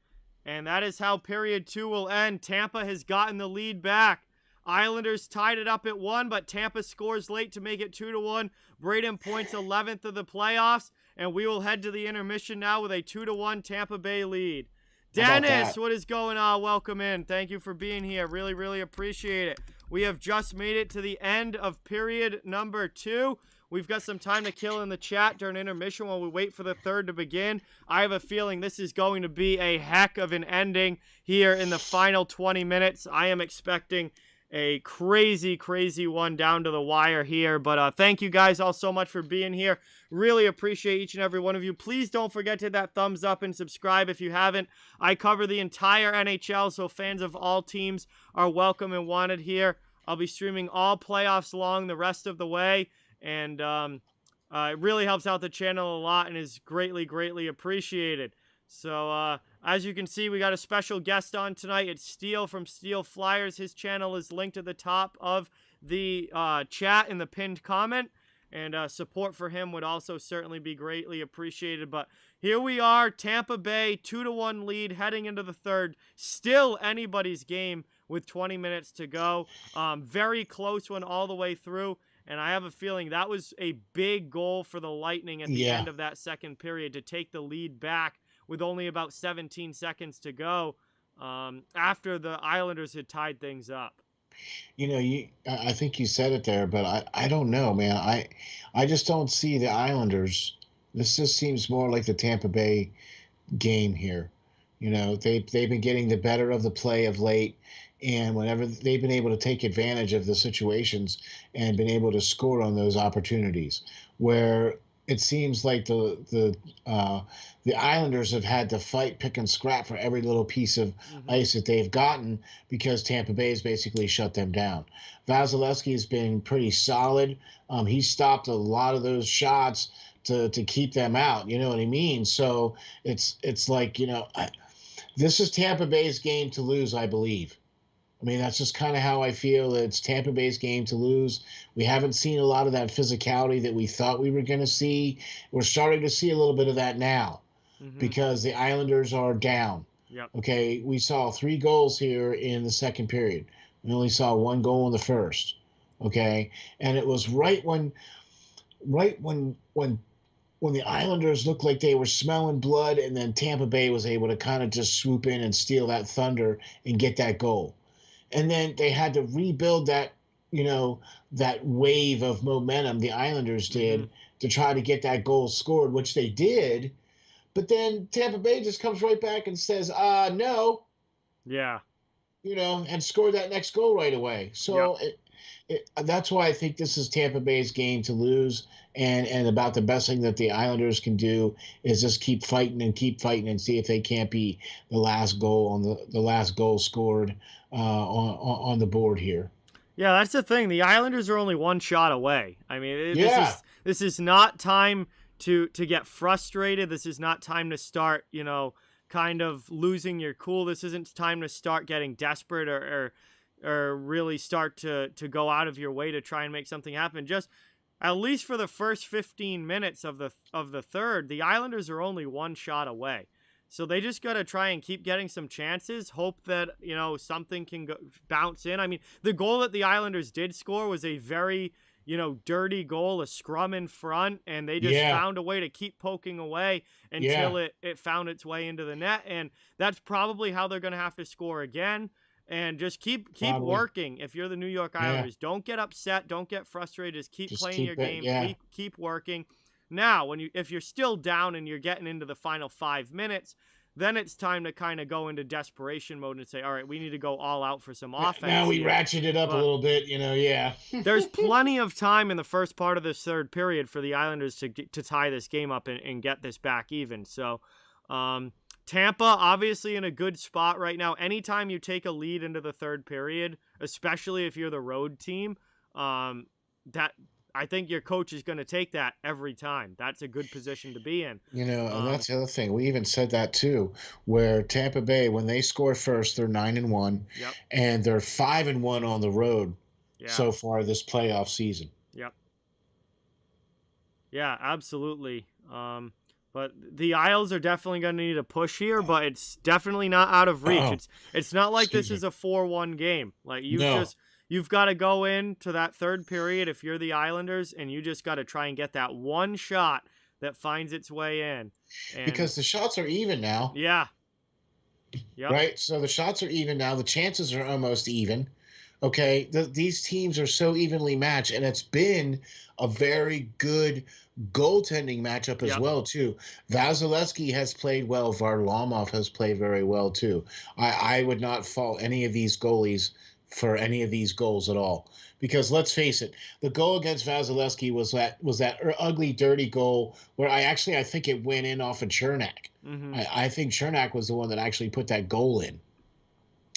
and that is how period 2 will end. Tampa has gotten the lead back. Islanders tied it up at 1, but Tampa scores late to make it 2-1. Braden points 11th of the playoffs, and we will head to the intermission now with a 2-1 Tampa Bay lead. Dennis, what is going on? Welcome in. Thank you for being here. Really, really appreciate it. We have just made it to the end of period number 2. We've got some time to kill in the chat during intermission while we wait for the third to begin. I have a feeling this is going to be a heck of an ending here in the final 20 minutes. I am expecting a crazy, crazy one down to the wire here. But thank you guys all so much for being here. Really appreciate each and every one of you. Please don't forget to hit that thumbs up and subscribe if you haven't. I cover the entire NHL, so fans of all teams are welcome and wanted here. I'll be streaming all playoffs long the rest of the way. And it really helps out the channel a lot and is greatly, greatly appreciated. So, as you can see, we got a special guest on tonight. It's Steele from Steel Flyers. His channel is linked at the top of the chat in the pinned comment. And support for him would also certainly be greatly appreciated. But here we are, Tampa Bay, 2-1 lead heading into the third. Still anybody's game with 20 minutes to go. Very close one all the way through. And I have a feeling that was a big goal for the Lightning at the end of that second period to take the lead back with only about 17 seconds to go after the Islanders had tied things up. You know, I think you said it there, but I don't know, man. I just don't see the Islanders. This just seems more like the Tampa Bay game here. You know, they've been getting the better of the play of late, and whenever they've been able to take advantage of the situations and been able to score on those opportunities, where it seems like the Islanders have had to fight, pick, and scrap for every little piece of ice that they've gotten because Tampa Bay has basically shut them down. Vasilevsky has been pretty solid. He stopped a lot of those shots to keep them out. You know what I mean? So it's like, you know, this is Tampa Bay's game to lose, I believe. I mean, that's just kind of how I feel. It's Tampa Bay's game to lose. We haven't seen a lot of that physicality that we thought we were going to see. We're starting to see a little bit of that now because the Islanders are down. Yep. Okay, we saw 3 goals here in the second period. We only saw 1 goal in the first. Okay, and it was right when the Islanders looked like they were smelling blood, and then Tampa Bay was able to kind of just swoop in and steal that thunder and get that goal. And then they had to rebuild that, you know, that wave of momentum the Islanders did to try to get that goal scored, which they did. But then Tampa Bay just comes right back and says, no. Yeah. You know, and scored that next goal right away. So that's why I think this is Tampa Bay's game to lose. And about the best thing that the Islanders can do is just keep fighting and see if they can't be the last goal on the last goal scored on the board here. Yeah, that's the thing. The Islanders are only 1 shot away. I mean, this is not time to get frustrated. This is not time to start, you know, kind of losing your cool. This isn't time to start getting desperate or really start to go out of your way to try and make something happen. Just at least for the first 15 minutes of the third, the Islanders are only 1 shot away. So they just got to try and keep getting some chances, hope that, you know, something can bounce in. I mean, the goal that the Islanders did score was a very, you know, dirty goal, a scrum in front, and they just found a way to keep poking away until it found its way into the net. And that's probably how they're going to have to score again. And just keep working. If you're the New York Islanders, don't get upset, don't get frustrated. Just keep playing your game, keep working. Now, if you're still down and you're getting into the final 5 minutes, then it's time to kind of go into desperation mode and say, all right, we need to go all out for some offense. Now we ratchet it up a little bit, you know, There's plenty of time in the first part of this third period for the Islanders to tie this game up and get this back even. So, Tampa, obviously in a good spot right now. Anytime you take a lead into the third period, especially if you're the road team, that I think your coach is going to take that every time. That's a good position to be in. You know, and that's the other thing. We even said that too, where Tampa Bay, when they score first, they're 9-1, and they're 5-1 on the road so far this playoff season. Yep. Yeah, absolutely. But the Isles are definitely going to need a push here, but it's definitely not out of reach. It's not like this is a 4-1 game. Like you've got to go into that third period if you're the Islanders, and you just got to try and get that one shot that finds its way in. And because the shots are even now. yeah. Yep. Right? So the shots are even now. The chances are almost even. Okay, these teams are so evenly matched, and it's been a very good goaltending matchup as well too. Vasilevsky has played well. Varlamov has played very well too. I would not fault any of these goalies for any of these goals at all, because let's face it, the goal against Vasilevsky was that ugly, dirty goal where I think it went in off of Chernak. Mm-hmm. I think Chernak was the one that actually put that goal in.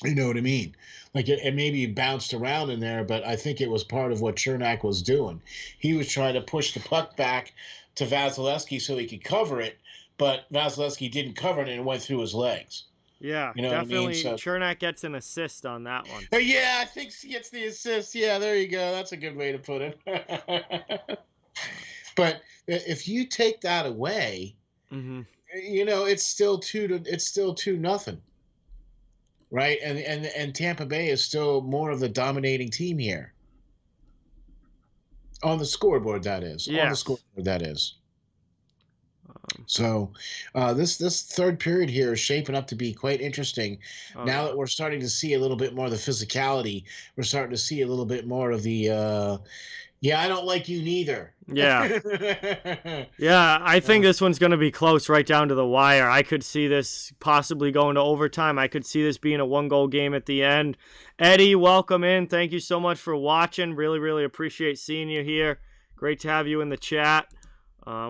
You know what I mean? Like it maybe bounced around in there, but I think it was part of what Chernak was doing. He was trying to push the puck back to Vasilevsky so he could cover it, but Vasilevsky didn't cover it and it went through his legs. Yeah, you know definitely. what I mean? So, Chernak gets an assist on that one. yeah, I think he gets the assist. Yeah, there you go. That's a good way to put it. But if you take that away, it's still 2-0. Right, and Tampa Bay is still more of the dominating team here on the scoreboard. That is on the scoreboard. That is. So this third period here is shaping up to be quite interesting. Now that we're starting to see a little bit more of the physicality, we're starting to see a little bit more of the I don't like you neither. Yeah. Yeah, I think this one's going to be close right down to the wire. I could see this possibly going to overtime. I could see this being a 1-goal game at the end. Eddie, welcome in. Thank you so much for watching. Really, really appreciate seeing you here. Great to have you in the chat.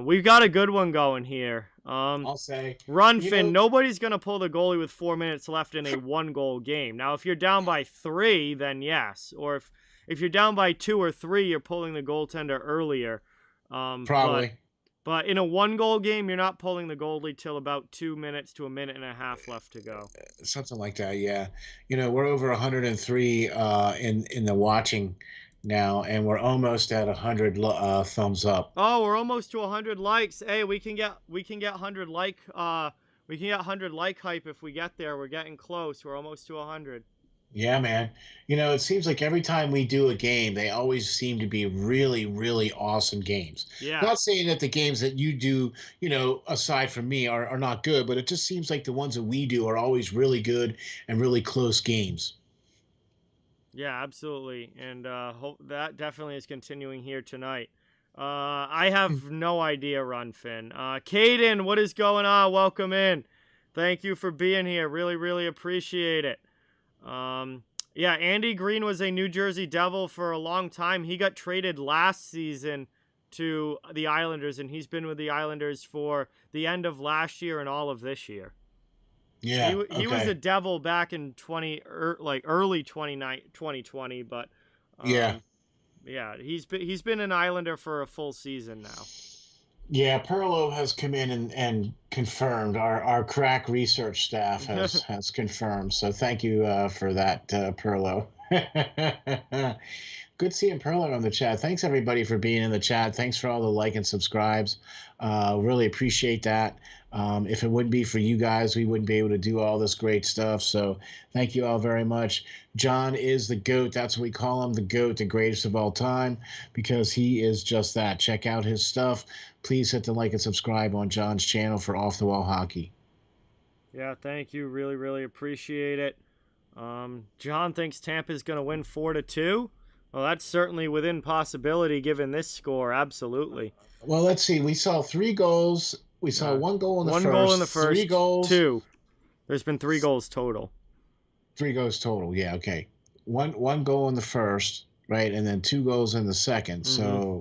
We've got a good one going here. I'll say. Run, Finn. Nobody's going to pull the goalie with 4 minutes left in a 1-goal game. Now, if you're down by 3, then yes. Or if you're down by 2 or 3, you're pulling the goaltender earlier. Probably. But in a 1-goal game, you're not pulling the goalie till about 2 minutes to a minute and a half left to go. Something like that, yeah. We're over 103 in the watching now, and we're almost at 100 thumbs up. Oh, we're almost to 100 likes. Hey, we can get 100 like hype if we get there. We're getting close. We're almost to 100. Yeah, man. It seems like every time we do a game, they always seem to be really, really awesome games. Yeah. Not saying that the games that you do, aside from me, are not good, but it just seems like the ones that we do are always really good and really close games. Yeah, absolutely. And hope that definitely is continuing here tonight. I have no idea, Run Finn. Caden, what is going on? Welcome in. Thank you for being here. Really, really appreciate it. Yeah, Andy Green was a New Jersey Devil for a long time. He got traded last season to the Islanders, and he's been with the Islanders for the end of last year and all of this year. Yeah, he was a Devil back in early 2020, but yeah, he's been an Islander for a full season now. Yeah, Perlo has come in and confirmed. Our crack research staff has confirmed. So thank you for that, Perlo. Good seeing Perlo on the chat. Thanks, everybody, for being in the chat. Thanks for all the like and subscribes. Really appreciate that. If it wouldn't be for you guys, we wouldn't be able to do all this great stuff. So thank you all very much. John is the GOAT. That's what we call him, the GOAT, the greatest of all time, because he is just that. Check out his stuff. Please hit the like and subscribe on John's channel for Off the Wall Hockey. Yeah, thank you. Really, really appreciate it. John thinks Tampa's going to win 4-2. Well, that's certainly within possibility given this score. Absolutely. Well, let's see. We saw 3 goals. We saw 1 goal in the first. 1 goal in the first. 3 goals. 2. There's been 3 goals total. 3 goals total. Yeah. Okay. One goal in the first, right, and then 2 goals in the second. Mm-hmm.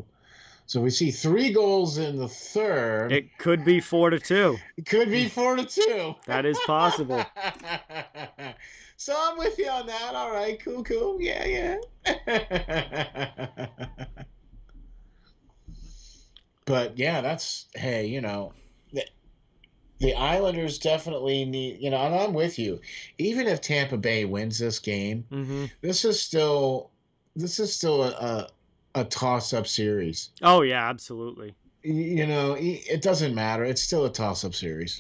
So we see 3 goals in the third. It could be 4-2. It could be 4-2. That is possible. So I'm with you on that. All right. Cool. Yeah. But yeah, that's, hey, the Islanders definitely need, and I'm with you. Even if Tampa Bay wins this game, this is still a toss-up series. Oh yeah, absolutely. It doesn't matter. It's still a toss-up series.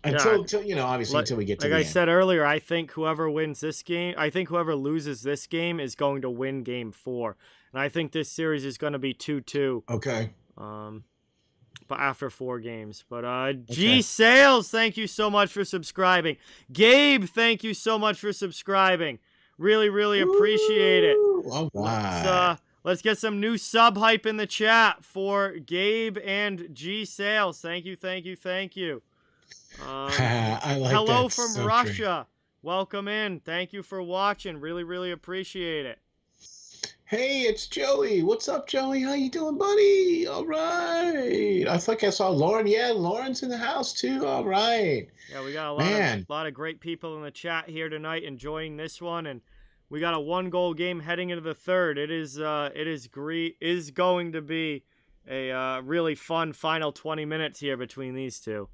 Yeah, until obviously until we get to like the I end. said earlier, I think whoever wins this game, I think whoever loses this game is going to win game 4. And I think this series is going to be 2-2. Okay. But after 4 games. But G Okay. Sales, thank you so much for subscribing. Gabe, thank you so much for subscribing. Really, really appreciate it. Woo! All right. Let's get some new sub hype in the chat for Gabe and G Sales. Thank you, thank you, thank you. I like hello that. from So Russia. Welcome in. Thank you for watching. Really, really appreciate it. Hey, it's Joey. What's up, Joey? How you doing, buddy? All right. I think I saw Lauren. Yeah, Lauren's in the house too. All right. Yeah, we got Man. a lot of great people in the chat here tonight enjoying this one, and we got a 1-goal game heading into the third. It is going to be a really fun final 20 minutes here between these two.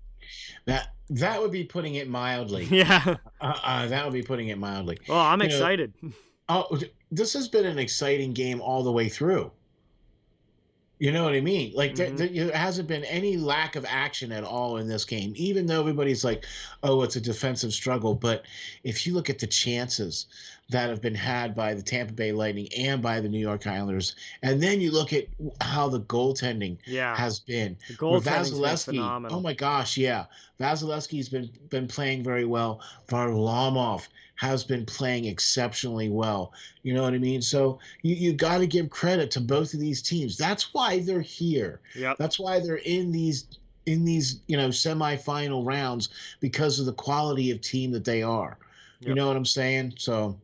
That would be putting it mildly. Yeah. That would be putting it mildly. Well, I'm excited. Oh, this has been an exciting game all the way through. You know what I mean? Like there hasn't been any lack of action at all in this game, even though everybody's like, "Oh, it's a defensive struggle." But if you look at the chances that have been had by the Tampa Bay Lightning and by the New York Islanders, and then you look at how the goaltending has been. The goaltending's been phenomenal. Oh my gosh, yeah, Vasilevsky's been playing very well. Varlamov has been playing exceptionally well. You know what I mean? So you got to give credit to both of these teams. That's why they're here. Yep. That's why they're in these semifinal rounds, because of the quality of team that they are. Yep. You know what I'm saying? So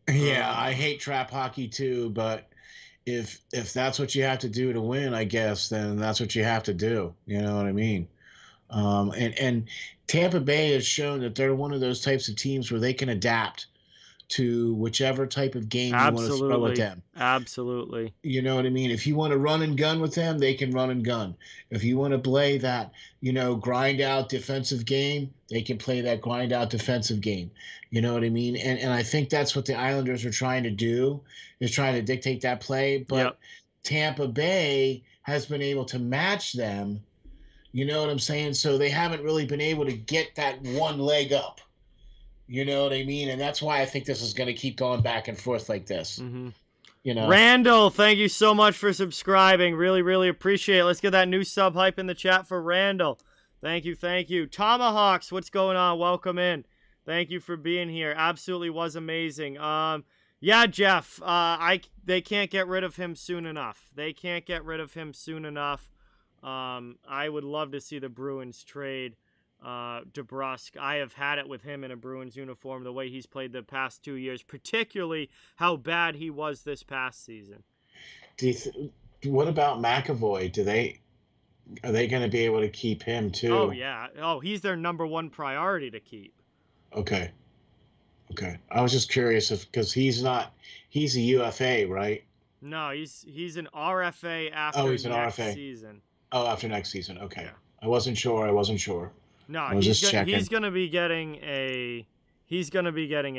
yeah, I hate trap hockey too, but if that's what you have to do to win, I guess, then that's what you have to do. You know what I mean? And Tampa Bay has shown that they're one of those types of teams where they can adapt to whichever type of game you want to throw at them. Absolutely. You know what I mean? If you want to run and gun with them, they can run and gun. If you want to play that, grind out defensive game, they can play that grind out defensive game. You know what I mean? And I think that's what the Islanders are trying to do, is trying to dictate that play. But Tampa Bay has been able to match them. You know what I'm saying? So they haven't really been able to get that one leg up. You know what I mean? And that's why I think this is going to keep going back and forth like this. Mm-hmm. Randall, thank you so much for subscribing. Really, really appreciate it. Let's get that new sub hype in the chat for Randall. Thank you, thank you. Tomahawks, what's going on? Welcome in. Thank you for being here. Absolutely was amazing. Yeah, Jeff, they can't get rid of him soon enough. They can't get rid of him soon enough. I would love to see the Bruins trade DeBrusk. I have had it with him in a Bruins uniform, the way he's played the past 2 years, particularly how bad he was this past season. What about McAvoy? Are they going to be able to keep him too? Oh yeah. Oh, he's their number 1 priority to keep. Okay. I was just curious because he's a UFA, right? No, he's an RFA after next season. Oh, after next season. Okay. Yeah. I wasn't sure. No, he's going to be getting a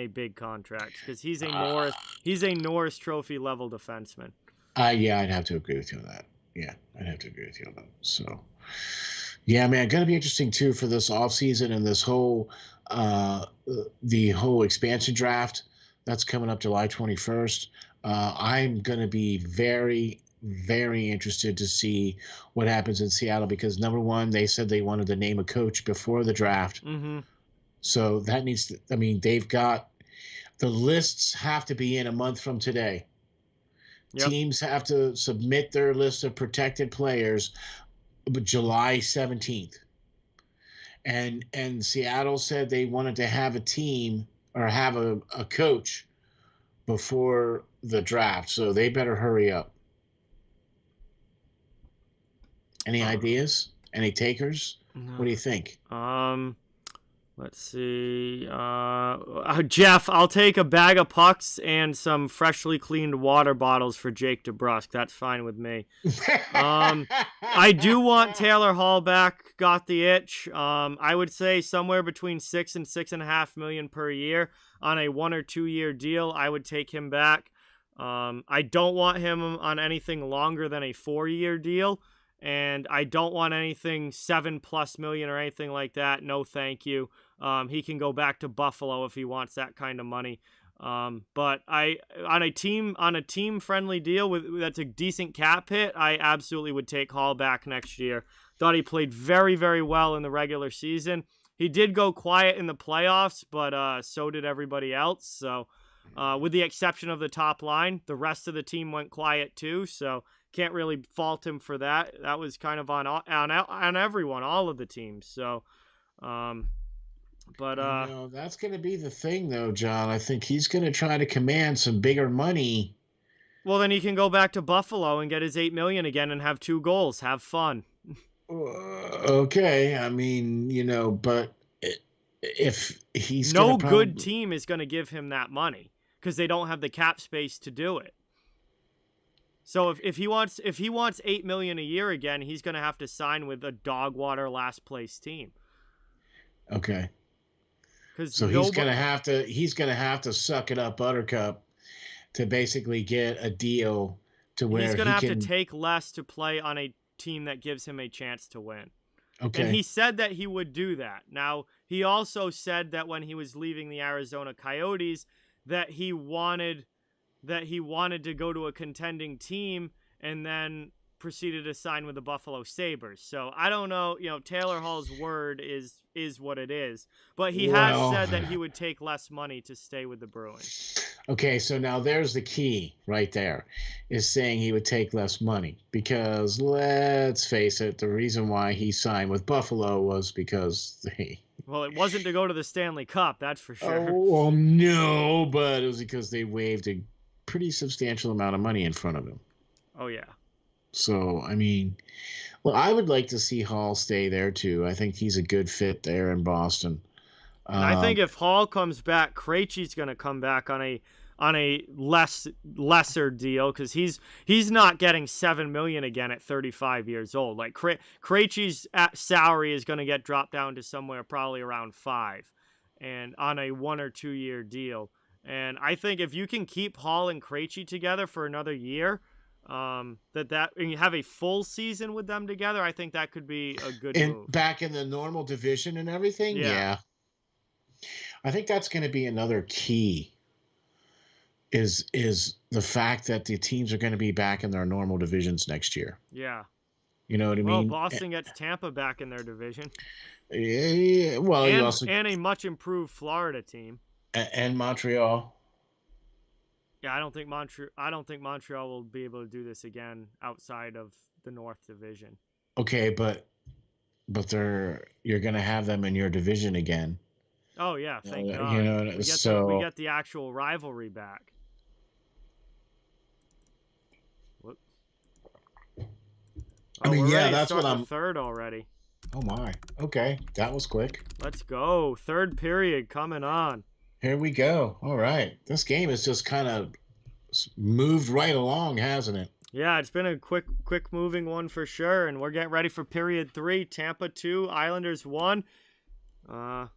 big contract because he's a Norris Trophy level defenseman. Yeah, I'd have to agree with you on that. Yeah, I'd have to agree with you on that. So, yeah, man, going to be interesting too for this offseason and this whole the whole expansion draft that's coming up July 21st. I'm going to be very, very interested to see what happens in Seattle because, number one, they said they wanted to name a coach before the draft. Mm-hmm. So that they've got the lists have to be in a month from today. Yep. Teams have to submit their list of protected players July 17th. And Seattle said they wanted to have a team or have a coach before the draft. So they better hurry up. Any ideas? Any takers? No. What do you think? Let's see. Jeff, I'll take a bag of pucks and some freshly cleaned water bottles for Jake DeBrusk. That's fine with me. I do want Taylor Hall back. Got the itch. I would say somewhere between $6 and $6.5 million per year on a 1 or 2 year deal. I would take him back. I don't want him on anything longer than a 4 year deal. and I don't want anything $7+ million or anything like that. No, thank you. He can go back to Buffalo if he wants that kind of money. But on a team friendly deal that's a decent cap hit, I absolutely would take Hall back next year. Thought he played very, very well in the regular season. He did go quiet in the playoffs, but so did everybody else. So, with the exception of the top line, the rest of the team went quiet too. So can't really fault him for that. That was kind of on everyone, all of the teams. So, that's going to be the thing, though, John. I think he's going to try to command some bigger money. Well, then he can go back to Buffalo and get his $8 million again and have 2 goals. Have fun. Okay, I mean, but if he's no good team is going to give him that money because they don't have the cap space to do it. So if he wants $8 million a year again, he's going to have to sign with a dog water last place team. Okay. So he's going to have to suck it up, Buttercup, to basically get a deal to where he's going to have to take less to play on a team that gives him a chance to win. Okay. And he said that he would do that. Now, he also said that when he was leaving the Arizona Coyotes that he wanted to go to a contending team and then proceeded to sign with the Buffalo Sabres. So I don't know, Taylor Hall's word is what it is, but he has said that he would take less money to stay with the Bruins. Okay, so now there's the key right there, is saying he would take less money, because let's face it, the reason why he signed with Buffalo was because well, it wasn't to go to the Stanley Cup, that's for sure. Oh, well, no, but it was because they waived a pretty substantial amount of money in front of him. Oh, yeah. So, I mean, well, I would like to see Hall stay there, too. I think he's a good fit there in Boston. I think if Hall comes back, Krejci's going to come back on a lesser deal because he's not getting $7 million again at 35 years old. Like Krejci's salary is going to get dropped down to somewhere probably around $5 million, and on a 1 or 2 year deal. And I think if you can keep Hall and Krejci together for another year, and you have a full season with them together, I think that could be a good move. Back in the normal division and everything, yeah. I think that's going to be another key. Is the fact that the teams are going to be back in their normal divisions next year. Yeah. You know what I mean? Well, Boston gets Tampa back in their division. Yeah. Well, and a much improved Florida team. And Montreal. Yeah, I don't think Montreal will be able to do this again outside of the North Division. Okay, but you're going to have them in your division again. Oh yeah, thank God. We get the actual rivalry back. Whoop. I mean, that's what I'm. Third already. Oh my. Okay, that was quick. Let's go. Third period coming on. Here we go. All right, this game has just kind of moved right along, hasn't it? Yeah, it's been a quick moving one for sure, and we're getting ready for period 3. Tampa 2, Islanders 1. We're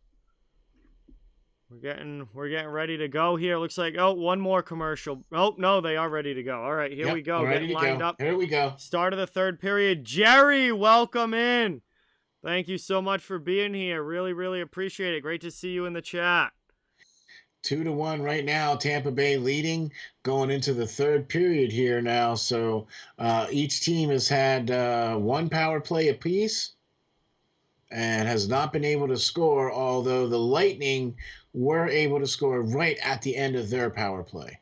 getting ready to go here. Looks like one more commercial. Oh no, they are ready to go. All right, here we go. Getting lined up. Here we go. Start of the third period. Jerry, welcome in. Thank you so much for being here. Really, really appreciate it. Great to see you in the chat. 2-1 right now. Tampa Bay leading going into the third period here now. So each team has had one power play apiece and has not been able to score, although the Lightning were able to score right at the end of their power play.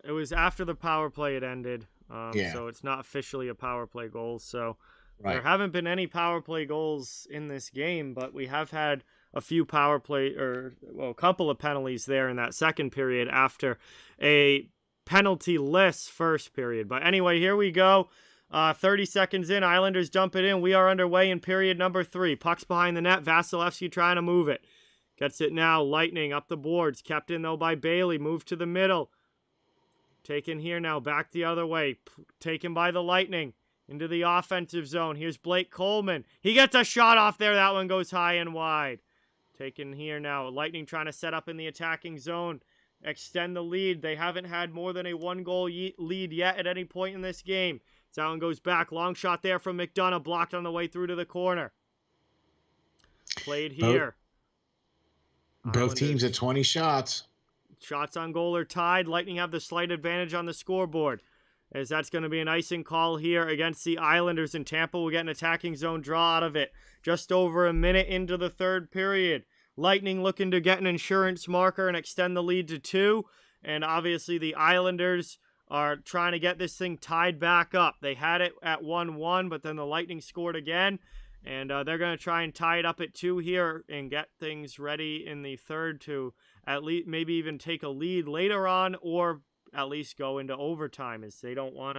It was after the power play had ended, so it's not officially a power play goal. So there haven't been any power play goals in this game, but we have had a few a couple of penalties there in that second period after a penalty-less first period. But anyway, here we go. 30 seconds in, Islanders dump it in. We are underway in period number 3. Puck's behind the net. Vasilevsky trying to move it. Gets it now. Lightning up the boards. Kept in, though, by Bailey. Move to the middle. Taken here now. Back the other way. Taken by the Lightning. Into the offensive zone. Here's Blake Coleman. He gets a shot off there. That one goes high and wide. Taken here now. Lightning trying to set up in the attacking zone. Extend the lead. They haven't had more than a 1-goal lead yet at any point in this game. That one goes back. Long shot there from McDonough, blocked on the way through to the corner. Played here. Both teams at 20 shots. Shots on goal are tied. Lightning have the slight advantage on the scoreboard, as that's going to be an icing call here against the Islanders, and Tampa will get an attacking zone draw out of it. Just over a minute into the third period. Lightning looking to get an insurance marker and extend the lead to 2, and obviously the Islanders are trying to get this thing tied back up. They had it at 1-1, but then the Lightning scored again, and they're going to try and tie it up at 2 here and get things ready in the third to at least maybe even take a lead later on, or at least go into overtime, as they don't want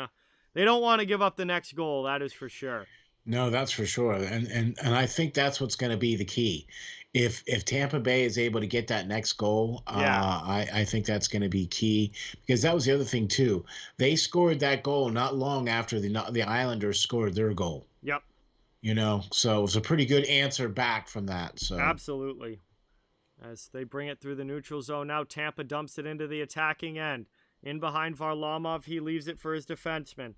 to give up the next goal. That is for sure. No, that's for sure. And I think that's what's going to be the key. If Tampa Bay is able to get that next goal, I think that's going to be key, because that was the other thing too. They scored that goal not long after the Islanders scored their goal. Yep. So it was a pretty good answer back from that. So absolutely. As they bring it through the neutral zone, now Tampa dumps it into the attacking end. In behind Varlamov, he leaves it for his defenseman.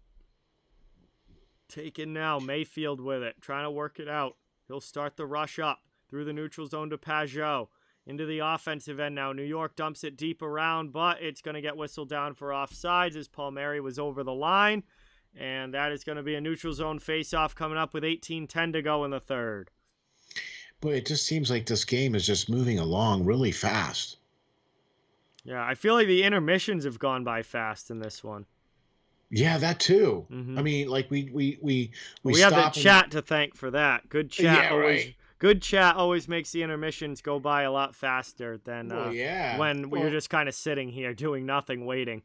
Taken now, Mayfield with it, trying to work it out. He'll start the rush up through the neutral zone to Pajot. Into the offensive end now. New York dumps it deep around, but it's going to get whistled down for offsides as Palmieri was over the line. And that is going to be a neutral zone face-off coming up with 18:10 to go in the third. Boy, it just seems like this game is just moving along really fast. Yeah, I feel like the intermissions have gone by fast in this one. Yeah, that too. Mm-hmm. I mean, like we have the chat to thank for that. Good chat. Yeah, right. Good chat always makes the intermissions go by a lot faster than when you're just kind of sitting here doing nothing, waiting.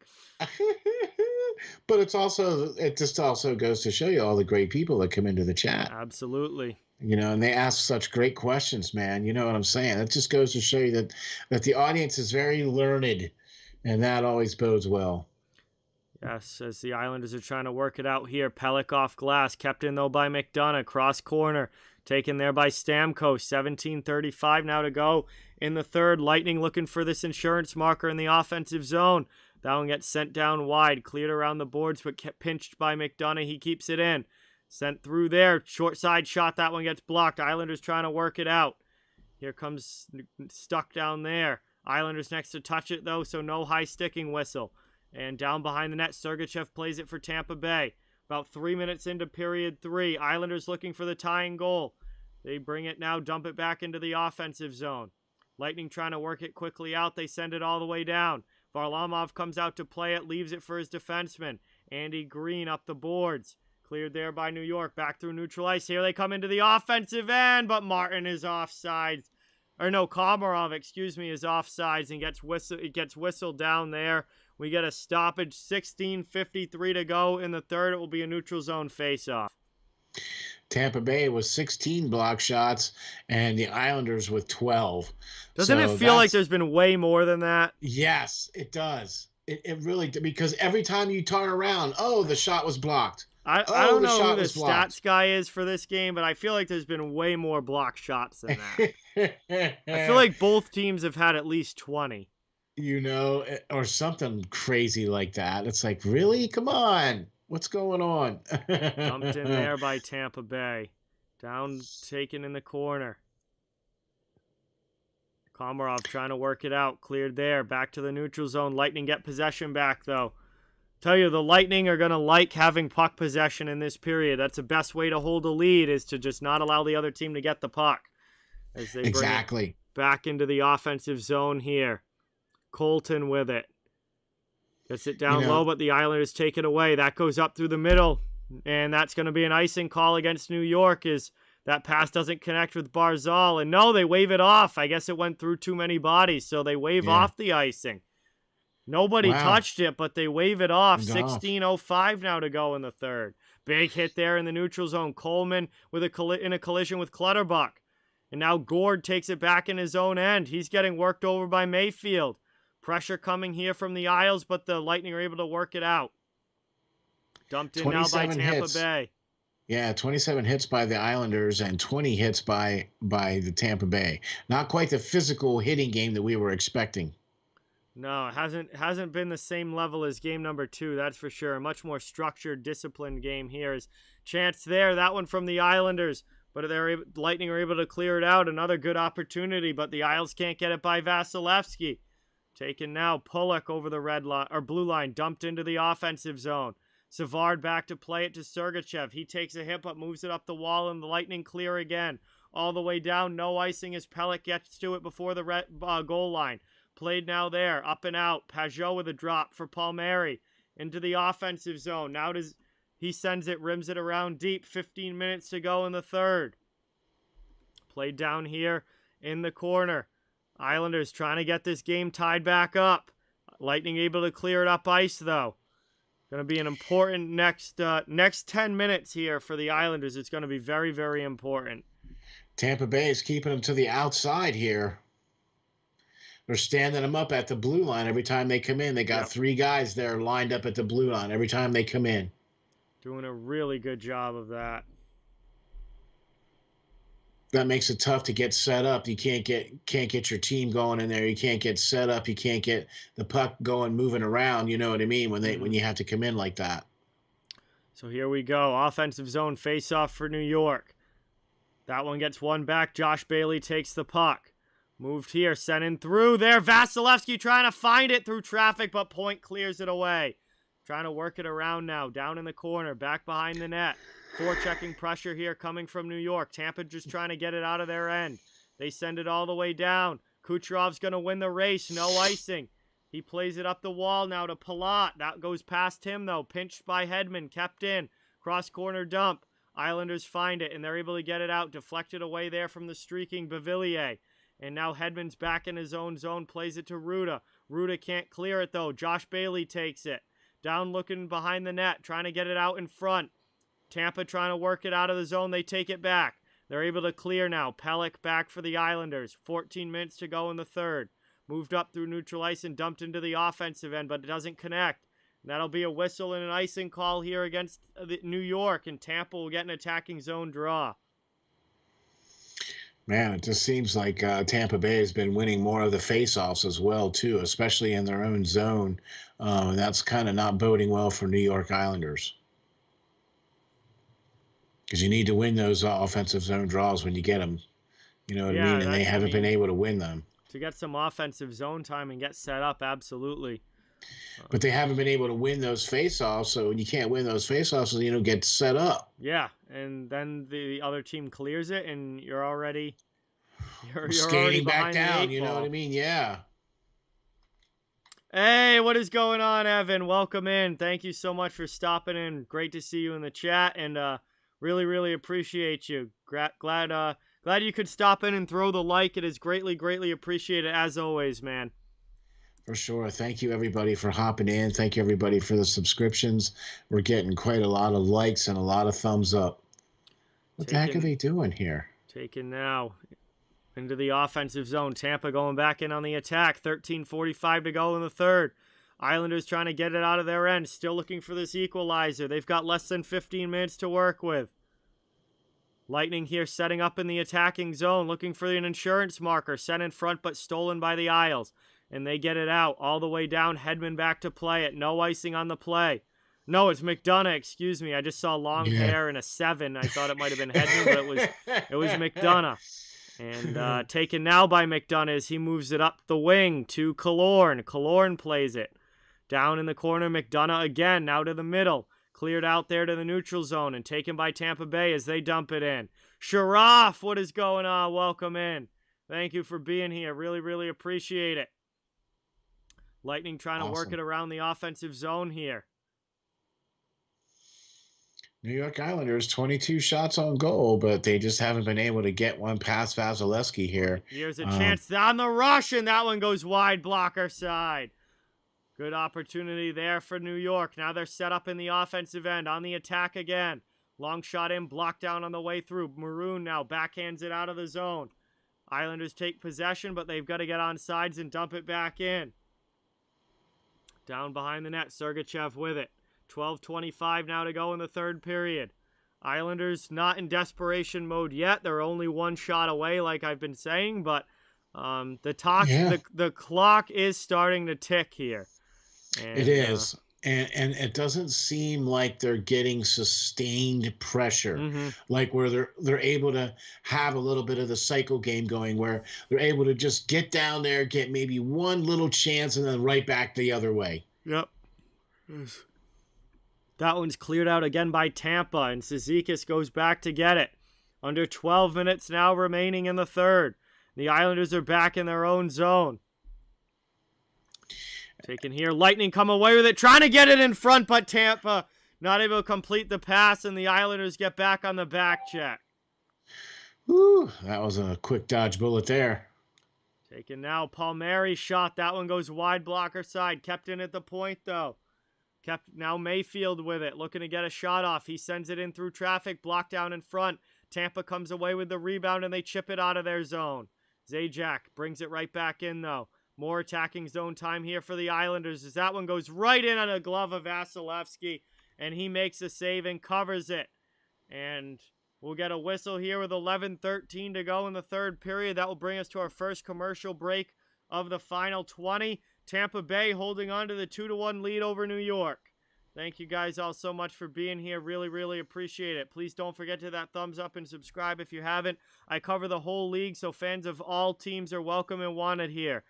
But it just also goes to show you all the great people that come into the chat. Absolutely. And they ask such great questions, man. You know what I'm saying? It just goes to show you that the audience is very learned, and that always bodes well. Yes, as the Islanders are trying to work it out here. Pelech off glass, kept in though by McDonough. Cross corner, taken there by Stamkos. 17:35 now to go in the third. Lightning looking for this insurance marker in the offensive zone. That one gets sent down wide, cleared around the boards, but kept pinched by McDonough. He keeps it in. Sent through there. Short side shot. That one gets blocked. Islanders trying to work it out. Here comes stuck down there. Islanders next to touch it, though, so no high sticking whistle. And down behind the net, Sergachev plays it for Tampa Bay. About 3 minutes into period 3. Islanders looking for the tying goal. They bring it now, dump it back into the offensive zone. Lightning trying to work it quickly out. They send it all the way down. Varlamov comes out to play it, leaves it for his defenseman. Andy Green up the boards. Cleared there by New York. Back through neutral ice. Here they come into the offensive end, but Martin is offsides. Or no, Komarov, is offsides and gets whistled down there. We get a stoppage. 16:53 to go in the third. It will be a neutral zone face-off. Tampa Bay with 16 block shots and the Islanders with 12. Doesn't it feel like there's been way more than that? Yes, it does. It really, because every time you turn around, the shot was blocked. I don't know who the stats guy is for this game, but I feel like there's been way more block shots than that. I feel like both teams have had at least 20. Or something crazy like that. It's like, really? Come on. What's going on? Dumped in there by Tampa Bay. Down, taken in the corner. Komarov trying to work it out. Cleared there. Back to the neutral zone. Lightning get possession back, though. Tell you, the Lightning are going to like having puck possession in this period. That's the best way to hold a lead, is to just not allow the other team to get the puck. As they bring it back into the offensive zone here. Colton with it. Gets it down low, but the Islanders take it away. That goes up through the middle, and that's going to be an icing call against New York, as that pass doesn't connect with Barzal. And no, they wave it off. I guess it went through too many bodies, so they wave off the icing. Nobody touched it, but they wave it off. 16:05 now to go in the third. Big hit there in the neutral zone. Coleman with in a collision with Clutterbuck. And now Gord takes it back in his own end. He's getting worked over by Mayfield. Pressure coming here from the Isles, but the Lightning are able to work it out. Dumped in now by Tampa Bay. Yeah, 27 hits by the Islanders and 20 hits by the Tampa Bay. Not quite the physical hitting game that we were expecting. No, it hasn't been the same level as game number 2, that's for sure. A much more structured, disciplined game here. Is chance there, that one from the Islanders, but Lightning are able to clear it out. Another good opportunity, but the Isles can't get it by Vasilevsky. Taken now, Pulock over the red line or blue line, dumped into the offensive zone. Savard back to play it to Sergachev. He takes a hit but moves it up the wall, and the Lightning clear again. All the way down, no icing as Pelech gets to it before the goal line. Played now there, up and out. Pajot with a drop for Palmieri into the offensive zone. Now he sends it, rims it around deep. 15 minutes to go in the third. Played down here in the corner. Islanders trying to get this game tied back up. Lightning able to clear it up ice, though. Going to be an important next 10 minutes here for the Islanders. It's going to be very, very important. Tampa Bay is keeping them to the outside here. They're standing them up at the blue line every time they come in. They got 3 guys there lined up at the blue line every time they come in. Doing a really good job of that. That makes it tough to get set up. You can't get your team going in there. You can't get set up. You can't get the puck going, moving around. You know what I mean? When you have to come in like that. So here we go. Offensive zone face-off for New York. That one gets one back. Josh Bailey takes the puck. Moved here, sent in through there. Vasilevsky trying to find it through traffic, but Point clears it away. Trying to work it around now. Down in the corner, back behind the net. Forechecking pressure here coming from New York. Tampa just trying to get it out of their end. They send it all the way down. Kucherov's going to win the race. No icing. He plays it up the wall now to Palat. That goes past him, though. Pinched by Hedman. Kept in. Cross-corner dump. Islanders find it, and they're able to get it out. Deflected away there from the streaking Beauvillier. And now Hedman's back in his own zone, plays it to Ruda. Ruda can't clear it, though. Josh Bailey takes it. Down looking behind the net, trying to get it out in front. Tampa trying to work it out of the zone. They take it back. They're able to clear now. Pelech back for the Islanders. 14 minutes to go in the third. Moved up through neutral ice and dumped into the offensive end, but it doesn't connect. And that'll be a whistle and an icing call here against New York, and Tampa will get an attacking zone draw. Man, it just seems like Tampa Bay has been winning more of the faceoffs as well, too, especially in their own zone. And that's kind of not boding well for New York Islanders. Because you need to win those offensive zone draws when you get them. You know what I mean? And they haven't been able to win them. To get some offensive zone time and get set up, absolutely. But they haven't been able to win those faceoffs, so when you can't win those faceoffs, you don't get set up. Yeah, and then the other team clears it, and you're already skating already back down. You know ball. what I mean? Yeah. Hey, what is going on, Evan? Welcome in. Thank you so much for stopping in. Great to see you in the chat, and really, really appreciate you. Glad you could stop in and throw the like. It is greatly, greatly appreciated as always, man. For sure. Thank you, everybody, for hopping in. Thank you, everybody, for the subscriptions. We're getting quite a lot of likes and a lot of thumbs up. What the heck are they doing here? Taken now into the offensive zone. Tampa going back in on the attack. 13:45 to go in the third. Islanders trying to get it out of their end. Still looking for this equalizer. They've got less than 15 minutes to work with. Lightning here setting up in the attacking zone. Looking for an insurance marker. Sent in front but stolen by the Isles. And they get it out all the way down. Hedman back to play it. No icing on the play. No, it's McDonough. Excuse me. I just saw long hair and a 7. I thought it might have been Hedman, but it was McDonough. And taken now by McDonough as he moves it up the wing to Killorn. Killorn plays it. Down in the corner, McDonough again. Now to the middle. Cleared out there to the neutral zone and taken by Tampa Bay as they dump it in. Sharaf, what is going on? Welcome in. Thank you for being here. Really, really appreciate it. Lightning trying to work it around the offensive zone here. New York Islanders, 22 shots on goal, but they just haven't been able to get one past Vasilevsky here. Here's a chance on the rush, and that one goes wide, blocker side. Good opportunity there for New York. Now they're set up in the offensive end, on the attack again. Long shot in, blocked down on the way through. Maroon now backhands it out of the zone. Islanders take possession, but they've got to get on sides and dump it back in. Down behind the net, Sergachev with it. 12:25 now to go in the third period. Islanders not in desperation mode yet. They're only one shot away, like I've been saying, but Yeah, The clock is starting to tick here. it And is. And it doesn't seem like they're getting sustained pressure, mhm. like where they're able to have a little bit of the cycle game going, where they're able to just get down there, get maybe one little chance, and then right back the other way. Yep. That one's cleared out again by Tampa, and Cizikas goes back to get it. Under 12 minutes now remaining in the third. The Islanders are back in their own zone. Taken here. Lightning come away with it, trying to get it in front, but Tampa not able to complete the pass, and the Islanders get back on the back check. Whew, that was a quick dodge bullet there. Taken now. Palmieri shot. That one goes wide blocker side. Kept in at the point, though. Kept now Mayfield with it, looking to get a shot off. He sends it in through traffic, blocked down in front. Tampa comes away with the rebound, and they chip it out of their zone. Zajac brings it right back in, though. More attacking zone time here for the Islanders as that one goes right in on a glove of Vasilevsky, and he makes a save and covers it. And we'll get a whistle here with 11:13 to go in the third period. That will bring us to our first commercial break of the final 20. Tampa Bay holding on to the 2-1 lead over New York. Thank you guys all so much for being here. Really, really appreciate it. Please don't forget to hit that thumbs up and subscribe if you haven't. I cover the whole league, so fans of all teams are welcome and wanted here.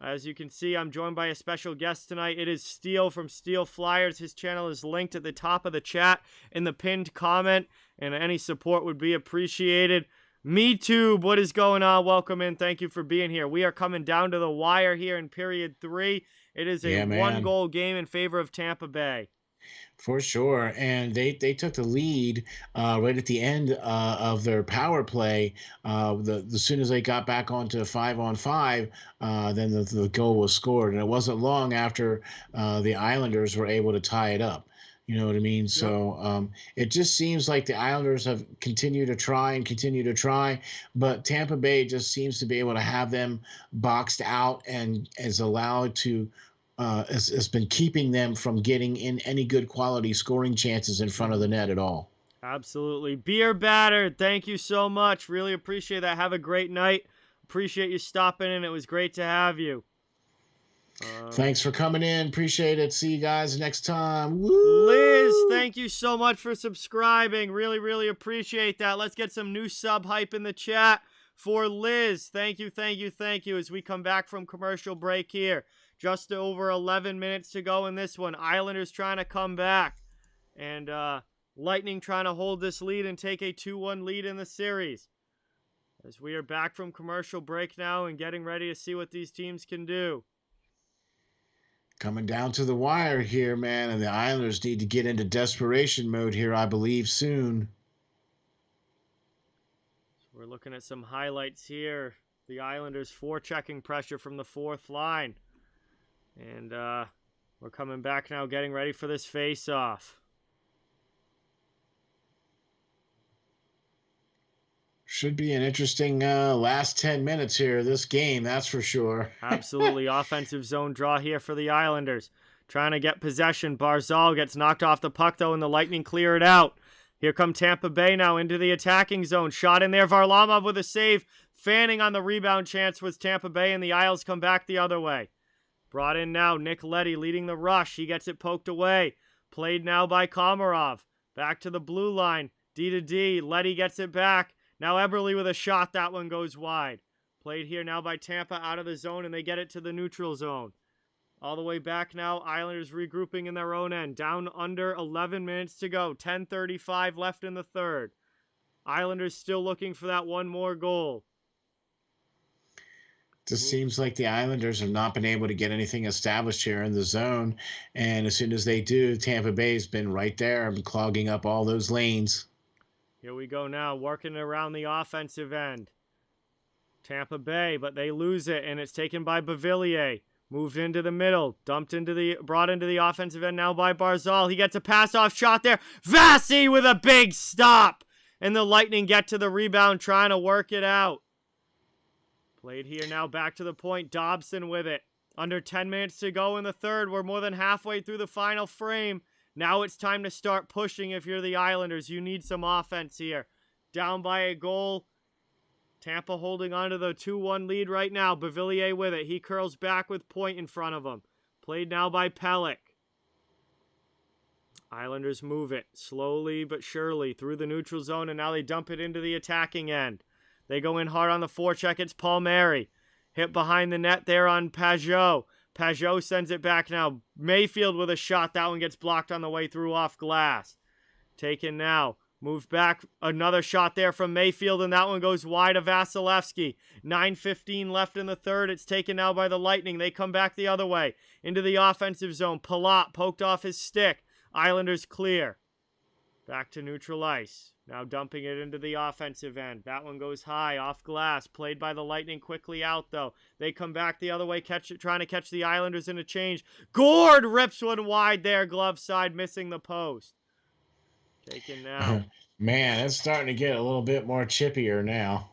As you can see, I'm joined by a special guest tonight. It is Steele from Steel Flyers. His channel is linked at the top of the chat in the pinned comment, and any support would be appreciated. MeTube, what is going on? Welcome in. Thank you for being here. We are coming down to the wire here in period 3. It is a one-goal game in favor of Tampa Bay. For sure, and they took the lead right at the end of their power play. The soon as they got back onto 5-on-5, then the goal was scored, and it wasn't long after the Islanders were able to tie it up. You know what I mean? Yep. So it just seems like the Islanders have continued to try and continue to try, but Tampa Bay just seems to be able to have them boxed out and is allowed to. Has been keeping them from getting in any good quality scoring chances in front of the net at all. Absolutely. Beer Battered, thank you so much. Really appreciate that. Have a great night. Appreciate you stopping in. It was great to have you. Thanks for coming in. Appreciate it. See you guys next time. Woo! Liz, thank you so much for subscribing. Really, really appreciate that. Let's get some new sub hype in the chat for Liz. Thank you, thank you, thank you as we come back from commercial break here. Just over 11 minutes to go in this one. Islanders trying to come back. And Lightning trying to hold this lead and take a 2-1 lead in the series. As we are back from commercial break now and getting ready to see what these teams can do. Coming down to the wire here, man. And the Islanders need to get into desperation mode here, I believe, soon. So we're looking at some highlights here. The Islanders forechecking pressure from the fourth line. And we're coming back now, getting ready for this face-off. Should be an interesting last 10 minutes here of this game, that's for sure. Absolutely. Offensive zone draw here for the Islanders. Trying to get possession. Barzal gets knocked off the puck, though, and the Lightning clear it out. Here come Tampa Bay now into the attacking zone. Shot in there. Varlamov with a save. Fanning on the rebound chance was Tampa Bay, and the Isles come back the other way. Brought in now, Nick Leddy leading the rush. He gets it poked away. Played now by Komarov. Back to the blue line. D to D. Leddy gets it back. Now Eberle with a shot. That one goes wide. Played here now by Tampa out of the zone, and they get it to the neutral zone. All the way back now. Islanders regrouping in their own end. Down under 11 minutes to go. 10:35 left in the third. Islanders still looking for that one more goal. Just seems like the Islanders have not been able to get anything established here in the zone. And as soon as they do, Tampa Bay's been right there and clogging up all those lanes. Here we go now, working around the offensive end. Tampa Bay, but they lose it, and it's taken by Beauvillier. Moved into the middle, brought into the offensive end now by Barzal. He gets a pass-off shot there. Vasi with a big stop! And the Lightning get to the rebound, trying to work it out. Played here now, back to the point. Dobson with it. Under 10 minutes to go in the third. We're more than halfway through the final frame. Now it's time to start pushing if you're the Islanders. You need some offense here. Down by a goal. Tampa holding on to the 2-1 lead right now. Beauvillier with it. He curls back with Point in front of him. Played now by Pelech. Islanders move it slowly but surely through the neutral zone, and now they dump it into the attacking end. They go in hard on the forecheck. It's Palmieri. Hit behind the net there on Pajot. Pajot sends it back now. Mayfield with a shot. That one gets blocked on the way through off glass. Taken now. Moved back. Another shot there from Mayfield, and that one goes wide of Vasilevsky. 9:15 left in the third. It's taken now by the Lightning. They come back the other way into the offensive zone. Palat poked off his stick. Islanders clear. Back to neutral ice. Now dumping it into the offensive end. That one goes high off glass. Played by the Lightning quickly out, though. They come back the other way, trying to catch the Islanders in a change. Gord rips one wide there, glove side, missing the post. Taken now. Man, it's starting to get a little bit more chippier now.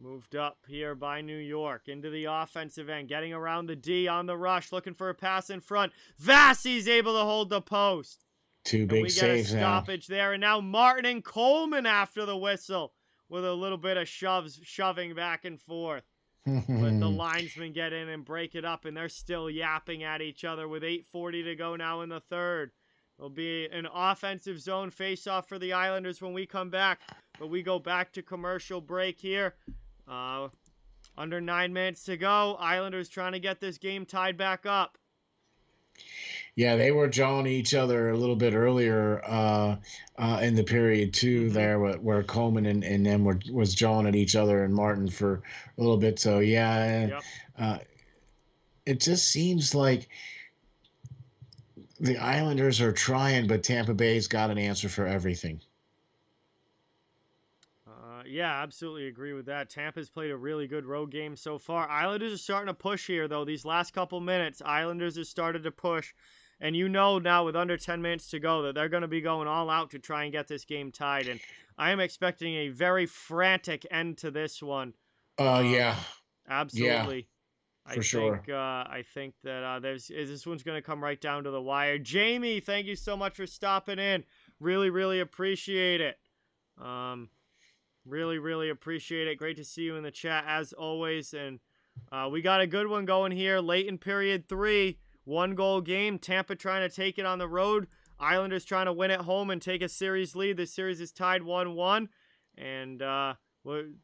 Moved up here by New York into the offensive end. Getting around the D on the rush. Looking for a pass in front. Vassie's able to hold the post. Two big saves now. We get a stoppage there. And now Martin and Coleman after the whistle with a little bit of shoving back and forth. But the linesmen get in and break it up, and they're still yapping at each other with 8:40 to go now in the third. It'll be an offensive zone face-off for the Islanders when we come back. But we go back to commercial break here. Under 9 minutes to go. Islanders trying to get this game tied back up. Yeah, they were jawing each other a little bit earlier in the period too. There, where Coleman and them was jawing at each other, and Martin for a little bit. So yeah, it just seems like the Islanders are trying, but Tampa Bay's got an answer for everything. Yeah, absolutely agree with that. Tampa's played a really good road game so far. Islanders are starting to push here, though. These last couple minutes, Islanders have started to push. And you know now with under 10 minutes to go that they're going to be going all out to try and get this game tied. And I am expecting a very frantic end to this one. Yeah. Absolutely. Yeah, for sure. I think that this one's going to come right down to the wire. Jamie, thank you so much for stopping in. Really, really appreciate it. Really, really appreciate it. Great to see you in the chat as always. And we got a good one going here late in period 3. 1-goal game. Tampa trying to take it on the road. Islanders trying to win at home and take a series lead. The series is tied 1-1. And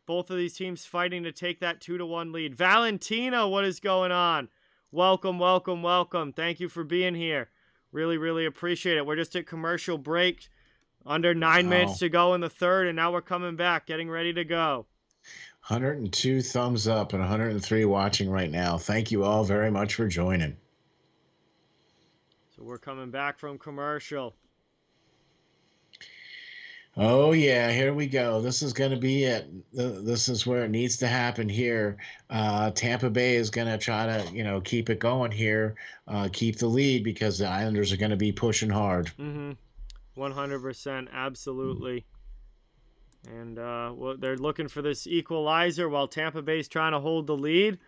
both of these teams fighting to take that 2-1 lead. Valentina, what is going on? Welcome, welcome, welcome. Thank you for being here. Really, really appreciate it. We're just at commercial break. Under 9 minutes to go in the third, and now we're coming back, getting ready to go. 102 thumbs up and 103 watching right now. Thank you all very much for joining. So we're coming back from commercial. Oh, yeah, here we go. This is going to be it. This is where it needs to happen here. Tampa Bay is going to try to, keep it going here, keep the lead because the Islanders are going to be pushing hard. Mm-hmm. 100%, absolutely. And they're looking for this equalizer while Tampa Bay's trying to hold the lead.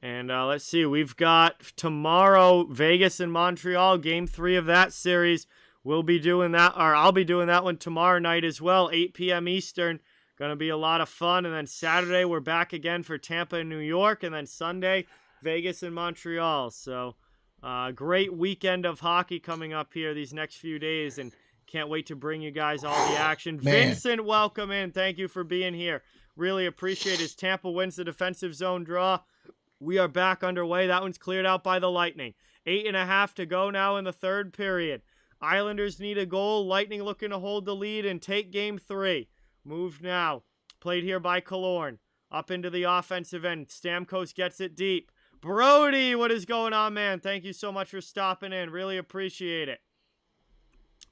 And let's see, we've got tomorrow Vegas and Montreal, game 3 of that series. We'll be doing that, or I'll be doing that one tomorrow night as well, 8 p.m. Eastern. Going to be a lot of fun. And then Saturday, we're back again for Tampa and New York. And then Sunday, Vegas and Montreal. So great weekend of hockey coming up here these next few days. And can't wait to bring you guys all the action. Man. Vincent, welcome in. Thank you for being here. Really appreciate it. As Tampa wins the defensive zone draw, we are back underway. That one's cleared out by the Lightning. 8.5 to go now in the third period. Islanders need a goal. Lightning looking to hold the lead and take game 3. Moved now. Played here by Killorn. Up into the offensive end. Stamkos gets it deep. Brody, what is going on, man? Thank you so much for stopping in. Really appreciate it.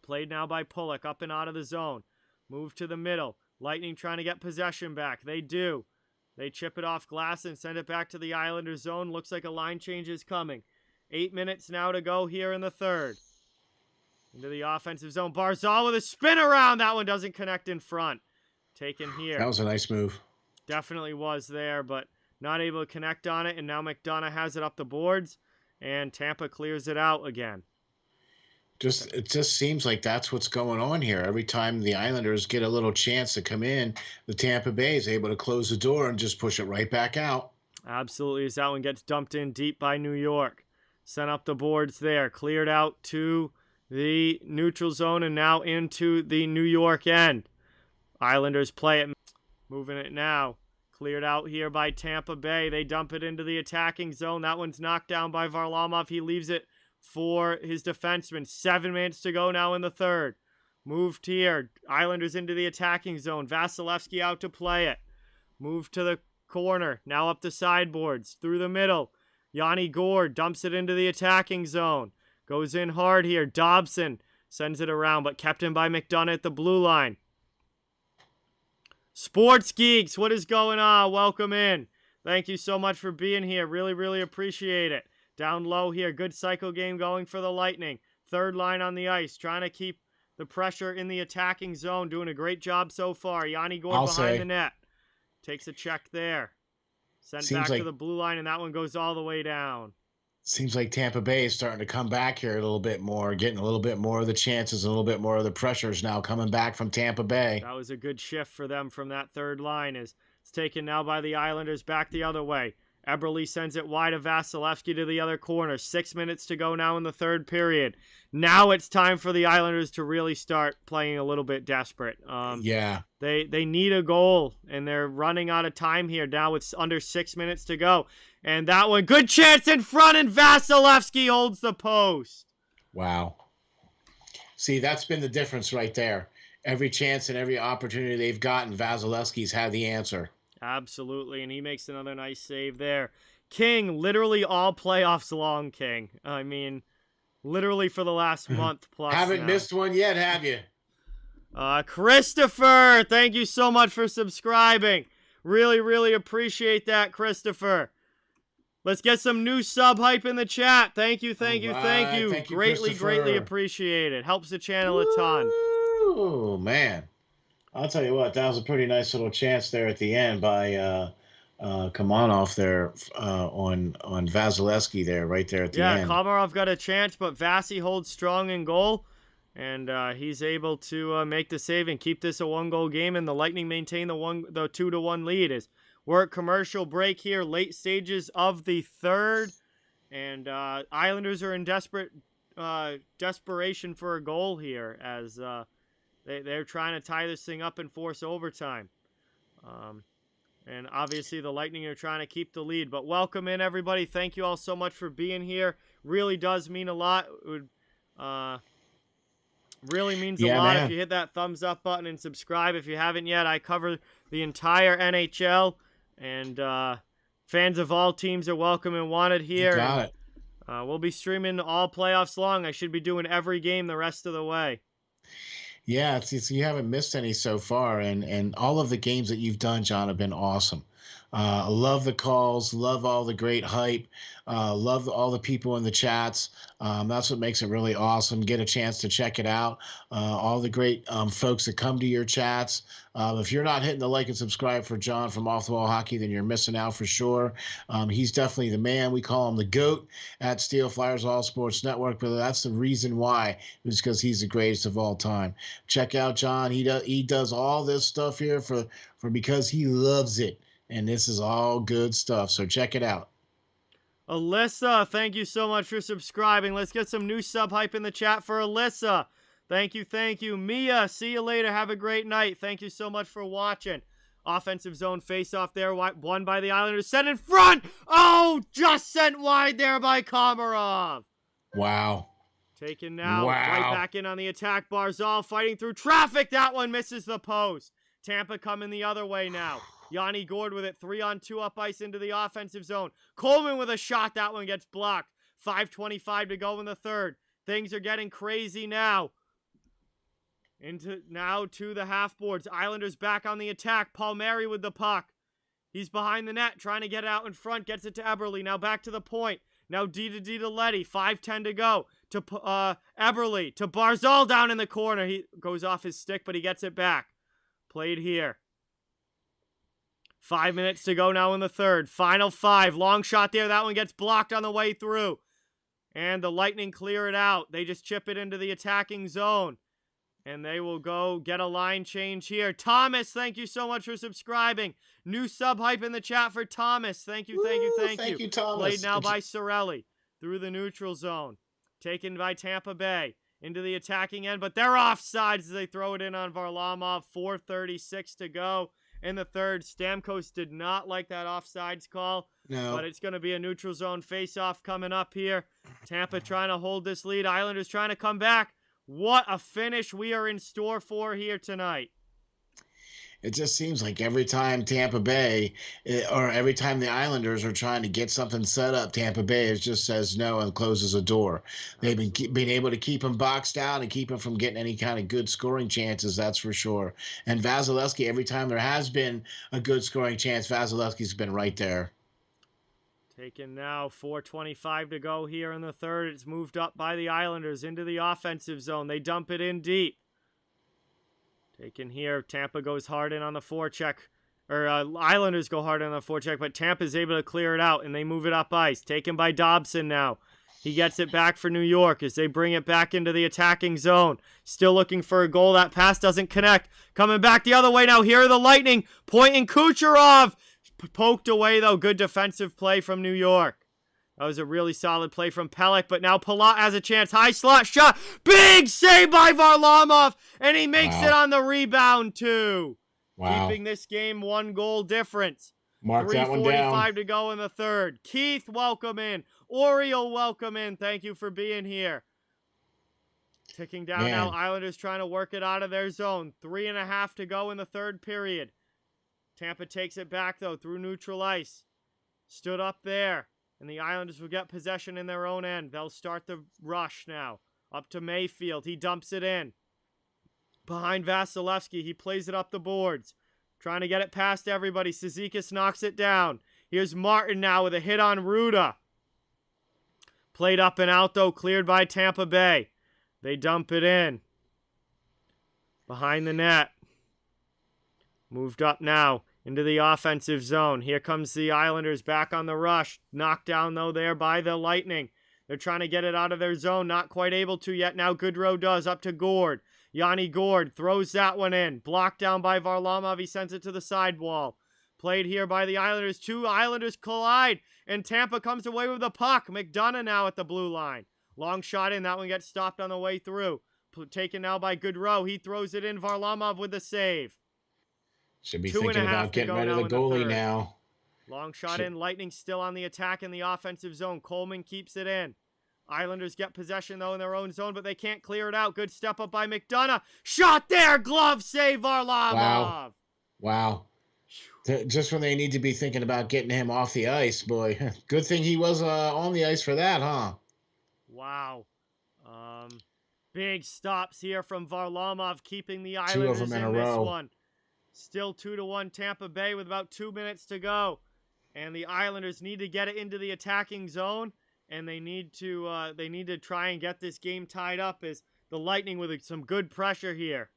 Played now by Pulock, up and out of the zone. Move to the middle. Lightning trying to get possession back. They do. They chip it off glass and send it back to the Islanders zone. Looks like a line change is coming. 8 minutes now to go here in the third. Into the offensive zone. Barzal with a spin around. That one doesn't connect in front. Taken here. That was a nice move. Definitely was there, but not able to connect on it. And now McDonough has it up the boards. And Tampa clears it out again. It just seems like that's what's going on here. Every time the Islanders get a little chance to come in, the Tampa Bay is able to close the door and just push it right back out. Absolutely, as that one gets dumped in deep by New York. Sent up the boards there. Cleared out to the neutral zone and now into the New York end. Islanders play it. Moving it now. Cleared out here by Tampa Bay. They dump it into the attacking zone. That one's knocked down by Varlamov. He leaves it for his defenseman. 7 minutes to go now in the third. Moved here. Islanders into the attacking zone. Vasilevsky out to play it. Moved to the corner. Now up the sideboards. Through the middle. Yanni Gourde dumps it into the attacking zone. Goes in hard here. Dobson sends it around, but kept in by McDonough at the blue line. Sports Geeks, what is going on? Welcome in. Thank you so much for being here. Really, really appreciate it. Down low here. Good cycle game going for the Lightning. Third line on the ice. Trying to keep the pressure in the attacking zone. Doing a great job so far. Yanni Gourde behind the net. Takes a check there. Sent back to the blue line, and that one goes all the way down. Seems like Tampa Bay is starting to come back here a little bit more, getting a little bit more of the chances, a little bit more of the pressures now coming back from Tampa Bay. That was a good shift for them from that third line. It's taken now by the Islanders back the other way. Eberle sends it wide of Vasilevsky to the other corner. 6 minutes to go now in the third period. Now it's time for the Islanders to really start playing a little bit desperate. They need a goal, and they're running out of time here now with under 6 minutes to go. And that one, good chance in front, and Vasilevsky holds the post. Wow. See, that's been the difference right there. Every chance and every opportunity they've gotten, Vasilevsky's had the answer. Absolutely, and he makes another nice save there. King, literally all playoffs long, King. I mean, literally for the last month plus. Haven't missed one yet, have you? Christopher, thank you so much for subscribing. Really, really appreciate that, Christopher. Let's get some new sub hype in the chat. Thank you. Thank you, greatly appreciate it. Helps the channel a ton. Oh, man. I'll tell you what, that was a pretty nice little chance there at the end by Kamanov there on Vasilevsky there, right there at the end. Yeah, Komarov got a chance, but Vasi holds strong in goal, and he's able to make the save and keep this a one-goal game, and the Lightning maintain the 2-1 lead. As we're at commercial break here, late stages of the third, and Islanders are in desperation for a goal here as they're trying to tie this thing up and force overtime. And obviously the Lightning are trying to keep the lead. But welcome in, everybody. Thank you all so much for being here. Really does mean a lot. It would really means a lot if you hit that thumbs up button and subscribe. If you haven't yet, I cover the entire NHL. And fans of all teams are welcome and wanted here. You got it. We'll be streaming all playoffs long. I should be doing every game the rest of the way. Yeah, you haven't missed any so far, and all of the games that you've done, John, have been awesome. Love the calls, love all the great hype, love all the people in the chats. That's what makes it really awesome. Get a chance to check it out. All the great folks that come to your chats. If you're not hitting the like and subscribe for John from Off the Wall Hockey, then you're missing out for sure. He's definitely the man. We call him the GOAT at Steel Flyers All Sports Network, but that's the reason why. It's because he's the greatest of all time. Check out John. He does all this stuff here for because he loves it. And this is all good stuff. So check it out. Alyssa, thank you so much for subscribing. Let's get some new sub hype in the chat for Alyssa. Thank you. Mia, see you later. Have a great night. Thank you so much for watching. Offensive zone face-off there, won by the Islanders. Sent in front. Oh, just sent wide there by Komarov. Wow. Taken now. Wow. Right back in on the attack. Barzal fighting through traffic. That one misses the post. Tampa coming the other way now. Yanni Gourde with it, 3-on-2 up ice into the offensive zone. Coleman with a shot, that one gets blocked. 5:25 to go in the third. Things are getting crazy now. Now to the half boards. Islanders back on the attack. Palmieri with the puck. He's behind the net, trying to get out in front. Gets it to Eberle. Now back to the point. Now D to Letty. 5:10 to go. To Eberle. To Barzal down in the corner. He goes off his stick, but he gets it back. Played here. 5 minutes to go now in the third. Final 5. Long shot there. That one gets blocked on the way through. And the Lightning clear it out. They just chip it into the attacking zone. And they will go get a line change here. Thomas, thank you so much for subscribing. New sub hype in the chat for Thomas. Thank you, thank you, thank you. Thank you, Thomas. Played now by Sorelli through the neutral zone. Taken by Tampa Bay into the attacking end, but they're offsides as they throw it in on Varlamov. 4:36 to go in the third. Stamkos did not like that offsides call. No. But it's going to be a neutral zone face-off coming up here. Tampa trying to hold this lead. Islanders trying to come back. What a finish we are in store for here tonight. It just seems like every time Tampa Bay or every time the Islanders are trying to get something set up, Tampa Bay just says no and closes a door. They've been able to keep him boxed out and keep him from getting any kind of good scoring chances, that's for sure. And Vasilevsky, every time there has been a good scoring chance, Vasilevsky's been right there. Taken now, 4:25 to go here in the third. It's moved up by the Islanders into the offensive zone. They dump it in deep. Taken here, Tampa goes hard in on the forecheck. Islanders go hard on the forecheck, but Tampa's able to clear it out, and they move it up ice. Taken by Dobson now. He gets it back for New York as they bring it back into the attacking zone. Still looking for a goal. That pass doesn't connect. Coming back the other way now. Here are the Lightning. Pointing Kucherov. Poked away, though. Good defensive play from New York. That was a really solid play from Pelech, but now Palat has a chance. High slot shot. Big save by Varlamov, and he makes it on the rebound, too. Wow. Keeping this game 1 goal difference. Mark that one down. 3:45 to go in the third. Keith, welcome in. Oriole, welcome in. Thank you for being here. Ticking down now. Islanders trying to work it out of their zone. 3.5 to go in the third period. Tampa takes it back, though, through neutral ice. Stood up there, and the Islanders will get possession in their own end. They'll start the rush now. Up to Mayfield. He dumps it in. Behind Vasilevsky. He plays it up the boards. Trying to get it past everybody. Cizikas knocks it down. Here's Martin now with a hit on Ruda. Played up and out, though. Cleared by Tampa Bay. They dump it in. Behind the net. Moved up now into the offensive zone. Here comes the Islanders back on the rush. Knocked down, though, there by the Lightning. They're trying to get it out of their zone. Not quite able to yet. Now Goodrow does. Up to Gord. Yanni Gord throws that one in. Blocked down by Varlamov. He sends it to the sidewall. Played here by the Islanders. 2 Islanders collide, and Tampa comes away with the puck. McDonough now at the blue line. Long shot in. That one gets stopped on the way through. Taken now by Goodrow. He throws it in. Varlamov with the save. Should be thinking about getting rid of the goalie now. Long shot in. Lightning still on the attack in the offensive zone. Coleman keeps it in. Islanders get possession, though, in their own zone, but they can't clear it out. Good step up by McDonough. Shot there. Glove save, Varlamov. Wow. Just when they need to be thinking about getting him off the ice, boy. Good thing he was on the ice for that, huh? Wow. Big stops here from Varlamov, keeping the Islanders 2 of them in a this row. one. Still 2-1 Tampa Bay with about 2 minutes to go. And the Islanders need to get it into the attacking zone. And they need to try and get this game tied up as the Lightning with some good pressure here.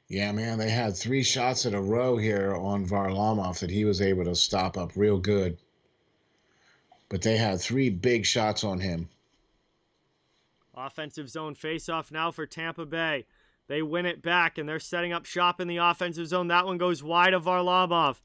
Yeah, man, they had 3 shots in a row here on Varlamov that he was able to stop up real good. But they had 3 big shots on him. Offensive zone faceoff now for Tampa Bay. They win it back, and they're setting up shop in the offensive zone. That one goes wide of Varlamov.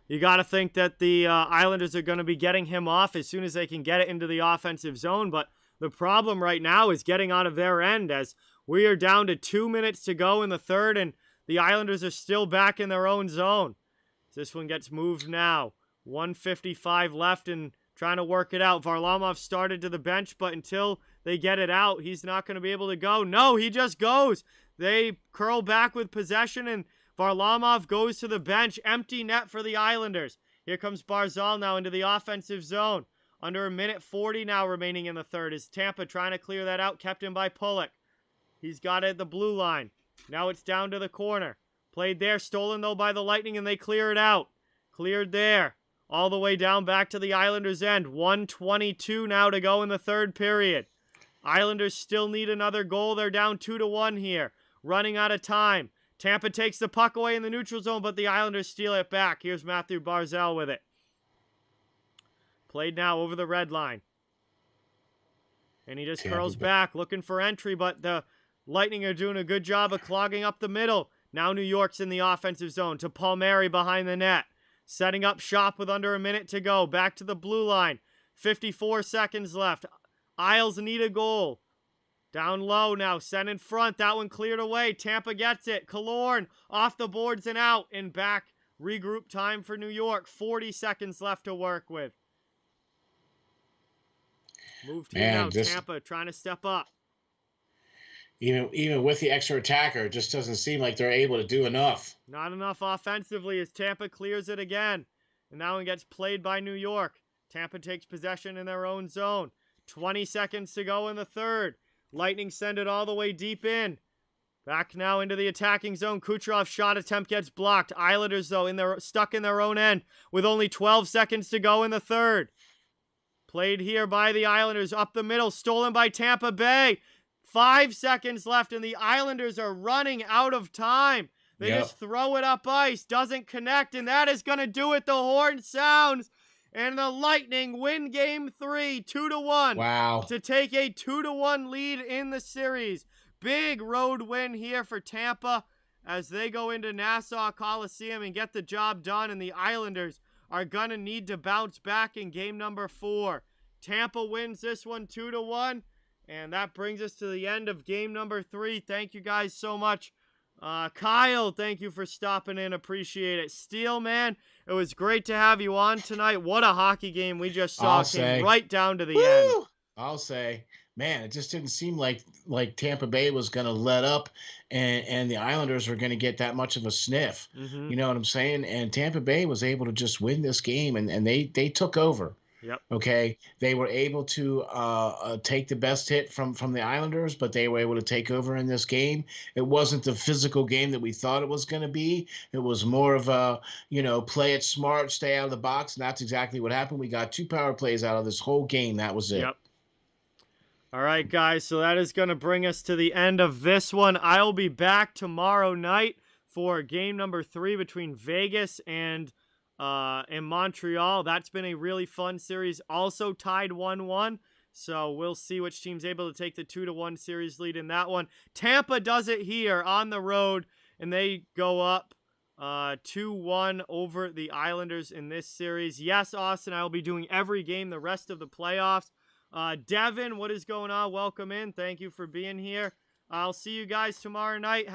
You got to think that the Islanders are going to be getting him off as soon as they can get it into the offensive zone. But the problem right now is getting out of their end, as we are down to 2 minutes to go in the third, and the Islanders are still back in their own zone. This one gets moved now. 1:55 left and trying to work it out. Varlamov started to the bench, but until they get it out, he's not going to be able to go. No, he just goes. They curl back with possession, and Varlamov goes to the bench. Empty net for the Islanders. Here comes Barzal now into the offensive zone. Under 1:40 now remaining in the third. Is Tampa trying to clear that out? Kept in by Pulock. He's got it at the blue line. Now it's down to the corner. Played there. Stolen, though, by the Lightning, and they clear it out. Cleared there. All the way down back to the Islanders' end. 1:22 now to go in the third period. Islanders still need another goal. They're down 2-1 here. Running out of time. Tampa takes the puck away in the neutral zone, but the Islanders steal it back. Here's Matthew Barzal with it. Played now over the red line. And he just Tampa curls Bay. back, looking for entry, but the Lightning are doing a good job of clogging up the middle. Now New York's in the offensive zone to Palmieri behind the net. Setting up shop with under a minute to go. Back to the blue line. 54 seconds left. Isles need a goal. Down low now, sent in front. That one cleared away. Tampa gets it. Killorn off the boards and out. And back. Regroup time for New York. 40 seconds left to work with. Moved here now. Tampa trying to step up. Even with the extra attacker, it just doesn't seem like they're able to do enough. Not enough offensively as Tampa clears it again. And now it gets played by New York. Tampa takes possession in their own zone. 20 seconds to go in the third. Lightning send it all the way deep in. Back now into the attacking zone. Kucherov's shot attempt gets blocked. Islanders, though, stuck in their own end with only 12 seconds to go in the third. Played here by the Islanders up the middle. Stolen by Tampa Bay. 5 seconds left, and the Islanders are running out of time. They just throw it up ice. Doesn't connect, and that is going to do it. The horn sounds, and the Lightning win Game 3, 2-1. Wow. To take a 2-1 lead in the series. Big road win here for Tampa as they go into Nassau Coliseum and get the job done, and the Islanders are going to need to bounce back in Game number 4. Tampa wins this one 2-1. And that brings us to the end of game number 3. Thank you guys so much. Kyle, thank you for stopping in. Appreciate it. Steel, man, it was great to have you on tonight. What a hockey game we just saw. Came right down to the end. I'll say, man, it just didn't seem like Tampa Bay was going to let up and the Islanders were going to get that much of a sniff. Mm-hmm. You know what I'm saying? And Tampa Bay was able to just win this game, and they took over. Yep. Okay, they were able to take the best hit from the Islanders, but they were able to take over in this game. It wasn't the physical game that we thought it was going to be. It was more of a, play it smart, stay out of the box, and that's exactly what happened. We got 2 power plays out of this whole game. That was it. Yep. All right, guys, so that is going to bring us to the end of this one. I'll be back tomorrow night for game number 3 between Vegas and Montreal. That's been a really fun series. Also tied 1-1. So we'll see which team's able to take the 2-1 series lead in that one. Tampa does it here on the road, and they go up 2-1 over the Islanders in this series. Yes, Austin, I will be doing every game the rest of the playoffs. Devin, what is going on? Welcome in. Thank you for being here. I'll see you guys tomorrow night.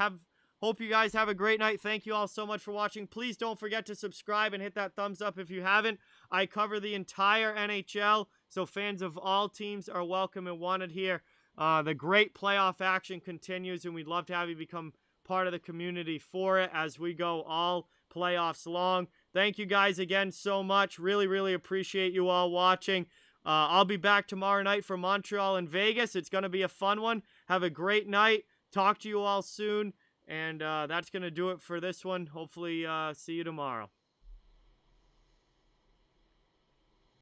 Hope you guys have a great night. Thank you all so much for watching. Please don't forget to subscribe and hit that thumbs up if you haven't. I cover the entire NHL, so fans of all teams are welcome and wanted here. The great playoff action continues, and we'd love to have you become part of the community for it as we go all playoffs long. Thank you guys again so much. Really, really appreciate you all watching. I'll be back tomorrow night for Montreal and Vegas. It's going to be a fun one. Have a great night. Talk to you all soon. And that's going to do it for this one. Hopefully see you tomorrow.